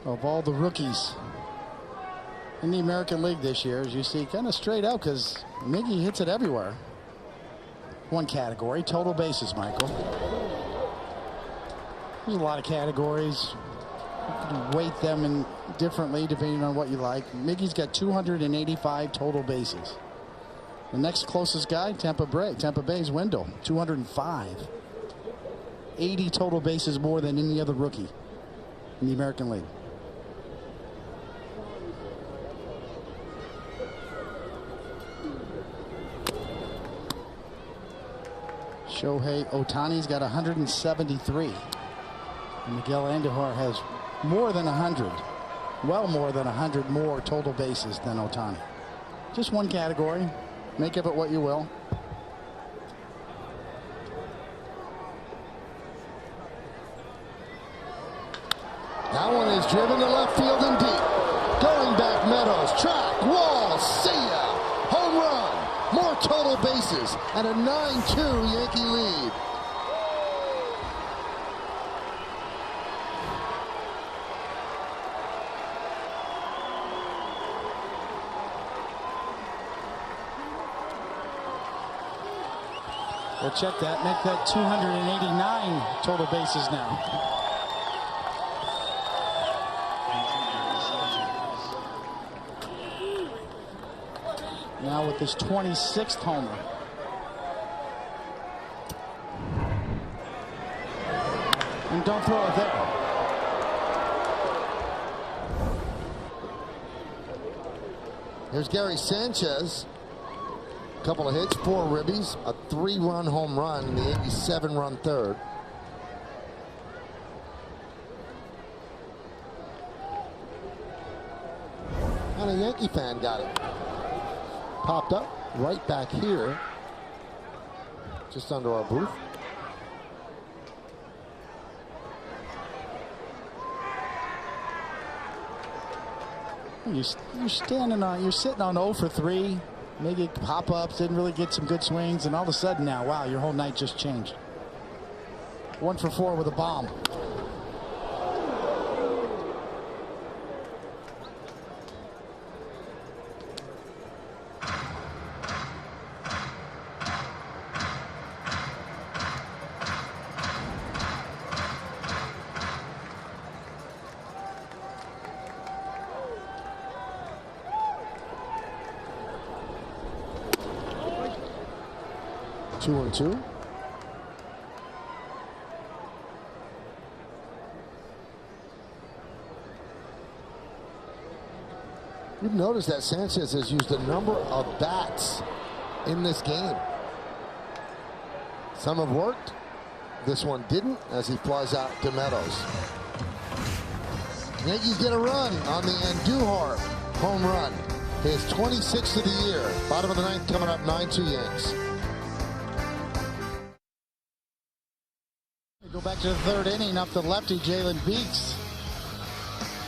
Of all the rookies in the American League this year, as you see, kind of straight out, because Miggy hits it everywhere. One category, total bases, Michael. There's a lot of categories. You can weight them in differently depending on what you like. Miggy's got 285 total bases. The next closest guy, Tampa Bay's Wendell, 205. 80 total bases more than any other rookie in the American League. Shohei Ohtani's got 173. And Miguel Andujar has more than 100. Well more than 100 more total bases than Ohtani. Just one category. Make of it what you will. That one is driven to left field and deep. Going back Meadows. Track, wall, see ya. Home run. More total bases and a 9-2 Yankee lead. We'll check that. Make that 289 total bases now. Now with his 26th homer. And don't throw it there. Here's Gary Sanchez. A couple of hits, 4 ribbies, a 3-run home run, and the Yankees 7-run third. And a Yankee fan got it. Popped up right back here, just under our booth. You're standing on, you're sitting on 0 for 3. Maybe pop-ups, didn't really get some good swings, and all of a sudden now, wow, your whole night just changed. 1 for 4 with a bomb. Two and two. You've noticed that Sanchez has used a number of bats in this game. Some have worked. This one didn't, as he flies out to Meadows. Yankees get a run on the Andujar home run. His 26th of the year. Bottom of the 9th coming up, 9-2 Yanks. Go back to the 3rd inning up the lefty, Jalen Beeks.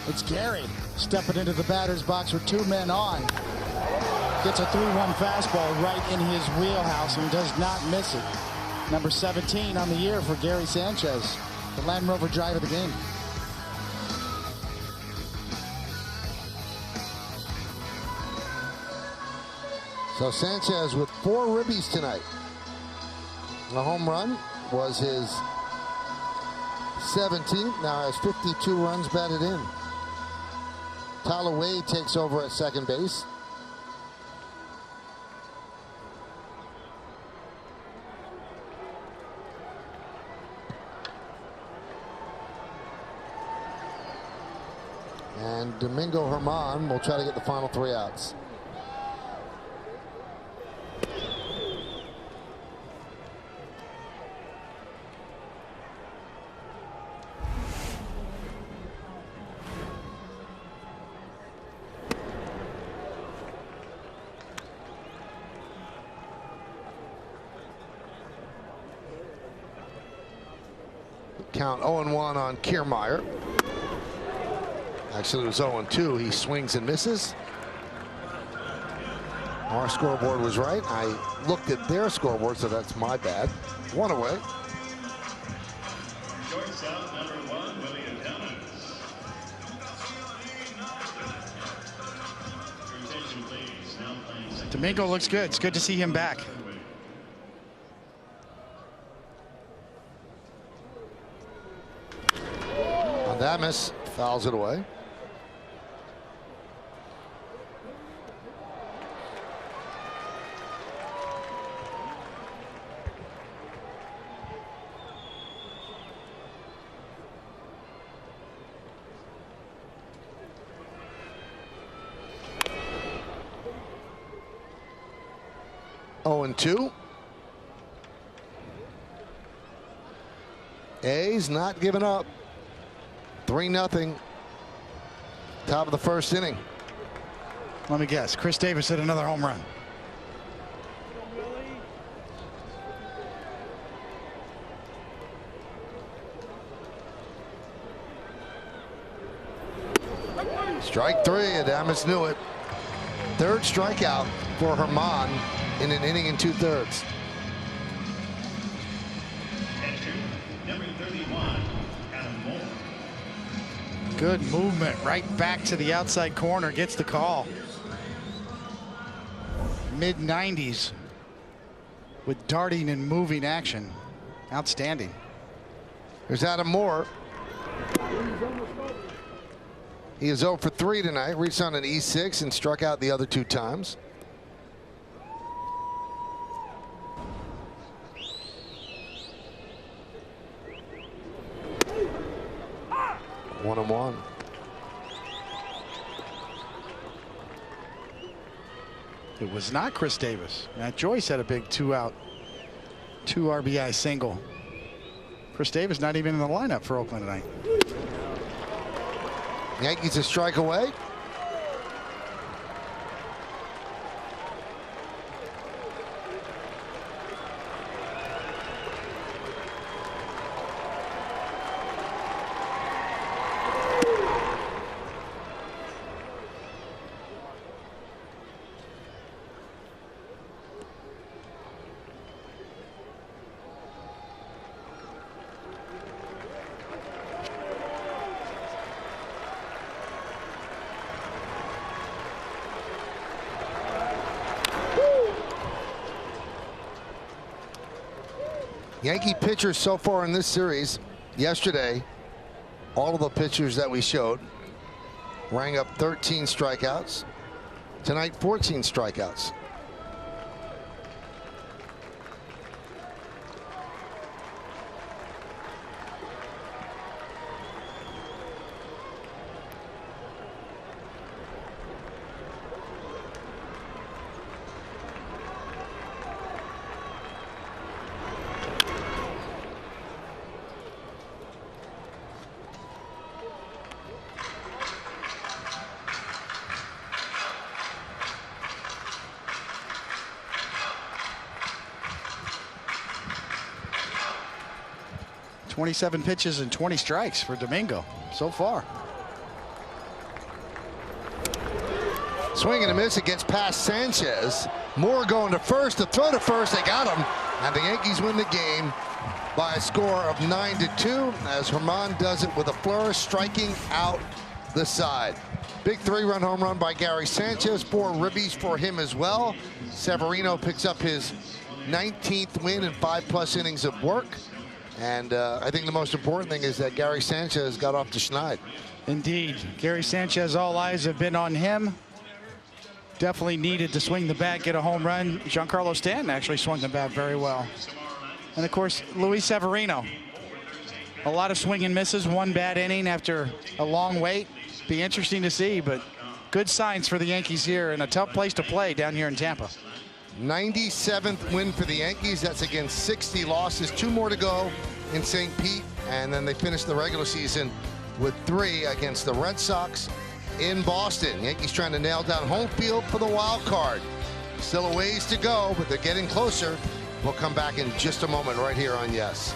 It's Gary stepping into the batter's box with 2 men on. Gets a 3-1 fastball right in his wheelhouse and does not miss it. Number 17 on the year for Gary Sanchez, the Land Rover drive of the game. So Sanchez with 4 ribbies tonight. The home run was his 17th, now has 52 runs batted in. Tyler Wade takes over at second base. And Domingo Germán will try to get the final 3 outs. Count 0-1 on Kiermaier. Actually, it was 0-2. He swings and misses. Our scoreboard was right. I looked at their scoreboard, so that's my bad. One away. Shortstop number 1, William Thomas. Rotation please. Now playing second. Domingo looks good. It's good to see him back. Adames fouls it away. And 2. A's not giving up. 3-0. Top of the first inning. Let me guess. Chris Davis hit another home run. Strike 3. Adames knew it. Third strikeout for Herman in an inning and 2/3. Number 31, Adam Moore. Good movement right back to the outside corner. Gets the call. Mid-90s with darting and moving action. Outstanding. Here's Adam Moore. He is 0 for 3 tonight. Reached on an E6 and struck out the other 2 times. One and one. It was not Chris Davis. Matt Joyce had a big 2-out, 2 RBI single. Chris Davis not even in the lineup for Oakland tonight. Yankees a strike away. Yankee pitchers so far in this series. Yesterday, all of the pitchers that we showed rang up 13 strikeouts. Tonight, 14 strikeouts. .27 pitches and 20 strikes for Domingo so far. Swing and a miss. It gets past Sanchez. Moore going to first. The throw to first. They got him. And the Yankees win the game by a score of 9-2 as Herman does it with a flourish, striking out the side. Big 3-run home run by Gary Sanchez. 4 ribbies for him as well. Severino picks up his 19th win in 5+ innings of work. And I think the most important thing is that Gary Sanchez got off to Schneid. Indeed. Gary Sanchez, all eyes have been on him. Definitely needed to swing the bat, get a home run. Giancarlo Stanton actually swung the bat very well. And, of course, Luis Severino. A lot of swing and misses, 1 bad inning after a long wait. Be interesting to see, but good signs for the Yankees here and a tough place to play down here in Tampa. 97th win for the Yankees. That's against 60 losses. 2 more to go in St. Pete. And then they finish the regular season with 3 against the Red Sox in Boston. Yankees trying to nail down home field for the wild card. Still a ways to go, but they're getting closer. We'll come back in just a moment right here on Yes.